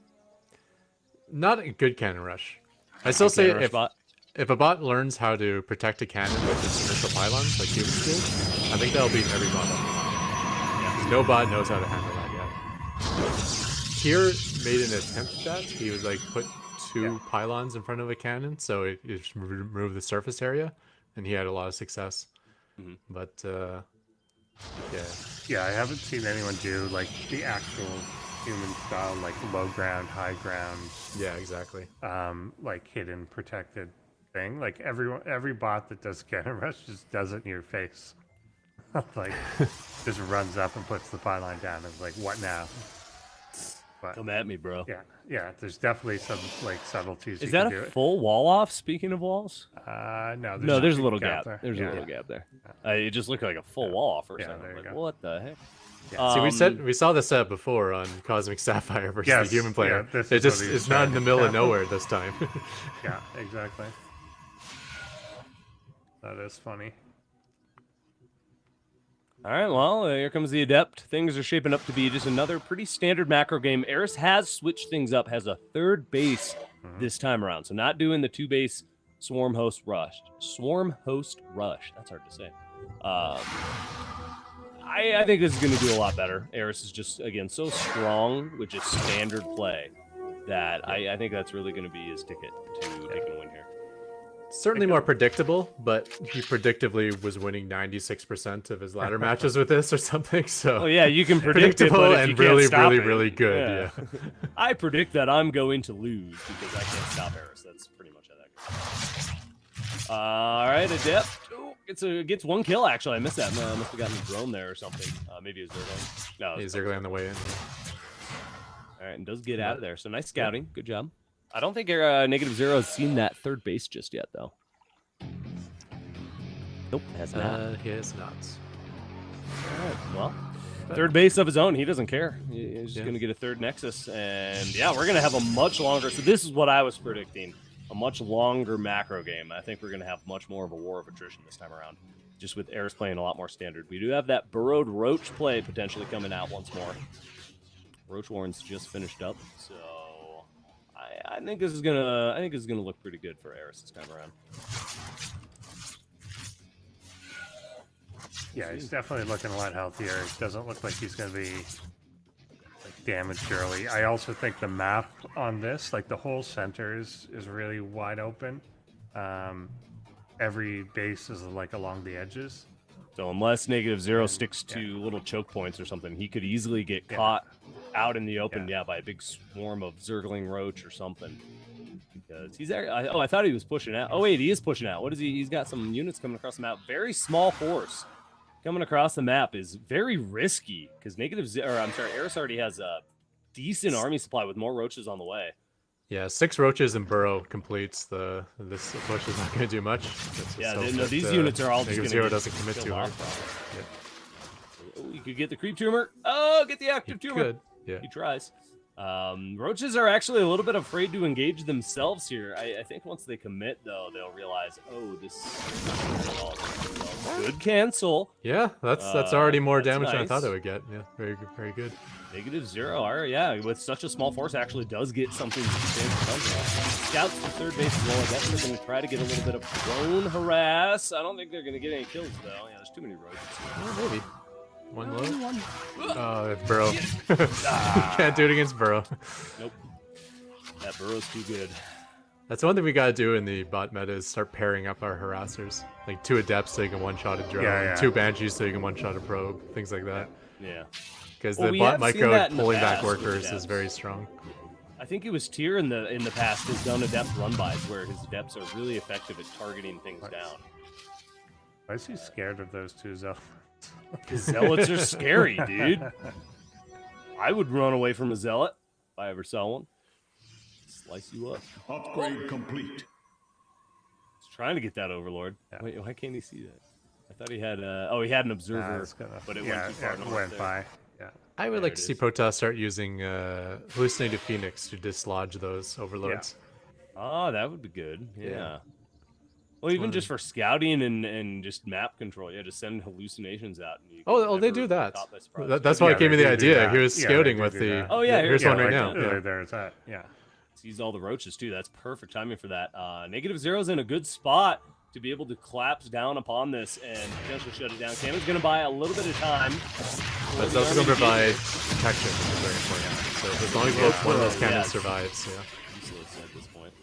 Not a good cannon rush. I still say if a bot learns how to protect a cannon with its initial pylons like humans do, I think that'll beat every bot up. Yeah, no bot knows how to handle that yet. Tier made an attempt at that. He would like put two pylons in front of a cannon, so it just removed the surface area, and he had a lot of success. But yeah, I haven't seen anyone do like the actual human style, like low ground, high ground. Yeah, exactly. Like hidden, protected thing. Like every bot that does cannon rush just does it in your face. Like just runs up and puts the pylon down. And is like, what now? But, come at me, bro. Yeah. There's definitely some like subtleties. Is that a full wall off? Speaking of walls, no. There's a little gap. There. There's a little gap there. It just looked like a full wall off or something. There you Like, go. what the heck? Yeah. See, we saw the set before on Cosmic Sapphire versus the human player. Yeah, it's not in the middle of nowhere this time. Yeah, exactly. That is funny. All right, well, here comes the Adept. Things are shaping up to be just another pretty standard macro game. Eris has switched things up, has a third base this time around. So not doing the 2-base Swarm Host Rush. Swarm Host Rush. That's hard to say. I think this is going to do a lot better. Eris is just, again, so strong with just standard play that I think that's really going to be his ticket to taking a win here. Certainly more predictable, but he predictably was winning 96% of his ladder matches with this or something. So oh yeah, you can predict it, but if you can't stop it, really good. Yeah. I predict that I'm going to lose because I can't stop Eris. That's pretty much how that goes. All right, Adept. Gets one kill, actually. I missed that. Man, I must have gotten a drone there or something. Maybe it was Zergling. No, he's Zergling on the way in. All right, and does get out of there. So nice scouting. Good job. I don't think Negative Zero has seen that third base just yet, though. Nope, has not. He has not. All right, well, third base of his own. He doesn't care. He's just going to get a third Nexus. And, yeah, we're going to have a much longer... So this is what I was predicting. A much longer macro game. I think we're going to have much more of a war of attrition this time around, just with Eris playing a lot more standard. We do have that burrowed Roach play potentially coming out once more. Roach Warren's just finished up, so I think this is gonna look pretty good for Eris this time around. Yeah, he's definitely looking a lot healthier. It doesn't look like he's going to be damaged early. I also think the map on this, like the whole center is really wide open. Every base is like along the edges. So unless Negative Zero sticks to little choke points or something, he could easily get caught out in the open, by a big swarm of Zergling Roach or something. Because he's there. I thought he was pushing out. Oh wait, he is pushing out. What is he? He's got some units coming across the map. Very small force coming across the map is very risky because Eris already has a decent army supply with more roaches on the way. Yeah, 6 roaches and burrow completes this push is not going to do much. These units are all just going to Zero doesn't commit too hard. Oh, you could get the creep tumor. Oh, get the active tumor. Could. Yeah. He tries. Roaches are actually a little bit afraid to engage themselves here. I think once they commit, though, they'll realize, oh, this is not good cancel. Yeah, that's already more damage than I nice. thought it would get. Yeah, very good, very good. Negative Zero, all right, yeah, with such a small force, actually does get something substantial. Scouts to third base as well. I guess they're going to try to get a little bit of drone harass. I don't think they're going to get any kills, though. Yeah, there's too many roaches. Oh, maybe. One low? Oh, it's Burrow. Can't do it against Burrow. Nope. That Burrow's too good. That's one thing we gotta do in the bot meta is start pairing up our harassers. Like 2 Adepts so you can one-shot a drone, 2 Banshees so you can one-shot a probe, things like that. Yeah. Because the bot micro pulling back workers is very strong. I think it was Tyr in the past has done Adept run-bys where his Adepts are really effective at targeting things down. Why is he scared of those 2 Zealots? Zealots are scary, dude. I would run away from a Zealot if I ever saw one. Slice you up. Upgrade complete. He's trying to get that Overlord. Yeah. Wait, why can't he see that? I thought he had he had an Observer, but it went too far. It went by. Yeah. I would like to see Protoss start using Hallucinated Phoenix to dislodge those Overlords. Oh, that would be good. Yeah. Yeah. Well, even just for scouting and just map control, yeah, just send hallucinations out. And you can Oh, they never do be that. caught by surprise. That's why Yeah, it gave me they the do do idea. that. He was Yeah, they scouting do with do the. that. Oh, yeah, here's yeah, one right like now. that. Yeah. There's that. Yeah. Sees all the roaches too. That's perfect timing for that. -0's in a good spot to be able to collapse down upon this and potentially shut it down. Cameron's going to buy a little bit of time. But it's also going to provide protection, which is very important. So as long as both one of those cannons survives, yeah. Useless at this point.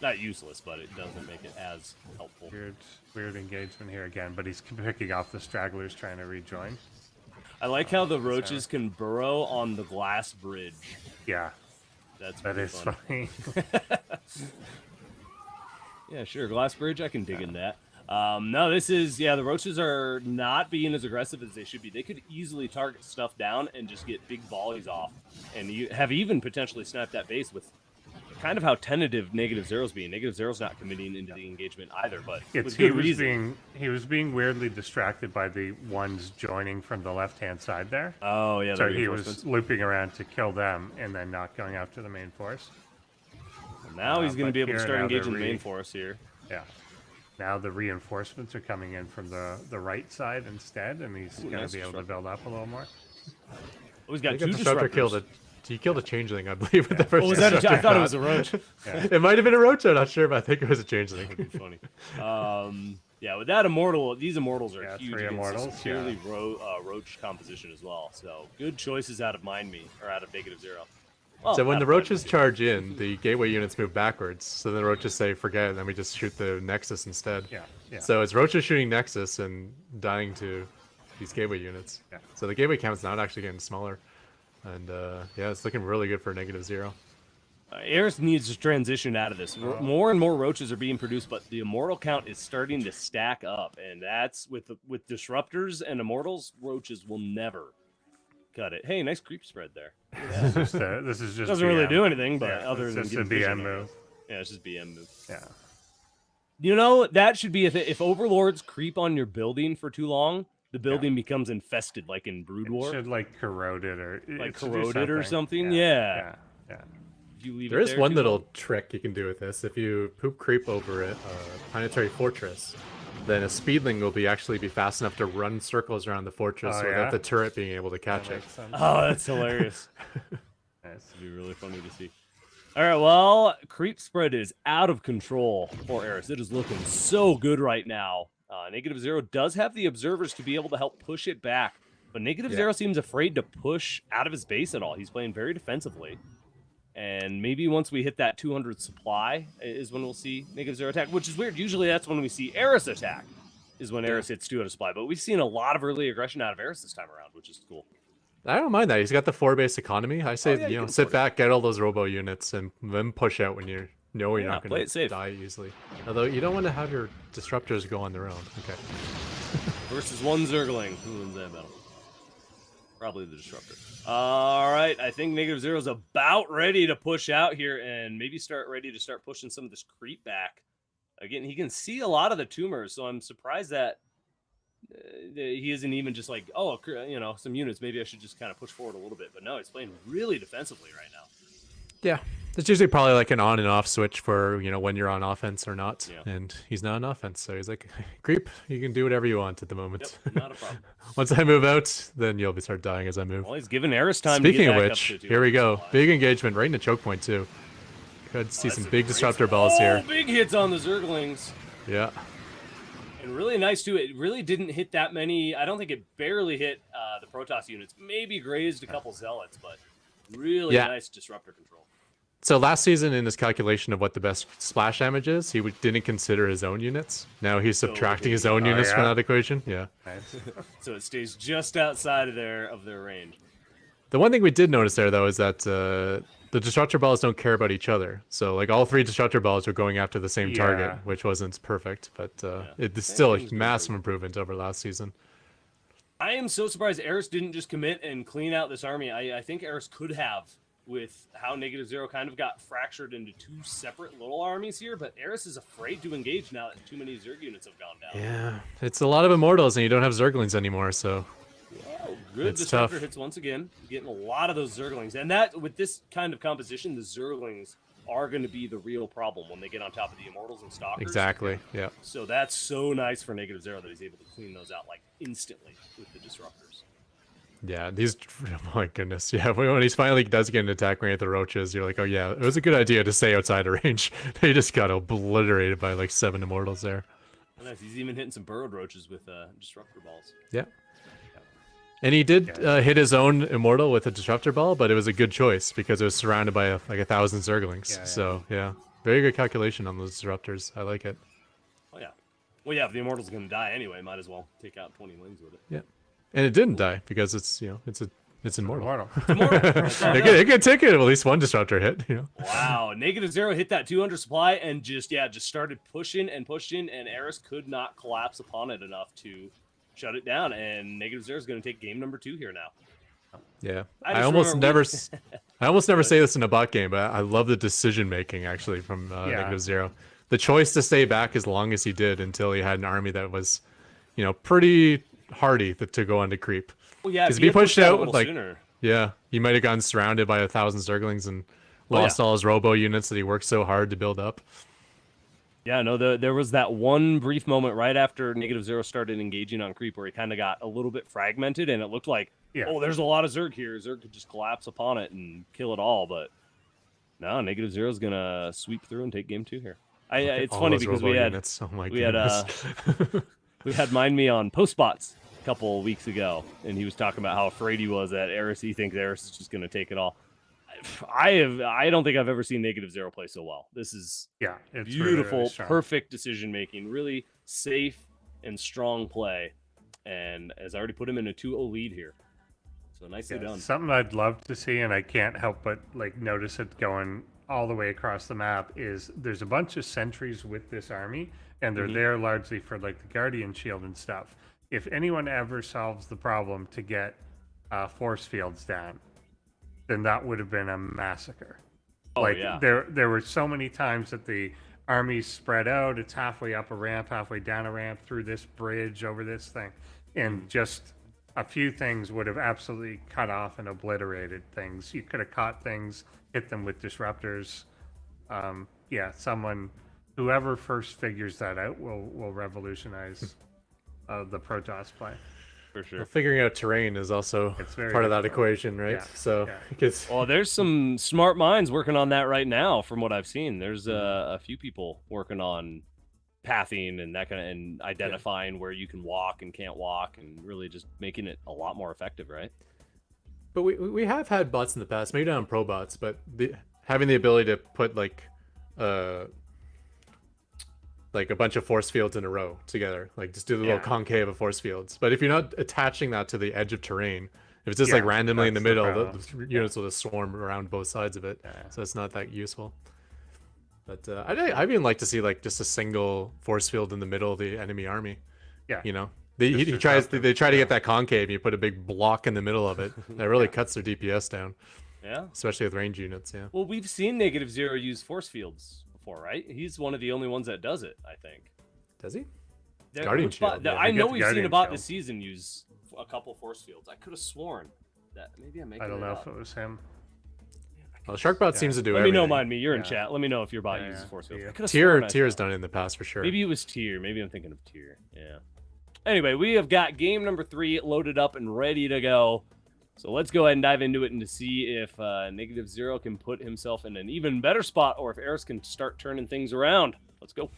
Not useless, but it doesn't make it as helpful. Weird engagement here again, but he's picking off the stragglers trying to rejoin. I like how the roaches can burrow on the glass bridge. Yeah, That's that really is fun. funny. Yeah, sure. Glass bridge, I can dig in that. No, this is, the roaches are not being as aggressive as they should be. They could easily target stuff down and just get big volleys off. And you have even potentially snapped that base with kind of how tentative -0's being. -0's not committing into the engagement either, but with good reason. He was being weirdly distracted by the ones joining from the left-hand side there. Oh, yeah. So he was looping around to kill them and then not going after the main force. Now he's going to but be able to here start now they're engaging the main force here. Yeah. Now the reinforcements are coming in from the right side instead, and he's going nice to be able to build up a little more. Oh, he's got I two think the disruptor disruptors. he killed a changeling, I believe, with the first. Oh, was that I disruptor thought it was shot. a roach. It might have been a roach. I'm not sure, but I think it was a changeling. That'd be funny. Yeah, with that immortal, these immortals are huge. 3 against immortals, this purely roach composition as well. So good choices out of out of -0. Well, So when out the of roaches -0. charge in, the gateway units move backwards. So the roaches say, forget it, and then we just shoot the Nexus instead. Yeah. So it's roaches shooting Nexus and dying to these gateway units. Yeah. So the gateway count's not actually getting smaller. And yeah, it's looking really good for -0. Eris needs to transition out of this. More and more roaches are being produced, but the immortal count is starting to stack up, and that's with disruptors and immortals. Roaches will never cut it. Hey, nice creep spread there. This is just Doesn't really do anything, but Yeah, other it's than just a getting vision BM of it. move. Yeah, it's just BM move. Yeah. You know, that should be if overlords creep on your building for too long, the building becomes infested, like in Brood War. It should like corrode it or Like it should do corrode it or something, yeah. If you leave There it is there one too little long. trick you can do with this. If you poop creep over it, Planetary Fortress, then a speedling will actually be fast enough to run circles around the fortress Oh, without yeah? the turret being able to catch it. Oh, that's hilarious. Nice. It'd be really funny to see. All right, well, creep spread is out of control for Eris. It is looking so good right now. -0 does have the observers to be able to help push it back, but -0 seems afraid to push out of his base at all. He's playing very defensively. And maybe once we hit that 200 supply is when we'll see -0 attack, which is weird. Usually that's when we see Eris attack, is when Eris hits 200 supply. But we've seen a lot of early aggression out of Eris this time around, which is cool. I don't mind that. He's got the 4-base economy. I say, yeah, you can sit afford it. back, get all those robo units, and then push out when you know you're Yeah, not play going it to safe. die easily. Although you don't want to have your disruptors go on their own. Okay. Versus one Zergling. Who wins that battle? Probably the Disruptor. All right, I think -0 is about ready to push out here and maybe start pushing some of this creep back. Again, he can see a lot of the tumors, so I'm surprised that he isn't even just like, oh, some units. Maybe I should just kind of push forward a little bit. But no, he's playing really defensively right now. Yeah. It's usually probably like an on and off switch for, when you're on offense or not. Yeah. And he's not on offense. So he's like, creep, you can do whatever you want at the moment. Yep, not a problem. Once I move out, then you'll start dying as I move. Well, he's giving Eris time Speaking to of get back which, up to here we go. 200 Big engagement right in the choke point, too. Could see some That's a big great disruptor spot. balls here. Big hits on the Zerglings. Yeah. And really nice, too. It really didn't hit that many. I don't think it barely hit the Protoss units. Maybe grazed a couple Zealots, but really nice disruptor control. So last season, in his calculation of what the best splash damage is, he didn't consider his own units. Now he's subtracting his own units from yeah? that equation. Yeah. Nice. So it stays just outside of their range. The one thing we did notice there, though, is that the disruptor balls don't care about each other. So like all 3 disruptor balls are going after the same target, Yeah. which wasn't perfect, but it's still a things are massive improvement over last season. I am so surprised Eris didn't just commit and clean out this army. I think Eris could have, with how -0 kind of got fractured into 2 separate little armies here, but Eris is afraid to engage now that too many Zerg units have gone down. Yeah, it's a lot of immortals, and you don't have Zerglings anymore, so Oh, good It's disruptor tough. hits once again, getting a lot of those Zerglings. And that, with this kind of composition, the Zerglings are going to be the real problem when they get on top of the Immortals and Stalkers. Exactly. Yeah. So that's so nice for Negative Zero that he's able to clean those out like instantly with the Disruptors. Yeah, these. Oh my goodness. Yeah, when he finally does get an attack range at the roaches, you're like, oh yeah, it was a good idea to stay outside of range. They just got obliterated by like 7 Immortals there. Nice. He's even hitting some burrowed roaches with Disruptor balls. Yeah. And he did hit his own Immortal with a Disruptor Ball, but it was a good choice because it was surrounded by like 1,000 Zerglings. So, yeah. Very good calculation on those Disruptors. I like it. Oh, yeah. Well, yeah, if the Immortal's going to die anyway, might as well take out 20 Lings with it. Yeah. And it didn't die because it's, it's Immortal. It could take it at least one Disruptor hit, Wow. Negative Zero hit that 200 supply and just started pushing, and Eris could not collapse upon it enough to shut it down, and Negative Zero is going to take game number 2 here now. Yeah, I almost never say this in a bot game, but I love the decision making actually from Negative Zero. The choice to stay back as long as he did until he had an army that was, pretty hardy to go on to creep. Well, yeah, because if he pushed out like, sooner. Yeah, he might have gotten surrounded by 1,000 Zerglings and lost all his Robo units that he worked so hard to build up. Yeah, no, there was that one brief moment right after Negative Zero started engaging on creep where he kind of got a little bit fragmented, and it looked like, oh, there's a lot of Zerg here. Zerg could just collapse upon it and kill it all, but no, Negative Zero's going to sweep through and take game 2 here. It's funny because we had Mind Me on PostBots a couple weeks ago, and he was talking about how afraid he was that Eris. He thinks Eris is just going to take it all. I don't think I've ever seen Negative Zero play so well. This is it's beautiful, really perfect decision making, really safe and strong play, and has already put him in a 2-0 lead here. So nicely done. Something I'd love to see, and I can't help but notice it going all the way across the map, is there's a bunch of sentries with this army, and they're there largely for the Guardian Shield and stuff. If anyone ever solves the problem to get force fields down, then that would have been a massacre. There were so many times that the armies spread out. It's halfway up a ramp, halfway down a ramp, through this bridge, over this thing. And just a few things would have absolutely cut off and obliterated things. You could have caught things, hit them with disruptors. Whoever first figures that out will revolutionize the Protoss play. For sure. Well, figuring out terrain is also part of that equation, right? There's some smart minds working on that right now. From what I've seen, there's a few people working on pathing and that kind of, and identifying where you can walk and can't walk, and really just making it a lot more effective, right? But we have had bots in the past, maybe not on ProBots, but having the ability to put like a bunch of force fields in a row together, just do the little concave of force fields. But if you're not attaching that to the edge of terrain, if it's just randomly in the middle, the units will just swarm around both sides of it. So it's not that useful. But I'd even like to see just a single force field in the middle of the enemy army. They try to get that concave. You put a big block in the middle of it. That really cuts their DPS down. Yeah, especially with range units. Yeah. Well, we've seen Negative Zero use force fields before, right? He's one of the only ones that does it, I think. Does he? Guardian Shield. I know we've seen a bot this season use a couple force fields. I could have sworn that maybe I'm making I don't know if it was him. Well, Sharkbot seems to do everything. Let me know, mind me. You're in chat. Let me know if your bot uses force fields. Tier's done it in the past for sure. Maybe it was Tier. Maybe I'm thinking of Tier. Yeah. Anyway, we have got game number 3 loaded up and ready to go. So let's go ahead and dive into it and to see if Negative Zero can put himself in an even better spot, or if Eris can start turning things around. Let's go.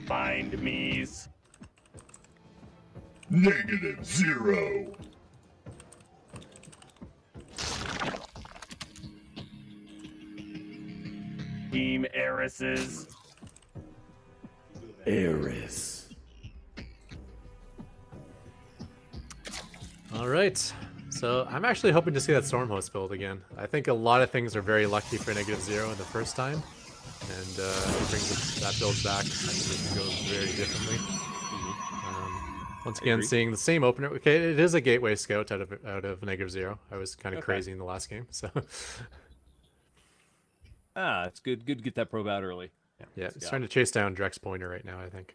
Find me's. -0. Team Eris's. Eris. All right. So I'm actually hoping to see that Stormhost build again. I think a lot of things are very lucky for -0 the first time. And if he brings that build back, I think it can go very differently. Once again, seeing the same opener. Okay, it is a gateway scout out of -0. I was kind of crazy in the last game, so it's good. Good to get that probe out early. yeah, it's trying to chase down Drex Pointer right now, I think.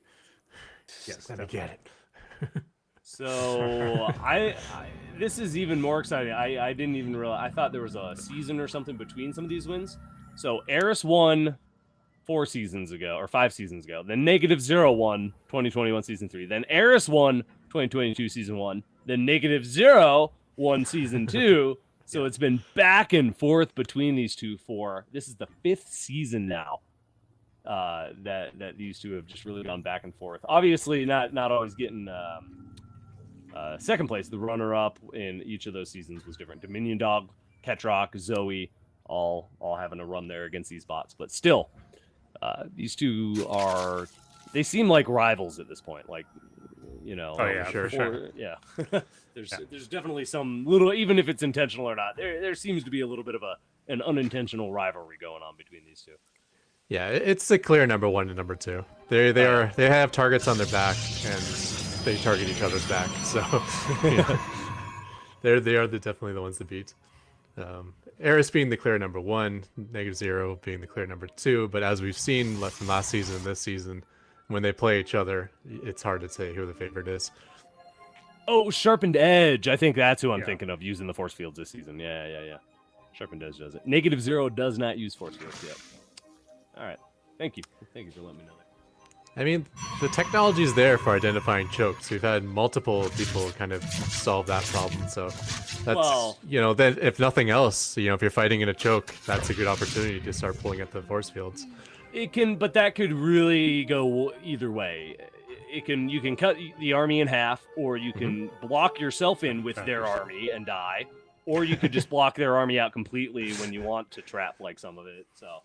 Yes, Let me get it. So this is even more exciting. I didn't even realize. I thought there was a season or something between some of these wins. So Eris won 4 seasons ago or 5 seasons ago. Then -0 won 2021 season 3. Then Eris won 2022 season 1. Then -0 won season 2. So it's been back and forth between these two for this is the 5th season now. That these two have just really gone back and forth. Obviously, not always getting second place. The runner-up in each of those seasons was different. Dominion Dog, Ketrock, Zoe, all having a run there against these bots. But still, these two they seem like rivals at this point. Like, you know. Oh yeah, for sure. Yeah. There's definitely some little, even if it's intentional or not, there seems to be a little bit of an unintentional rivalry going on between these two. Yeah, it's the clear number 1 and number 2. They have targets on their back and they target each other's back. So yeah, they are definitely the ones to beat. Eris being the clear number 1, -0 being the clear number 2. But as we've seen from last season and this season, when they play each other, it's hard to say who the favorite is. Oh, Sharpened Edge. I think that's who I'm thinking of using the force fields this season. Yeah. Sharpened Edge does it. -0 does not use force fields yet. All right. Thank you for letting me know that. I mean, the technology is there for identifying chokes. We've had multiple people kind of solve that problem. So that's, then if nothing else, if you're fighting in a choke, that's a good opportunity to start pulling up the force fields. It can, but that could really go either way. You can cut the army in half, or you can block yourself in with their army and die, or you could just block their army out completely when you want to trap like some of it. So.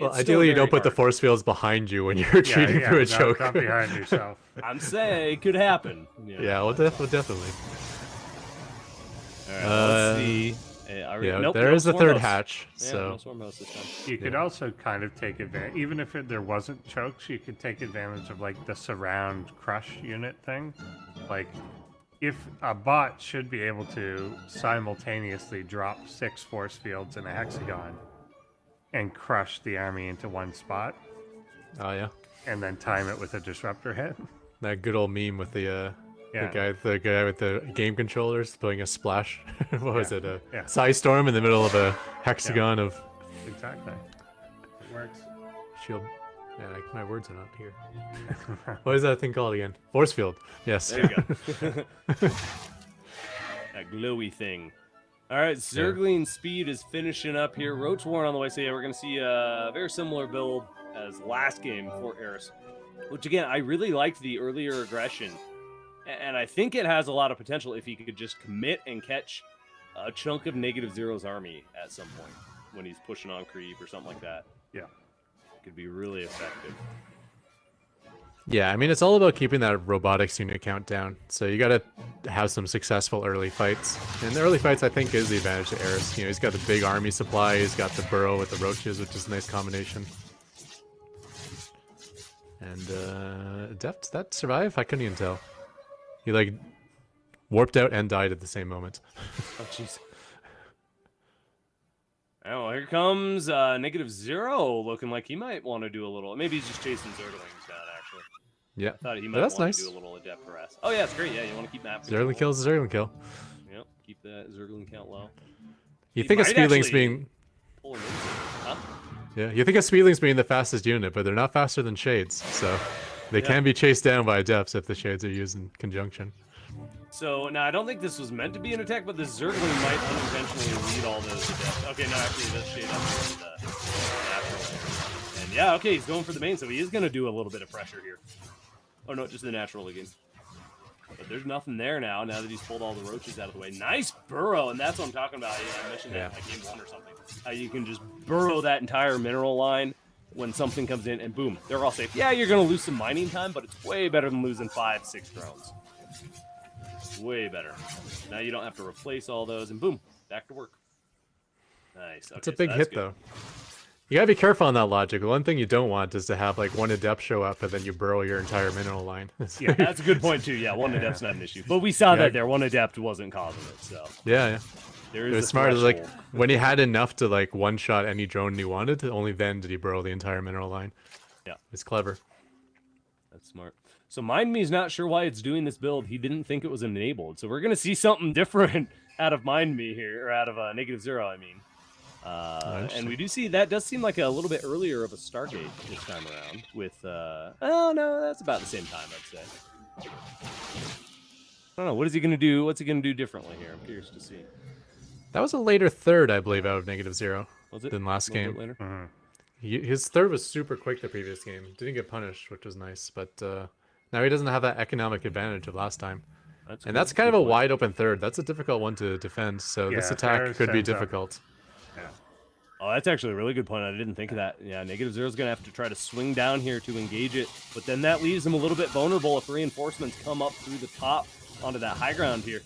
Well, ideally, you don't put the force fields behind you when you're retreating through a choke. Not behind yourself. I'm saying it could happen. Yeah, well, definitely. All right, let's see. There is a third hatch. So no swarm host this time. You could also kind of take advantage, even if there wasn't chokes, you could take advantage of like the surround crush unit thing. Like, if a bot should be able to simultaneously drop 6 force fields in a hexagon and crush the army into one spot. Oh yeah. And then time it with a disruptor hit. That good old meme with the guy with the game controllers throwing a splash. What was it? A Psystorm in the middle of a hexagon of. Exactly. It works. Shield. Yeah, my words are not here. What is that thing called again? Force field. Yes. There you go. That glowy thing. All right, Zergling Speed is finishing up here. Roach Warren on the way. So, we're going to see a very similar build as last game for Eris. Which, again, I really liked the earlier aggression. And I think it has a lot of potential if he could just commit and catch a chunk of -0's army at some point when he's pushing on creep or something like that. Yeah. It could be really effective. Yeah, I mean, it's all about keeping that robotics unit count down. So you got to have some successful early fights. And the early fights, I think, is the advantage to Eris. He's got the big army supply. He's got the burrow with the roaches, which is a nice combination. And did that survive? I couldn't even tell. He, warped out and died at the same moment. Oh, jeez. Oh, here comes -0, looking like he might want to do a little. Maybe he's just chasing Zerglings down, actually. Yeah. I thought he might want to do a little adept harass. Oh, yeah, it's great. Yeah, you want to keep map. Zergling kill is a Zergling kill. Yep, keep that Zergling count low. You think of Speedlings being. Huh? Yeah, you think of Speedlings being the fastest unit, but they're not faster than Shades, so they can be chased down by Adepts if the Shades are used in conjunction. So, now I don't think this was meant to be an attack, but the Zergling might unintentionally lead all those Adepts. Okay, no, actually, that's Shade up the natural area. And yeah, okay, he's going for the main, so he is going to do a little bit of pressure here. Oh, no, just the natural again. But there's nothing there now that he's pulled all the roaches out of the way. Nice burrow, and that's what I'm talking about. I mentioned that in game 1 or something. How you can just burrow that entire mineral line when something comes in, and boom, they're all safe. Yeah, you're going to lose some mining time, but it's way better than losing 5-6 drones. Way better. Now you don't have to replace all those, and boom, back to work. Nice. Okay, it's a big hit, though. You gotta be careful on that logic. One thing you don't want is to have like one adept show up and then you burrow your entire mineral line. Yeah, that's a good point too. Yeah, one adept's not an issue, but we saw that there. One adept wasn't causing it, so yeah. there It is was a smart. Like threshold. when he had enough to like one shot any drone he wanted, only then did he burrow the entire mineral line. Yeah, it's clever. That's smart. So Mind Me is not sure why it's doing this build. He didn't think it was enabled. So we're gonna see something different out of Mind Me here, or out of Negative Zero, I mean. And we do see that does seem like a little bit earlier of a Stargate this time around. With oh no, that's about the same time, I'd say. I don't know. What is he gonna do? What's he gonna do differently here? I'm curious to see. That was a later third, I believe, out of Negative Zero. Was it than last game? Later? His third was super quick the previous game. Didn't get punished, which was nice. But now he doesn't have that economic advantage of last time. That's kind of a wide open third. That's a difficult one to defend. So this attack could be difficult. Oh, that's actually a really good point. I didn't think of that. Yeah, Negative Zero's going to have to try to swing down here to engage it. But then that leaves him a little bit vulnerable if reinforcements come up through the top onto that high ground here.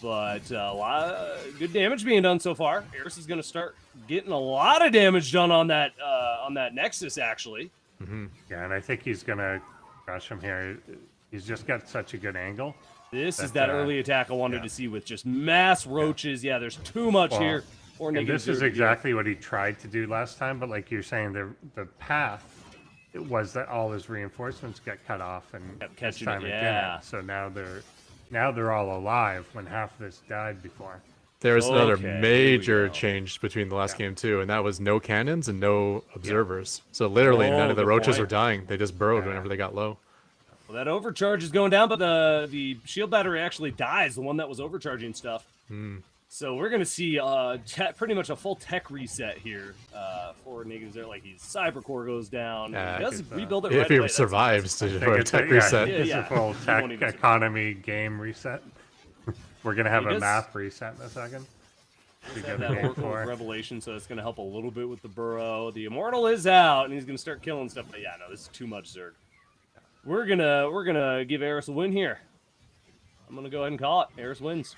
But a lot of good damage being done so far. Eris is going to start getting a lot of damage done on that Nexus, actually. Yeah, and I think he's going to crush him here. He's just got such a good angle. This is that early attack I wanted to see with just mass roaches. Yeah, there's too much here. And this is exactly what he tried to do last time, but like you're saying, the path it was that all his reinforcements get cut off, and this time it didn't. So now they're all alive when half of this died before. There was another major change between the last game too, and that was no cannons and no observers. So literally none of the roaches were dying. They just burrowed whenever they got low. Well, that overcharge is going down, but the shield battery actually dies, the one that was overcharging stuff. So we're going to see pretty much a full tech reset here for Negative Zero. Like his cyber core goes down. He does rebuild it right away. If he survives to a tech reset. It's a full tech economy game reset. We're going to have a map reset in a second. That Oracle of Revelation, so it's going to help a little bit with the burrow. The Immortal is out, and he's going to start killing stuff. But yeah, no, this is too much, Zerg. We're gonna give Eris a win here. I'm gonna go ahead and call it. Eris wins.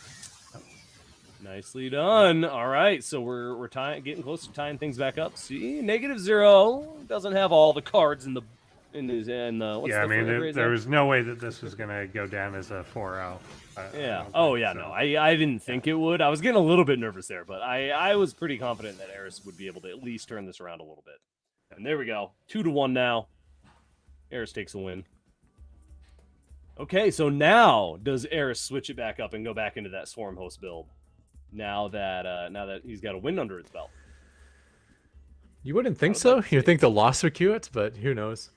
Nicely done. All right, so we're getting close to tying things back up. See, Negative Zero doesn't have all the cards in his what's I mean, there was no way that this was gonna go down as a 4-0. Yeah. Oh yeah. So. No, I didn't think it would. I was getting a little bit nervous there, but I was pretty confident that Eris would be able to at least turn this around a little bit. And there we go. 2-1 now. Eris takes a win. Okay, so now does Eris switch it back up and go back into that Swarm Host build? Now that he's got a win under his belt. You wouldn't think so. You'd think the loss would cue it, but who knows?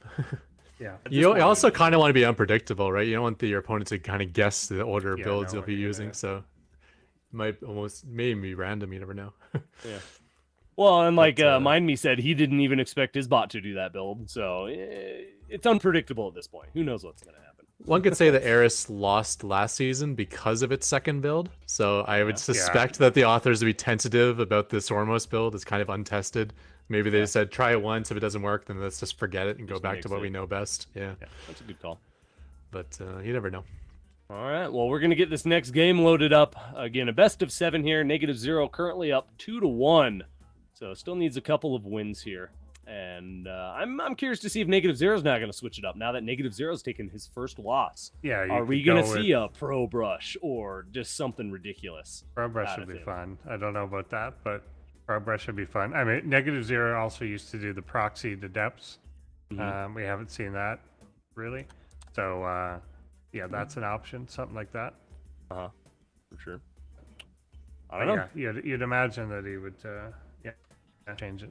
Yeah. You also kind of want to be unpredictable, right? You don't want your opponent to kind of guess the order of builds you'll be using, so it might almost maybe random. You never know. Yeah. Well, and like Mind Me said, he didn't even expect his bot to do that build, so it's unpredictable at this point. Who knows what's going to happen? One could say that Eris lost last season because of its second build, so I would suspect that the authors would be tentative about this Ormos build. It's kind of untested. Maybe they just said, try it once. If it doesn't work, then let's just forget it and go back to what we know best. Yeah, that's a good call. But you never know. All right, well, we're going to get this next game loaded up. Again, a best of 7 here. Negative Zero currently up 2-1. So still needs a couple of wins here. And I'm curious to see if Negative Zero's not going to switch it up now that Negative Zero's taken his first loss. Yeah, are we going to see a Pro Brush or just something ridiculous? Pro Brush would be fun. I don't know about that, but Pro Brush would be fun. I mean, Negative Zero also used to do the proxy to depths. We haven't seen that really. So yeah, that's an option, something like that. For sure. I don't know. Yeah, you'd imagine that he would change it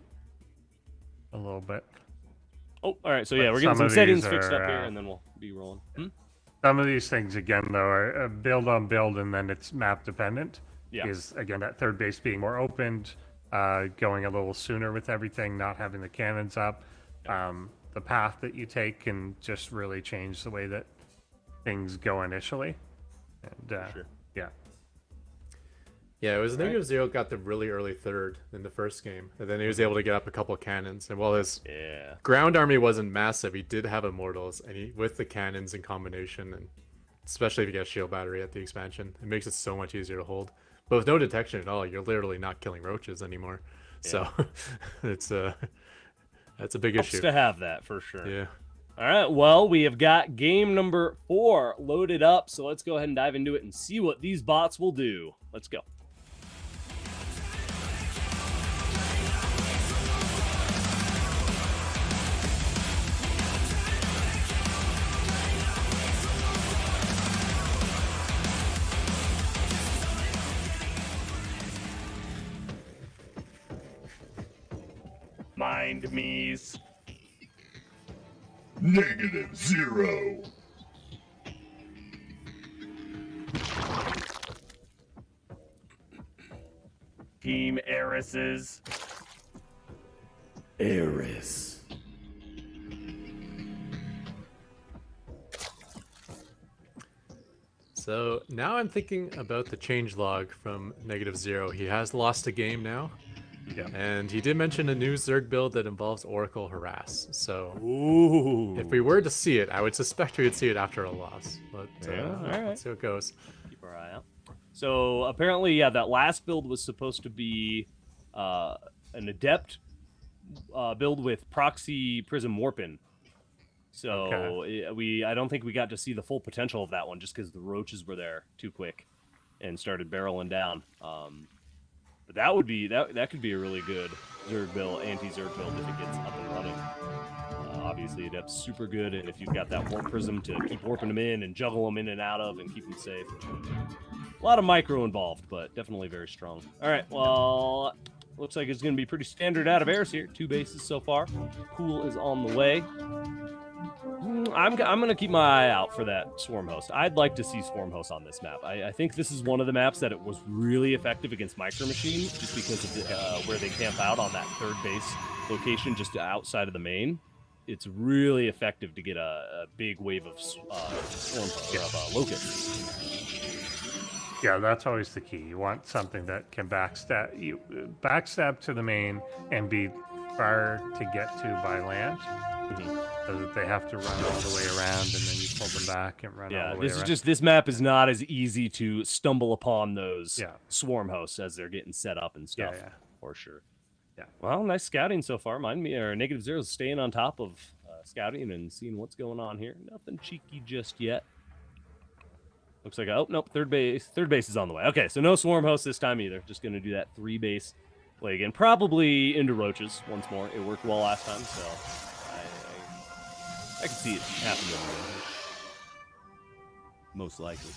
a little bit. Oh, all right. So yeah, we're getting some settings fixed up here, and then we'll be rolling. Some of these things, again, though, are build on build, and then it's map dependent. Yeah. Is again that third base being more opened, going a little sooner with everything, not having the cannons up. The path that you take can just really change the way that things go initially. And yeah, it was Negative Zero got the really early third in the first game, and then he was able to get up a couple of cannons. And while his ground army wasn't massive, he did have Immortals, and with the cannons in combination, and especially if you get shield battery at the expansion, it makes it so much easier to hold. But with no detection at all, you're literally not killing roaches anymore. So it's That's a big Helps issue. to have that for sure. Yeah. All right, well, we have got game number 4 loaded up, so let's go ahead and dive into it and see what these bots will do. Let's go. Mind me's. -0. Team Eris's. Eris. So now I'm thinking about the change log from -0. He has lost a game now. Yeah. And he did mention a new Zerg build that involves Oracle Harass. So Ooh. if we were to see it, I would suspect we would see it after a loss. But Yeah, all right. let's see how it goes. Keep our eye out. So apparently, yeah, that last build was supposed to be an adept build with proxy prism warpin. So I don't think we got to see the full potential of that one just because the roaches were there too quick and started barreling down. But that would be that could be a really good Zerg build, anti-Zerg build if it gets up and running. Obviously, Adept's super good, and if you've got that warp prism to keep warping them in and juggle them in and out of and keep them safe. A lot of micro involved, but definitely very strong. All right, well, looks like it's going to be pretty standard out of Eris here. 2 bases so far. Pool is on the way. I'm going to keep my eye out for that Swarm Host. I'd like to see Swarm Host on this map. I think this is one of the maps that it was really effective against Micro Machine just because of where they camp out on that 3rd base location just outside of the main. It's really effective to get a big wave of Swarm or of Locusts. Yeah, that's always the key. You want something that can backstab to the main and be far to get to by land. So that they have to run all the way around, and then you pull them back and run all the way around. This map is not as easy to stumble upon those swarm hosts as they're getting set up and stuff. Yeah. For sure. Yeah. Well, nice scouting so far. -0 is staying on top of scouting and seeing what's going on here. Nothing cheeky just yet. Looks like nope, third base is on the way. Okay, so no swarm host this time either. Just gonna do that 3 base play again, probably into roaches once more. It worked well last time, so I can see it happening. Most likely.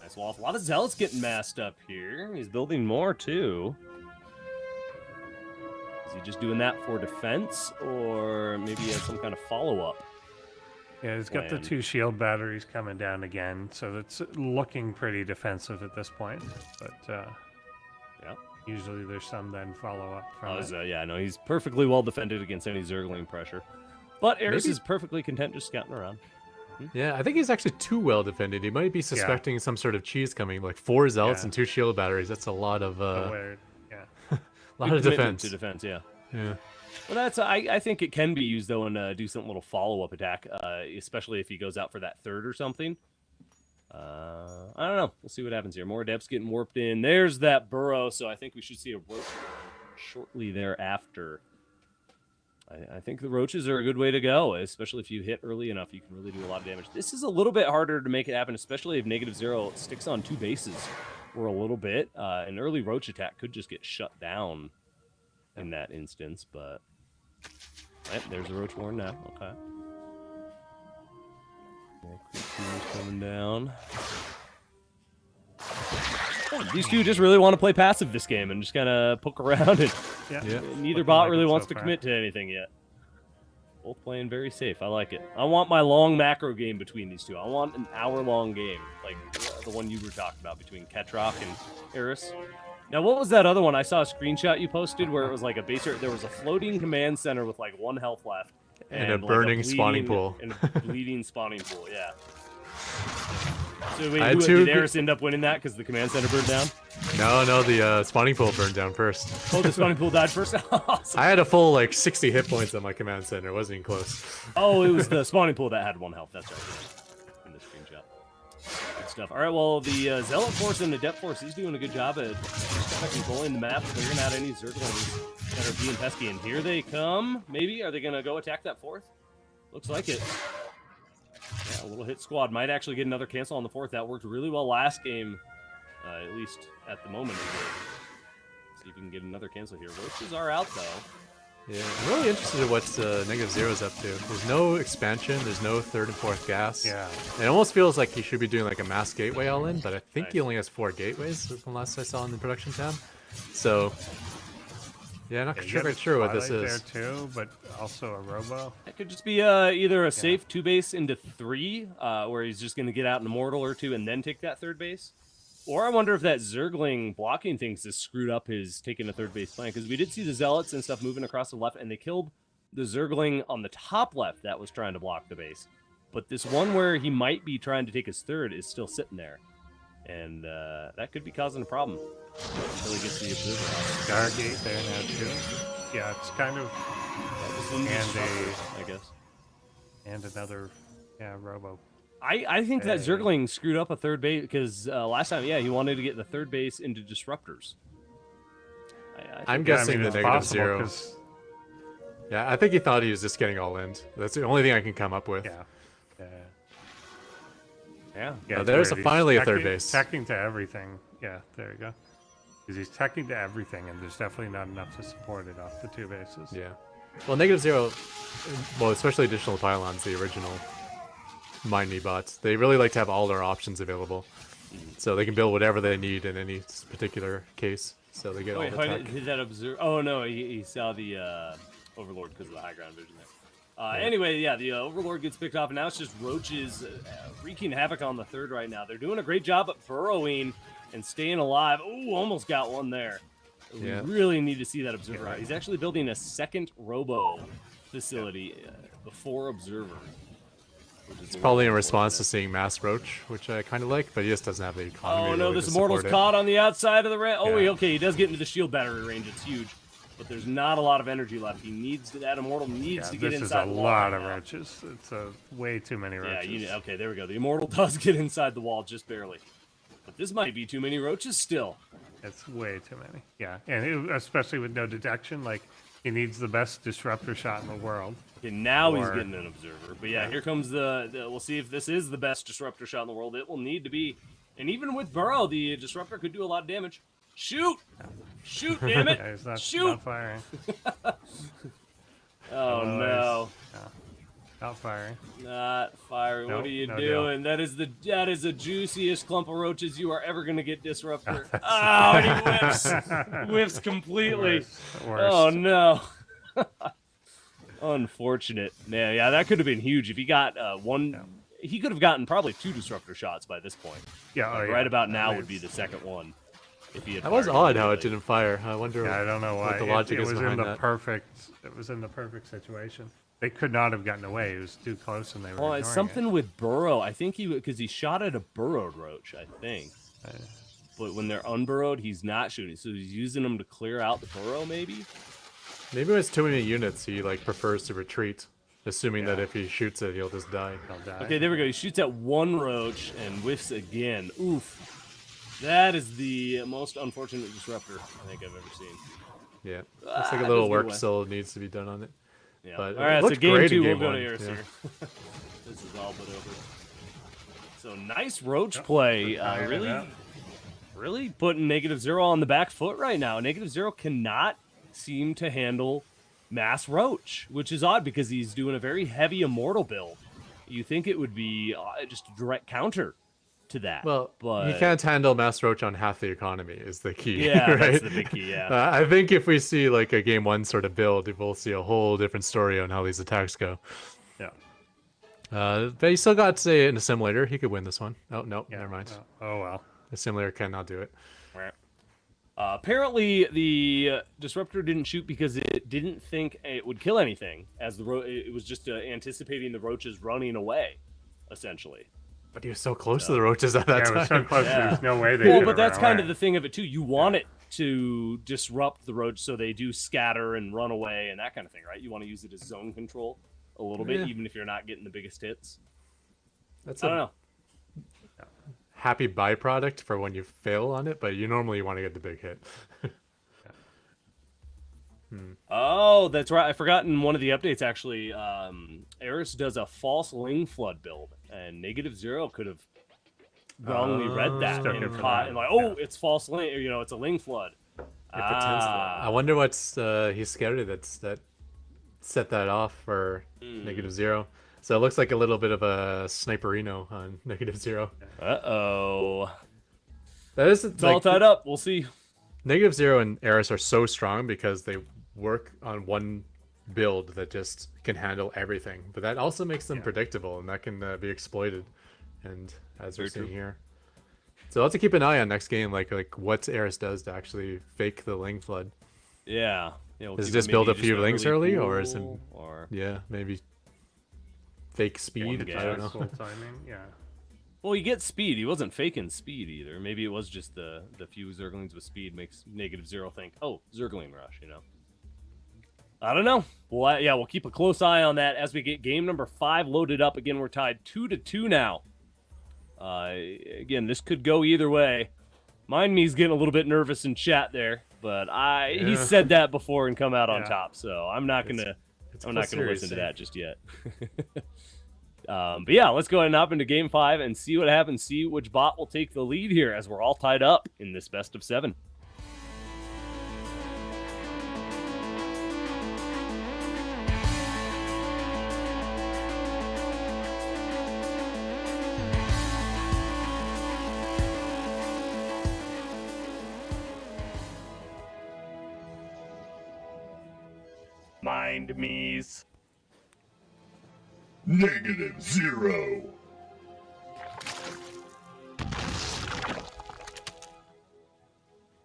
Nice wall. A lot of zealots getting massed up here. He's building more too. Is he just doing that for defense, or maybe he has some kind of follow-up? Yeah, he's got the 2 shield batteries coming down again, so it's looking pretty defensive at this point. But yeah, usually there's some then follow-up from it. Yeah, no, he's perfectly well defended against any Zergling pressure. But Eris is perfectly content just scouting around. Yeah, I think he's actually too well defended. He might be suspecting some sort of cheese coming, like 4 zealots and 2 shield batteries. That's a lot of a lot of defense. To defense, yeah. Yeah. Well, that's I think it can be used though in a decent little follow-up attack, especially if he goes out for that 3rd or something. I don't know. We'll see what happens here. More adepts getting warped in. There's that burrow, so I think we should see a roach shortly thereafter. I think the roaches are a good way to go, especially if you hit early enough. You can really do a lot of damage. This is a little bit harder to make it happen, especially if -0 sticks on 2 bases for a little bit. An early roach attack could just get shut down in that instance, but there's the roach warren now. Okay. More creatures coming down. These two just really want to play passive this game and just kind of poke around, and neither bot really wants to commit to anything yet. Both playing very safe. I like it. I want my long macro game between these two. I want an hour-long game, like the one you were talking about between Ketrock and Eris. Now, what was that other one? I saw a screenshot you posted where it was like a baser. There was a floating command center with like 1 health left. And a burning spawning pool. And a bleeding spawning pool, yeah. So wait, did Eris end up winning that because the command center burned down? No, the spawning pool burned down first. Oh, the spawning pool died first? Awesome. I had a full, 60 hit points on my command center. It wasn't even close. Oh, it was the spawning pool that had 1 health. That's right. In the screenshot. Good stuff. All right, well, the Zealot Force and the Adept Force, he's doing a good job at controlling the map, clearing out any Zerglings that are being pesky. And here they come. Maybe are they going to go attack that fourth? Looks like it. Yeah, a little hit squad might actually get another cancel on the fourth. That worked really well last game, at least at the moment. See if we can get another cancel here. Roaches are out though. Yeah, I'm really interested in what Negative Zero's up to. There's no expansion, there's no third and fourth gas. Yeah. It almost feels like he should be doing like a mass gateway all in, but I think Nice. he only has 4 gateways from last I saw in the production tab. So, yeah, not You get sure what this Twilight is. there too, but also a Robo. That could just be either a safe 2 base into 3, where he's just going to get out an Immortal or 2 and then take that third base. Or I wonder if that Zergling blocking things has screwed up his taking a third base plan, because we did see the Zealots and stuff moving across the left, and they killed the Zergling on the top left that was trying to block the base. But this one where he might be trying to take his third is still sitting there. And that could be causing a problem until he gets the Observer out. Stargate there now too. Yeah, it's kind of I guess. and another Robo. I think that Hey. Zergling screwed up a third base because last time, he wanted to get the third base into Disruptors. I'm Yeah, I guessing mean, the it's Negative possible, Zero. 'cause- Yeah, I think he thought he was just getting all in. That's the only thing I can come up with. Yeah. Yeah. Yeah. Yeah, there's it's finally a third teching- base. Teching to everything. Yeah, there you go. Because he's teching to everything, and there's definitely not enough to support it off the 2 bases. Yeah. Well, Negative Zero, well, especially additional pylons, the original Mind Me bots, they really like to have all their options available. So they can build whatever they need in any particular case. So they get all Wait, the how tech. did that observe? Oh no, he saw the Overlord because of the high ground vision there. Anyway, the Overlord gets picked off, and now it's just Roaches wreaking havoc on the third right now. They're doing a great job at burrowing and staying alive. Ooh, almost got one there. Yeah. We really need to see that Observer out. He's actually building a second Robo facility before Observer. It's probably in response to seeing Mass Roach, which I kind of like, but he just doesn't have the economy. Oh to no, really this just Immortal's support it. caught on the outside of the red. Oh, Yeah. okay, he does get into the shield battery range. It's huge, but there's not a lot of energy left. He needs that Immortal needs Yeah, to get this is inside a the wall. lot right of now. roaches. It's way too many Yeah, roaches. okay, there we go. The Immortal does get inside the wall just barely, but this might be too many roaches still. It's way too many. Yeah, and especially with no detection, like he needs the best disruptor shot in the world. Okay, now he's Or- getting an Observer. But yeah, here comes the. We'll see if this is the best Disruptor shot in the world. It will need to be. And even with Burrow, the Disruptor could do a lot of damage. Shoot! Shoot, damn it! Yeah, he's not, Shoot! not firing. Oh no. Not firing. Not firing. What Nope, are you no doing? That is the juiciest clump of roaches you are ever gonna get, Disruptor. Oh, and he whiffs completely. Worst. Oh no. Unfortunate. Yeah, that could have been huge if he got one. Yeah. He could have gotten probably 2 Disruptor shots by this point. Yeah, oh, yeah. Right about I now mean, would be the second one. If he had That was fired odd how it immediately. didn't fire. I wonder. Yeah, I don't know why. what the logic it is was in behind the that. perfect. It was in the perfect situation. They could not have gotten away. It was too close, and they were. Well, it's ignoring something with Burrow. I think because he shot at a burrowed roach. I think. But when they're unburrowed, he's not shooting. So he's using them to clear out the burrow, maybe. Maybe when it's too many units, he like prefers to retreat, assuming that Yeah. if he shoots it, he'll just die. They'll die. Okay, there we go. He shoots at one roach and whiffs again. Oof. That is the most unfortunate disruptor I think I've ever seen. Yeah, looks like a doesn't little get work away. still needs to be done on it. Yeah. But all it right, so looked game great 2, in we'll game go to one, Airseer. yeah. This is all but over. So nice roach play. tired of Really, that. really putting -0 on the back foot right now. -0 cannot seem to handle Mass Roach, which is odd because he's doing a very heavy Immortal build. You think it would be just a direct counter to that. Well, but he can't handle Mass Roach on half the economy is the key. Yeah, right? that's the big key. Yeah. I think if we see like a game 1 sort of build, we'll see a whole different story on how these attacks go. Yeah. But he still got, say, an assimilator. He could win this one. Oh, no, Yeah. never mind. Oh well. Assimilator cannot do it. Apparently, the disruptor didn't shoot because it didn't think it would kill anything, as it was just anticipating the roaches running away, essentially. But he was so close to the roaches at that Yeah, it time. was so close. Yeah. There's no way they. Well, could but have that's run kind away. of the thing of it too. You want it to disrupt the roach so they do scatter and run away and that kind of thing, right? You want to use it as zone control a little bit, Yeah. even if you're not getting the biggest hits. That's I don't a know. happy byproduct for when you fail on it, but you normally want to get the big hit. Oh, that's right. I forgot in one of the updates, actually, Eris does a false Ling Flood build, and -0 could have wrongly read that Stuck and it for caught that, and like, yeah. oh, it's false Ling, it's a Ling Flood. I wonder what's he's scared of that set that off for -0. So it looks like a little bit of a sniperino on -0. Uh-oh. That is It's all tied up. We'll see. -0 and Eris are so strong because they work on one build that just can handle everything. But that also makes them predictable, and that can be exploited. And as we're seeing here, so I'll have to keep an eye on next game, like what Eris does to actually fake the Ling Flood. Yeah. We'll Does it keep just it build maybe a few just Lings early early, or is it? pool, or Maybe fake speed. gas. I don't know. Full timing, yeah. well, he gets speed. He wasn't faking speed either. Maybe it was just the few Zerglings with speed makes -0 think, oh, Zergling rush. I don't know. Well, we'll keep a close eye on that as we get game number 5 loaded up. Again, we're tied 2-2 now. Again, this could go either way. Mind me's getting a little bit nervous in chat there, but he said that before and come out on top, so I'm not gonna listen to that just yet. But yeah, let's go ahead and hop into game 5 and see what happens. See which bot will take the lead here as we're all tied up in this best of 7. Mind me's. -0.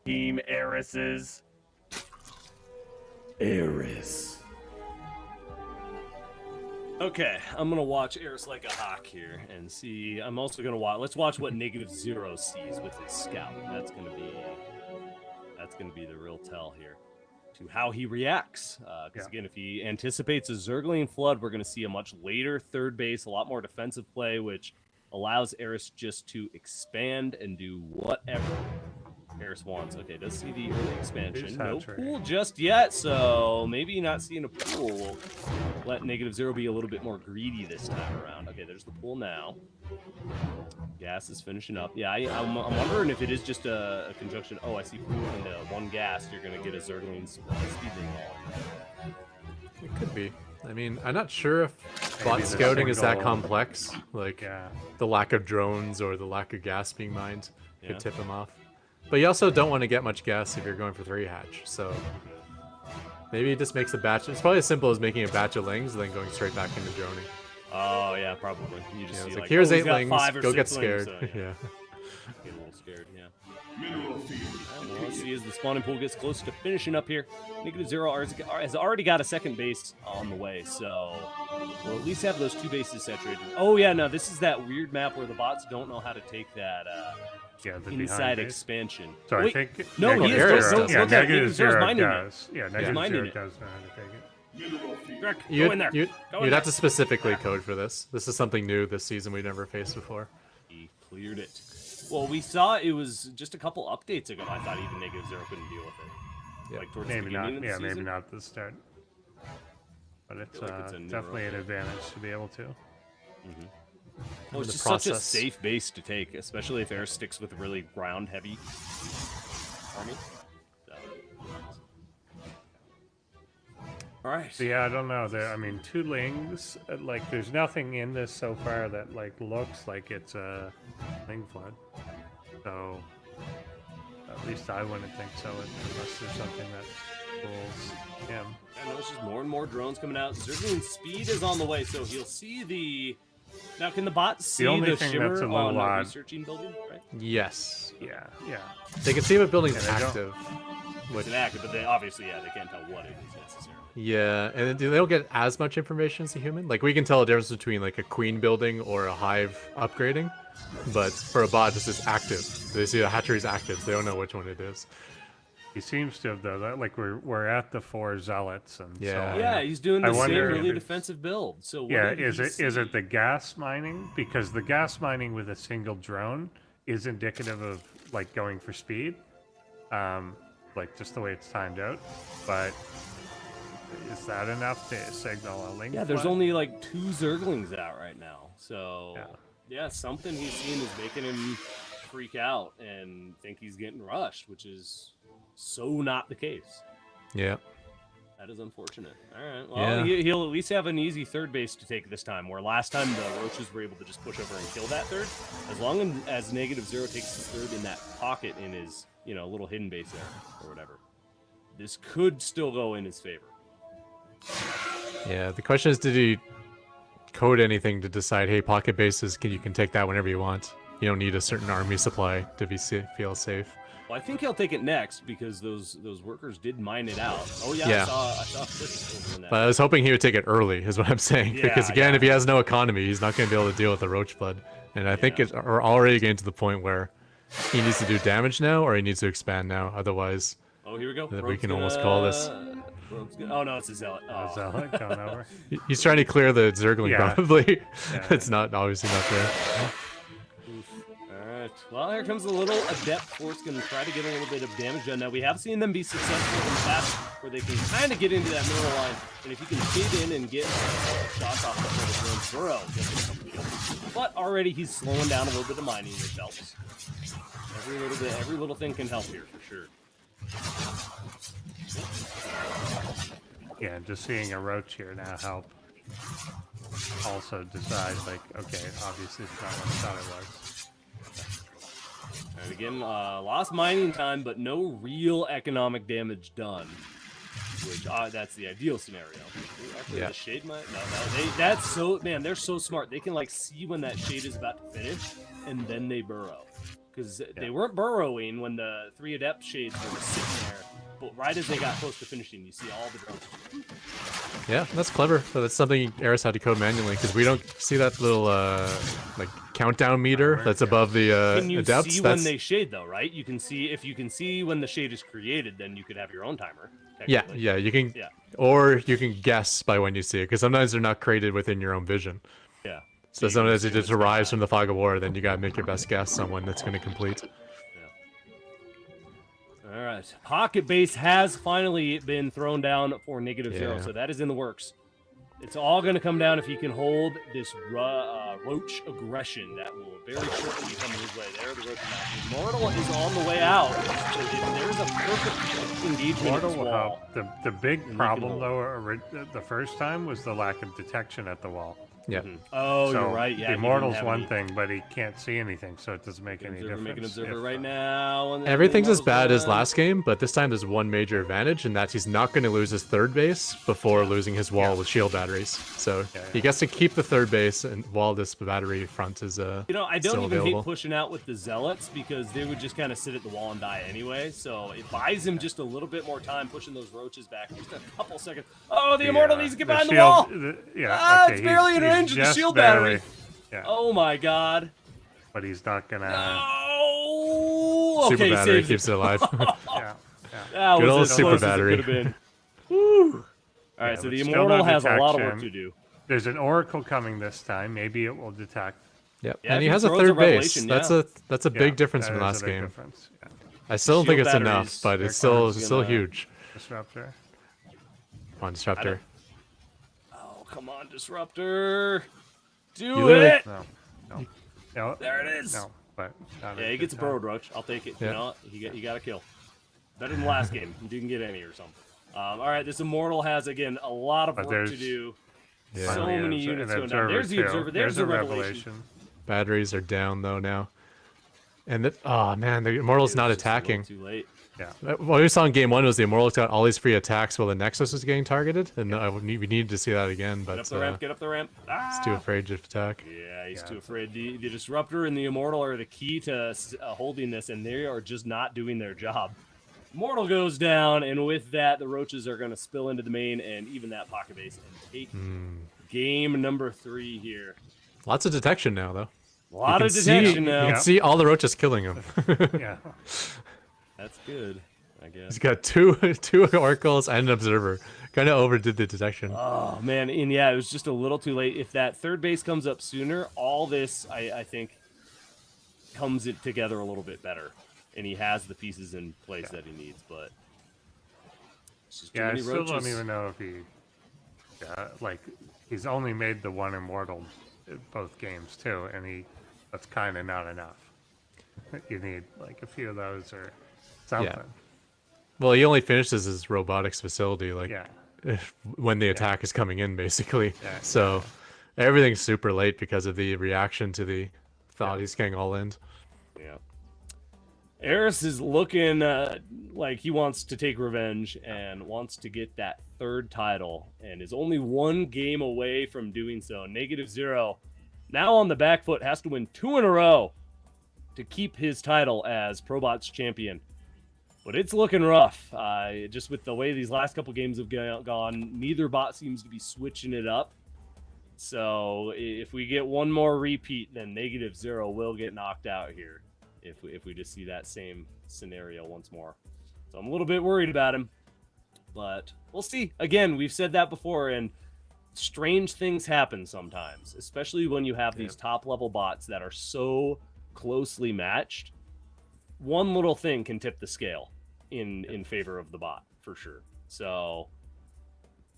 Team Eris's. Eris. Okay, I'm gonna watch Eris like a hawk here and see. I'm also gonna watch. Let's watch what -0 sees with his scout. That's gonna be the real tell here to how he reacts. Because again, if he anticipates a Zergling Flood, we're gonna see a much later third base, a lot more defensive play, which allows Eris just to expand and do whatever Eris wants. Okay, does see the early expansion. No pool just yet, so maybe not seeing a pool will let -0 be a little bit more greedy this time around. Okay, there's the pool now. Gas is finishing up. Yeah, I'm wondering if it is just a conjunction. Oh, I see pool and one gas. You're going to get a Zergling speed ring wall. It could be. I mean, I'm not sure if bot scouting is that complex. Like, the lack of drones or the lack of gas being mined could tip him off. But you also don't want to get much gas if you're going for 3 hatch, so maybe it just makes a batch. It's probably as simple as making a batch of Lings and then going straight back into droning. Oh, yeah, probably. You just see, like, here's 8 Lings, go get scared. Lings, so, Get a little scared, well, let's see as the spawning pool gets close to finishing up here. -0 has already got a second base on the way, so we'll at least have those 2 bases saturated. Oh, yeah, no, this is that weird map where the bots don't know how to take that the inside expansion. So wait, I think no, he is -0 just -0 minding does. it. Yeah, He's minding -0 it. does know how to take it. Drek, go in there. You'd have to specifically code for this. This is something new this season we never faced before. He cleared it. Well, we saw it was just a couple updates ago. I thought even -0 couldn't deal with it. Yeah. Like towards Maybe the not. beginning of the Yeah, season. maybe not at the start. But it's, like it's a new definitely an advantage to be able to. Well, it's the just such a process. safe base to take, especially if Eris sticks with a really ground-heavy army. All right. So yeah, I don't know. I mean, 2 Lings. Like, there's nothing in this so far that like looks like it's a Ling Flood. So at least I wouldn't think so, unless there's something that fools him. I know it's just more and more drones coming out. Zergling speed is on the way, so he'll see the. Now, can the bot see only the thing shimmer that's a little on odd- researching building? Right. Yes. Yeah, yeah. They can see if a building's they don't- active. It's inactive, but they obviously, they can't tell what it is necessarily. Yeah, and they don't get as much information as a human. Like, we can tell the difference between, like, a queen building or a hive upgrading. But for a bot, this is active. They see the hatchery's active. So they don't know which one it is. He seems to have though. That like we're at the 4 zealots and Yeah. so Yeah, he's doing I the same wonder if really it's- defensive build. So what yeah, did is he it see? the gas mining? Because the gas mining with a single drone is indicative of like going for speed, like just the way it's timed out. But is that enough to signal a link? Yeah, there's flag? only like 2 Zerglings out right now. So, yeah, something he's seen is making him freak out and think he's getting rushed, which is so not the case. Yeah. That is unfortunate. All right. Well, Yeah. he'll at least have an easy third base to take this time, where last time the Roaches were able to just push over and kill that third. As long as -0 takes his third in that pocket in his, little hidden base there or whatever, this could still go in his favor. Yeah. The question is, did he code anything to decide, hey, pocket bases, you can take that whenever you want. You don't need a certain army supply to feel safe. Well, I think he'll take it next because those workers did mine it out. Oh yeah, Yeah. I saw this in that. But I was hoping he would take it early, is what I'm saying. Because again, if he has no economy, he's not going to be able to deal with the roach flood. And I think we're already getting to the point where he needs to do damage now, or he needs to expand now. Otherwise, oh, here we go. we can almost call this. Oh no, it's a zealot. Oh. Zealot coming over. He's trying to clear the Zergling, probably. Yeah. It's obviously not there. All right. Well, here comes a little adept force going to try to get a little bit of damage done. Now, we have seen them be successful in the past where they can kind of get into that middle line. And if you can shade in and get shots off the burrow, but already he's slowing down a little bit of mining, which helps. Every little thing can help here for sure. Yeah, just seeing a roach here now help. Also decide, like, okay, obviously it's not what I thought it was. And again, lost mining time, but no real economic damage done. Which that's the ideal scenario. Actually, the shade might. No. They're so smart. They can like see when that shade is about to finish, and then they burrow. Because they weren't burrowing when the 3 adept shades were sitting there. But right as they got close to finishing, you see all the drones. Yeah, that's clever. So that's something Eris had to code manually, because we don't see that little like countdown meter that's above the Can you adepts. see when they shade though, right? You can see if you can see when the shade is created, then you could have your own timer. Yeah, you can. Yeah. Or you can guess by when you see it, because sometimes they're not created within your own vision. Yeah. So sometimes it just arrives from the fog of war, then you gotta make your best guess on when that's gonna complete. All right, pocket base has finally been thrown down for -0, so that is in the works. It's all going to come down if he can hold this roach aggression that will very shortly be coming his way. There, the roach is Immortal is on the way out. So there's a perfect engagement. Immortal will help. The big problem, though, the first time was the lack of detection at the wall. Yeah. Oh, so you're right. Yeah. The Immortal's one thing, but he can't see anything, so it doesn't make any difference. Make an observer right now. Everything's as bad as last game, but this time there's one major advantage, and that's he's not going to lose his third base before losing his wall with shield batteries. So he gets to keep the third base, and while this battery front is I don't still even available. hate pushing out with the zealots because they would just kind of sit at the wall and die anyway. So it buys him just a little bit more time pushing those roaches back, just a couple seconds. Oh, the Immortal needs to get behind the wall. It's barely in range of the shield battery. Yeah. Oh my god. But he's not gonna. No. Super Okay, battery keeps it alive. That Good was old as super close battery. as it could have been. Woo. All right, so the Immortal has a lot of work to do. There's an Oracle coming this time. Maybe it will detect. Yep. Yeah, and if he has he a throws third a base. Revelation, That's a big difference from last game. I still don't think it's enough, but it's still huge. Disruptor. Come on, Disruptor. Oh, come on, Disruptor. You it. No. There it is. No, but yeah, he gets a burrowed roach. I'll take it. Yeah. You know, he got a kill. Better than last game. You can get any or something. All right, this Immortal has again a lot of work to do. Yeah. So many units going down. There's the Observer. There's the Revelation. Batteries are down though now. And oh man, the Immortal's not attacking. Too late. Yeah. What we saw in game 1 was the Immortal got all these free attacks while the Nexus was getting targeted, and we needed to see that again. But get up the ramp. Get up the ramp. He's too afraid to attack. Yeah, he's too afraid. The Disruptor and the Immortal are the key to holding this, and they are just not doing their job. Immortal goes down, and with that, the roaches are going to spill into the main and even that pocket base and take game number 3 here. Lots of detection now, though. A lot of detection now. You can see all the roaches killing him. Yeah. That's good, I guess. He's got two oracles and an observer. Kind of overdid the detection. Oh, man. And yeah, it was just a little too late. If that third base comes up sooner, all this, I think, comes it together a little bit better. And he has the pieces in place that he needs. But It's just too Yeah, I many still don't roaches. even know if he, like, he's only made the one immortal in both games too, and that's kind of not enough. You need like a few of those or something. Well, he only finishes his robotics facility like Yeah. when the attack is coming in, basically. Yeah, So everything's super late because of the reaction to the thought he's getting all in. Yeah. Eris is looking like he wants to take revenge and wants to get that third title and is only one game away from doing so. -0. Now on the back foot, has to win 2 in a row to keep his title as ProBots champion. But it's looking rough. Just with the way these last couple games have gone, neither bot seems to be switching it up. So if we get one more repeat, then -0 will get knocked out here. If we just see that same scenario once more. So I'm a little bit worried about him. But we'll see. Again, we've said that before, and strange things happen sometimes, especially when you have these top-level bots that are so closely matched. One little thing can tip the scale in favor of the bot, for sure. So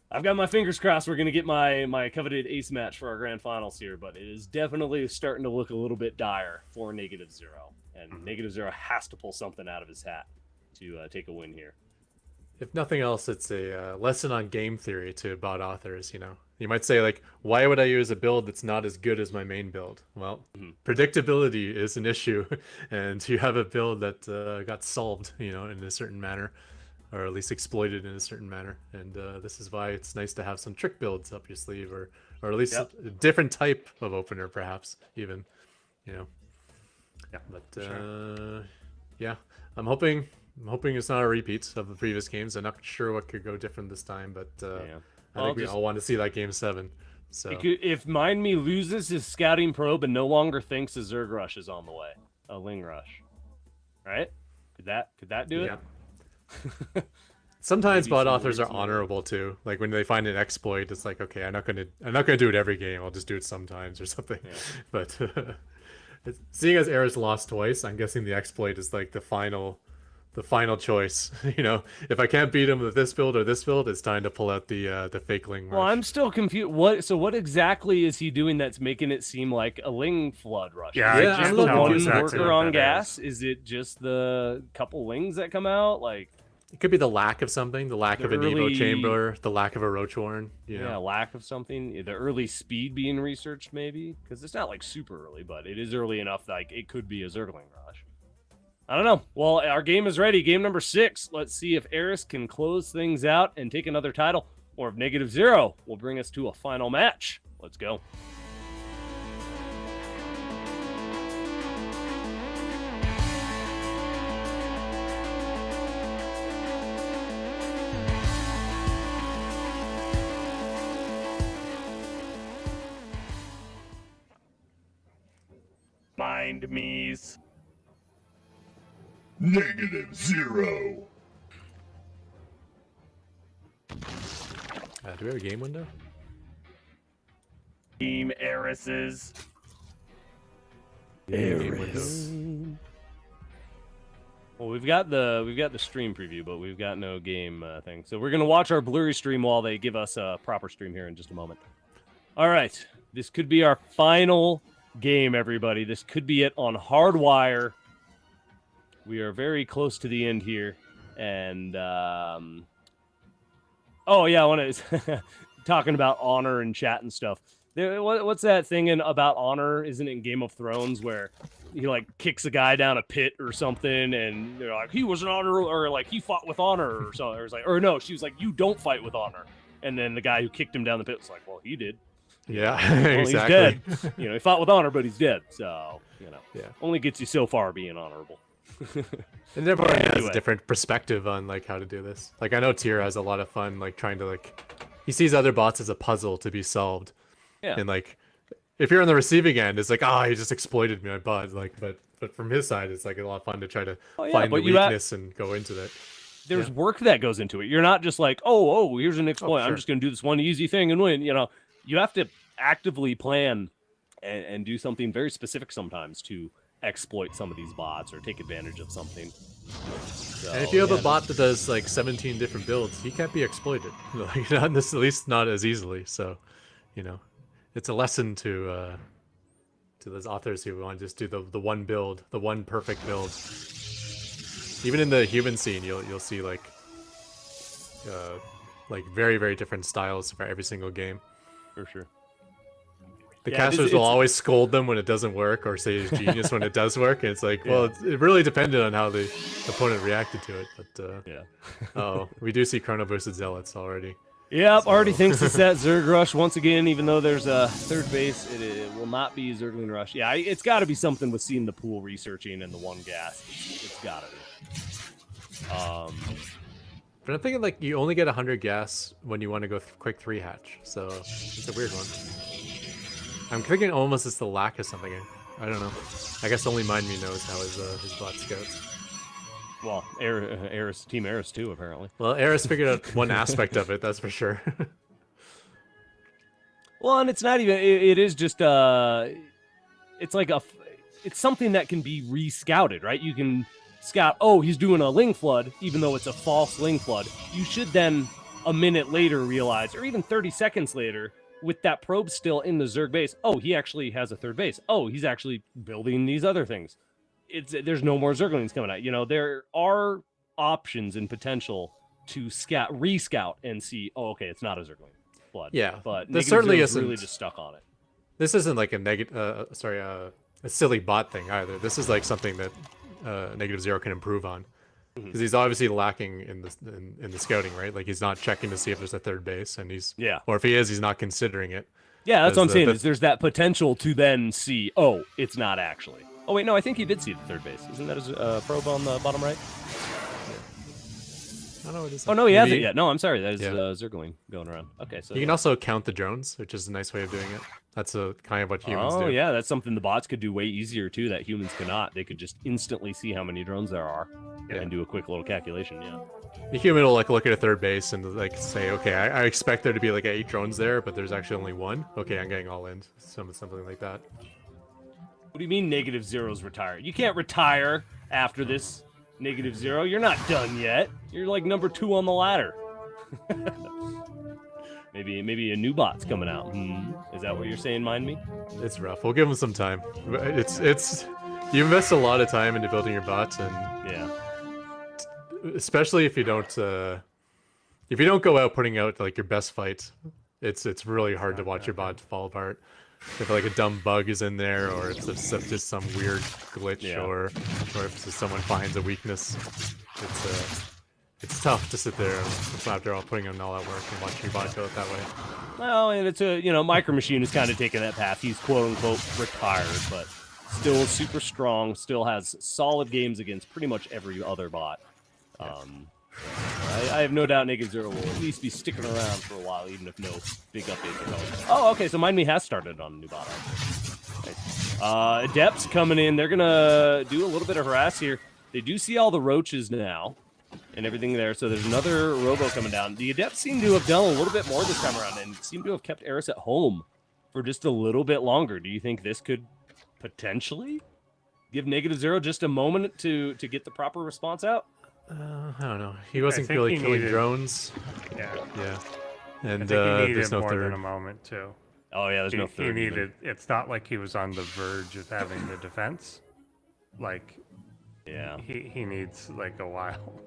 I've got my fingers crossed we're going to get my coveted ace match for our grand finals here, but it is definitely starting to look a little bit dire for -0. And -0 has to pull something out of his hat to take a win here. If nothing else, it's a lesson on game theory to bot authors, you know. You might say, like, why would I use a build that's not as good as my main build? Well, predictability is an issue, and you have a build that got solved, you know, in a certain manner, or at least exploited in a certain manner. And this is why it's nice to have some trick builds up your sleeve, or at least a different type of opener, perhaps, even, you know. Yeah, but yeah, I'm hoping it's not a repeat of the previous games. I'm not sure what could go different this time, but I think we all want to see that game 7. So if Mind Me loses his scouting probe and no longer thinks a Zerg rush is on the way, a Ling rush, right? Could that do it? Yeah. Sometimes Maybe bot some authors are reason. honorable too. Like when they find an exploit, it's like, okay, I'm not gonna do it every game. I'll just do it sometimes or something. Yeah. But seeing as Eris lost twice, I'm guessing the exploit is like the final choice. You know, if I can't beat him with this build or this build, it's time to pull out the fake Ling rush. Well, I'm still confused. What exactly is he doing that's making it seem like a Ling flood rush? Yeah, is I it just can't the tell one exactly worker what on that gas? Is it just the couple Lings that come out? Like, It could be the lack of something, the lack of an Evo early- chamber, the lack of a Roach Warren. You know? lack of something. The early speed being researched, maybe, because it's not like super early, but it is early enough that like it could be a Zergling rush. I don't know. Well, our game is ready. Game number 6. Let's see if Eris can close things out and take another title, or if -0 will bring us to a final match. Let's go. Mind me's. -0. Do we have a game window? Team Eris's. Game window. Well, we've got the stream preview, but we've got no game thing. So we're gonna watch our blurry stream while they give us a proper stream here in just a moment. All right, this could be our final game, everybody. This could be it on Hardwire. We are very close to the end here, and oh yeah, I want to talking about honor and chat and stuff. What's that thing about honor? Isn't it in Game of Thrones where he like kicks a guy down a pit or something, and they're like, he was an honor, or like he fought with honor, or something. Or it's like, or no, she was like, you don't fight with honor. And then the guy who kicked him down the pit was like, well, he did. Yeah, Well, exactly. he's dead. You know, he fought with honor, but he's dead. So, you know, Yeah. only gets you so far being honorable. And everyone has Anyway. a different perspective on like how to do this. Like I know Tyr has a lot of fun like trying to like he sees other bots as a puzzle to be solved. Yeah. And like if you're on the receiving end, it's like, he just exploited my bot. Like but from his side it's like a lot of fun to try to find the but you have- weakness and go into that. There's work that goes into it. You're not just like, oh, here's an exploit. I'm sure. just going to do this one easy thing and win. You know, you have to actively plan and do something very specific sometimes to exploit some of these bots or take advantage of something. So, And if you have a bot that does like 17 different builds, he can't be exploited. Like, not this, at least not as easily. So, it's a lesson to those authors who want to just do the one build, the one perfect build. Even in the human scene, you'll see like very, very different styles for every single game. for sure. The casters will always scold them when it doesn't work, or say it's genius when it does work. And it's like, well, it really depended on how the opponent reacted to it. But we do see Chrono versus Zealots already. Yep, already thinks it's that Zerg Rush once again, even though there's a third base, it will not be Zergling Rush. Yeah, it's got to be something with seeing the pool researching and the one gas. It's got to be. But I'm thinking like you only get 100 gas when you want to go quick 3-hatch, so it's a weird one. I'm thinking almost it's the lack of something. I don't know. I guess only Mind Me knows how his bot scouts. Well, Eris, Team Eris too, apparently. Well, Eris figured out one aspect of it, that's for sure. Well, and it's not even. It is just. It's like it's something that can be re-scouted, right? You can scout. Oh, he's doing a Ling Flood, even though it's a false Ling Flood. You should then a minute later realize, or even 30 seconds later, with that probe still in the Zerg base, oh, he actually has a third base. Oh, he's actually building these other things. There's no more Zerglings coming out. There are options and potential to re-scout and see, oh, okay, it's not a Zergling flood. Yeah, but this certainly isn't really just stuck on it. This isn't like a silly bot thing either. This is like something that Negative Zero can improve on. Because he's obviously lacking in the scouting, right? Like he's not checking to see if there's a third base, and or if he is, he's not considering it. Yeah, that's what I'm saying. Is there's that potential to then see, oh, it's not actually. Oh wait, no, I think he did see the third base. Isn't that his probe on the bottom right? I don't know what it is. Oh no, he hasn't yet. No, I'm sorry, that is Zergling going around. Okay, so you can also count the drones, which is a nice way of doing it. That's kind of what humans do. Oh yeah, that's something the bots could do way easier too. That humans cannot. They could just instantly see how many drones there are and do a quick little calculation. Yeah. The human will like look at a third base and like say, okay, I expect there to be like 8 drones there, but there's actually only 1. Okay, I'm getting all in. Something like that. What do you mean Negative Zero's retired? You can't retire after this, Negative Zero. You're not done yet. You're like number 2 on the ladder. Maybe a new bot's coming out. Is that what you're saying, Mind Me? It's rough. We'll give him some time. It's you invest a lot of time into building your bots, and especially if you don't go out putting out like your best fight, it's really hard to watch your bot fall apart. If like a dumb bug is in there, or if it's just some weird glitch, or if someone finds a weakness, it's tough to sit there after all putting in all that work and watching your bot go out that way. Well, and it's Micro Machine is kind of taking that path. He's quote unquote retired, but still super strong. Still has solid games against pretty much every other bot. I have no doubt Negative Zero will at least be sticking around for a while, even if no big updates are coming. Oh, okay, so Mind Me has started on a new bot. Nice. Adepts coming in. They're going to do a little bit of harass here. They do see all the roaches now and everything there, so there's another Robo coming down. The Adepts seem to have done a little bit more this time around and seem to have kept Eris at home for just a little bit longer. Do you think this could potentially give Negative Zero just a moment to get the proper response out? I don't know. He wasn't really killing drones. Yeah. And I think he needed there's no more third. than a moment too. Oh yeah, there's no third. He needed. It's not like he was on the verge of having the defense. Like, he needs like a while.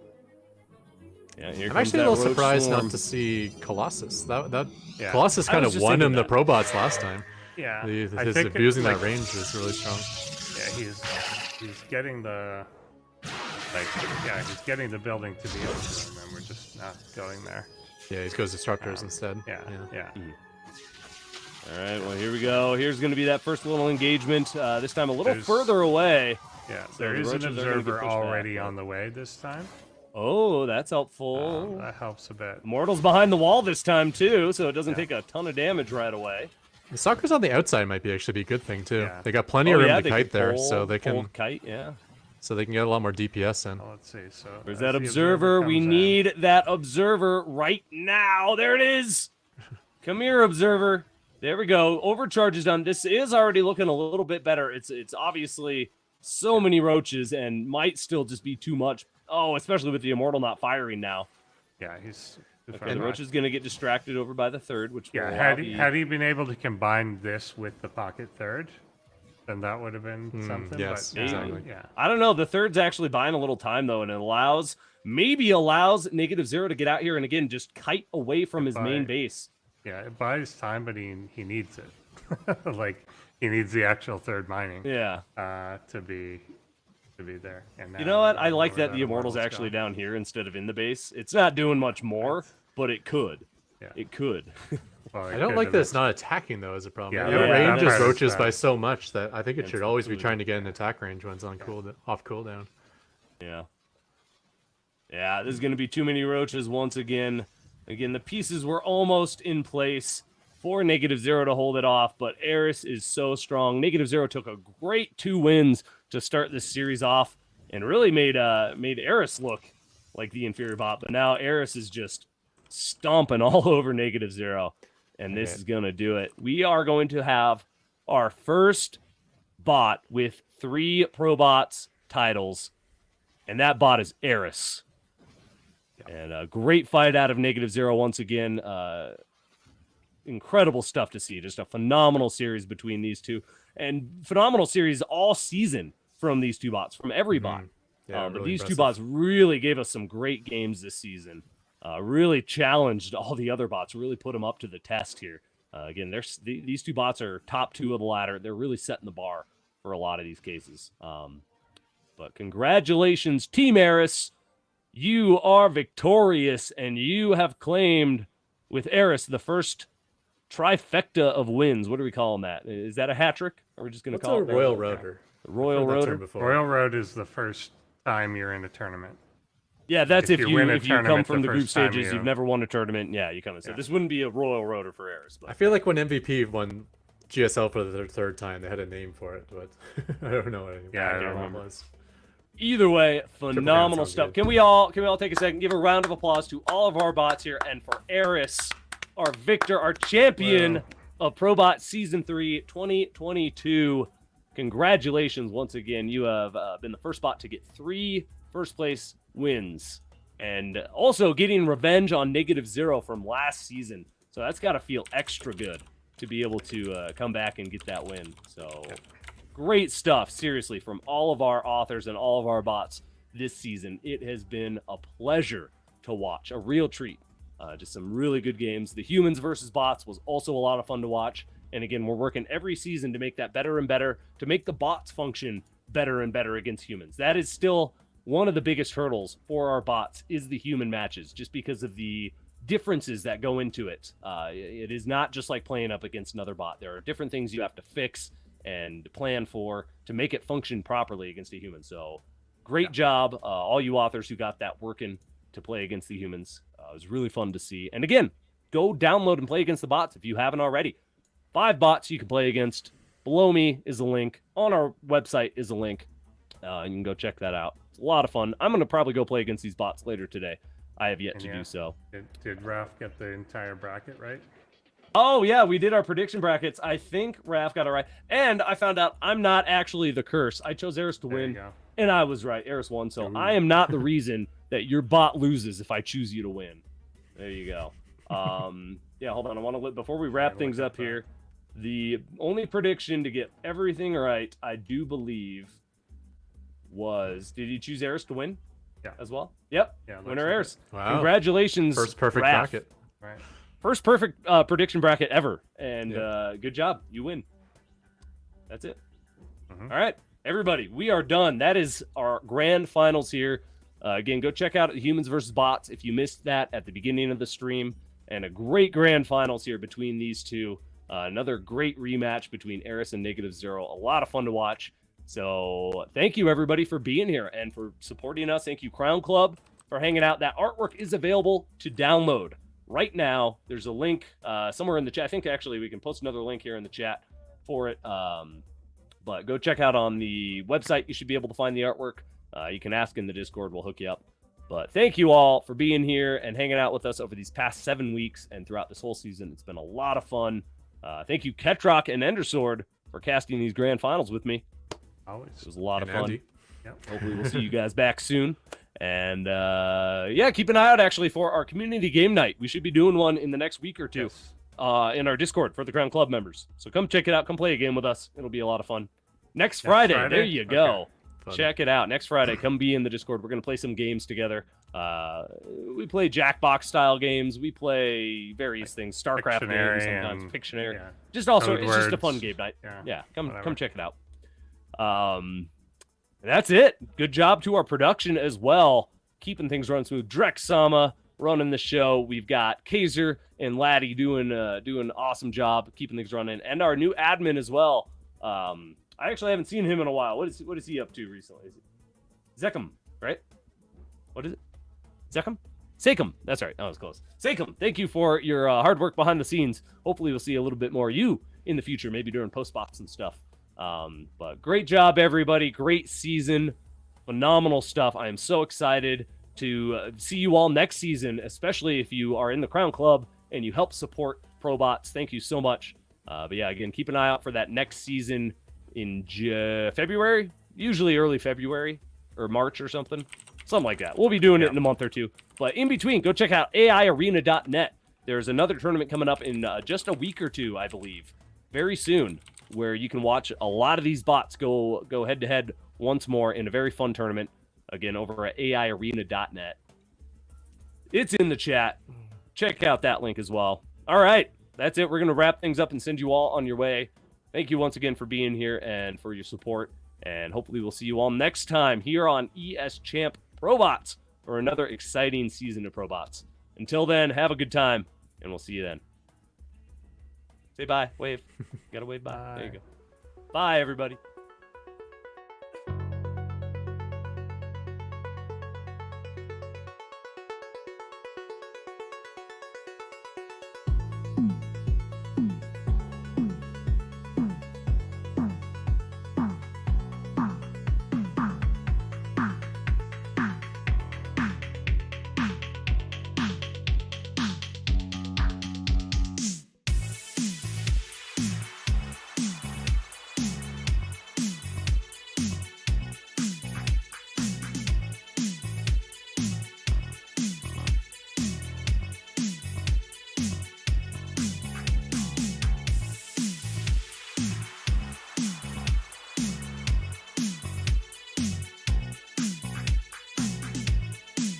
Yeah, I'm actually a little surprised not to see Colossus. Colossus kind of won him the ProBots last time. Yeah, his abusing that range was really strong. Yeah, he's getting the. He's getting the building to be able to, and then we're just not going there. Yeah, he goes disruptors instead. Yeah. All right, well, here we go. Here's going to be that first little engagement, this time a little further away. Yeah, so there is an observer already on the way this time. Oh, that's helpful. That helps a bit. Mortal's behind the wall this time, too, so it doesn't take a ton of damage right away. The soccer's on the outside might be actually be a good thing, too. Yeah. They got plenty of room to kite there, so they can... Kite, yeah. So they can get a lot more DPS in. Let's see. So there's that observer. We need that observer right now. There it is. Come here, observer. There we go. Overcharge is done. This is already looking a little bit better. It's obviously so many roaches and might still just be too much. Oh, especially with the Immortal not firing now. Yeah, he's. Okay, the roach is going to get distracted over by the third, which will had he been able to combine this with the pocket third, then that would have been something. Yes, but, exactly. Yeah. I don't know. The third's actually buying a little time though, and it allows -0 to get out here and again just kite away from his main base. Yeah, it buys time, but he needs it. Like he needs the actual third mining. Yeah. To be there. And You know what? I like where that the Immortal's Immortal's actually gone. down here instead of in the base. It's not doing much more, but it could. Yeah. It could. Well, it I don't could like have that it's not attacking though as a problem. Yeah, It yeah, ranges that part is roaches bad. by so much that I think it should always be Absolutely. trying to get an attack range when it's on off cooldown. Yeah. Yeah, there's going to be too many roaches once again. Again, the pieces were almost in place for -0 to hold it off, but Eris is so strong. -0 took a great 2 wins to start this series off and really made Eris look like the inferior bot. But now Eris is just stomping all over -0, and this is going to do it. We are going to have our first bot with 3 ProBots titles, and that bot is Eris. And a great fight out of -0 once again. Incredible stuff to see. Just a phenomenal series between these two, and phenomenal series all season from these two bots, from every bot. Yeah, But really these two impressive. bots really gave us some great games this season. Really challenged all the other bots. Really put them up to the test here. Again, these two bots are top 2 of the ladder. They're really setting the bar for a lot of these cases. But congratulations, Team Eris. You are victorious, and you have claimed with Eris the first trifecta of wins. What are we calling that? Is that a hat trick? Or are we just going to What's call a it that? Royal Roader? Royal I've heard that term Roader? before. Royal Road is the first time you're in a tournament. Yeah, that's If if you win a you come tournament from the the group first time, stages, you- you've never won a tournament. Yeah, you come in. So this wouldn't be a Royal Roader for Eris. I But feel like when MVP won GSL for the third time, they had a name for it, but I don't know what it Yeah, I don't what it remember. was. either way, phenomenal sounds stuff. good. Can we all take a second, give a round of applause to all of our bots here, and for Eris, our victor, our champion of ProBot Season 3 2022. Congratulations once again. You have been the first bot to get 3 first place wins, and also getting revenge on -0 from last season. So that's got to feel extra good to be able to come back and get that win. So great stuff, seriously, from all of our authors and all of our bots this season. It has been a pleasure to watch, a real treat. Just some really good games. The humans versus bots was also a lot of fun to watch. And again, we're working every season to make that better and better, to make the bots function better and better against humans. That is still one of the biggest hurdles for our bots, is the human matches, just because of the differences that go into it. It is not just like playing up against another bot. There are different things you have to fix and plan for to make it function properly against a human. So great job, all you authors who got that working to play against the humans. It was really fun to see. And again, go download and play against the bots if you haven't already. 5 bots you can play against. Below me is a link. On our website is a link. You can go check that out. It's a lot of fun. I'm going to probably go play against these bots later today. I have yet to do so. Did Ralph get the entire bracket right? Oh, yeah, we did our prediction brackets. I think Raph got it right. And I found out I'm not actually the curse. I chose Eris to There you win, go. and I was right. Eris won, so I am not the reason that your bot loses if I choose you to win. There you go. Yeah, hold on. I want to before we wrap things up here. The only prediction to get everything right, I do believe, was, did you choose Eris to win? Yeah. As well? Yep. Yeah, looks Winner like it. Eris. Wow. Congratulations. First perfect Raph. bracket. Right. First perfect prediction bracket ever. And good job. You win. That's it. Mhm. All right, everybody, we are done. That is our grand finals here. Again, go check out Humans versus Bots if you missed that at the beginning of the stream. And a great grand finals here between these two. Another great rematch between Eris and -0. A lot of fun to watch. So thank you, everybody, for being here and for supporting us. Thank you, Crown Club, for hanging out. That artwork is available to download right now. There's a link somewhere in the chat. I think, actually, we can post another link here in the chat for it. But go check out on the website. You should be able to find the artwork. You can ask in the Discord. We'll hook you up. But thank you all for being here and hanging out with us over these past 7 weeks and throughout this whole season. It's been a lot of fun. Thank you, Ketrock and Endersword, for casting these grand finals with me. Always. It was a lot of And fun. Andy. Yep. Hopefully we'll see you guys back soon. And yeah, keep an eye out actually for our community game night. We should be doing one in the next week or two Yes. in our Discord for the Crown Club members. So come check it out. Come play a game with us. It'll be a lot of fun. Next Friday. There you go. Okay. Fun. Check it out. Next Friday, come be in the Discord. We're going to play some games together. We play Jackbox style games. We play various things. StarCraft games sometimes. and- Pictionary. Yeah. Just also, Code it's just a words. fun game night. Yeah. Yeah, whatever. come check it out. That's it. Good job to our production as well, keeping things running smooth. Drex Sama running the show. We've got Kaiser and Laddie doing an awesome job keeping things running, and our new admin as well. I actually haven't seen him in a while. What is he up to recently? Is it Zekum, right? What is it? Zekum? Sakum. That's right. That was close. Sakum, thank you for your hard work behind the scenes. Hopefully we'll see a little bit more of you in the future, maybe during post box and stuff. But great job, everybody. Great season. Phenomenal stuff. I am so excited to see you all next season, especially if you are in the Crown Club and you help support ProBots. Thank you so much. But yeah, again, keep an eye out for that next season in February, usually early February or March or something like that. We'll be doing it in a month or two. But in between, go check out AIarena.net. There's another tournament coming up in just a week or two, I believe, very soon, where you can watch a lot of these bots go head to head once more in a very fun tournament. Again, over at AIarena.net. It's in the chat. Check out that link as well. All right, that's it. We're going to wrap things up and send you all on your way. Thank you once again for being here and for your support. And hopefully we'll see you all next time here on ES Champ ProBots for another exciting season of ProBots. Until then, have a good time, and we'll see you then. Say bye. Wave. Gotta wave bye. There you go. Bye, everybody.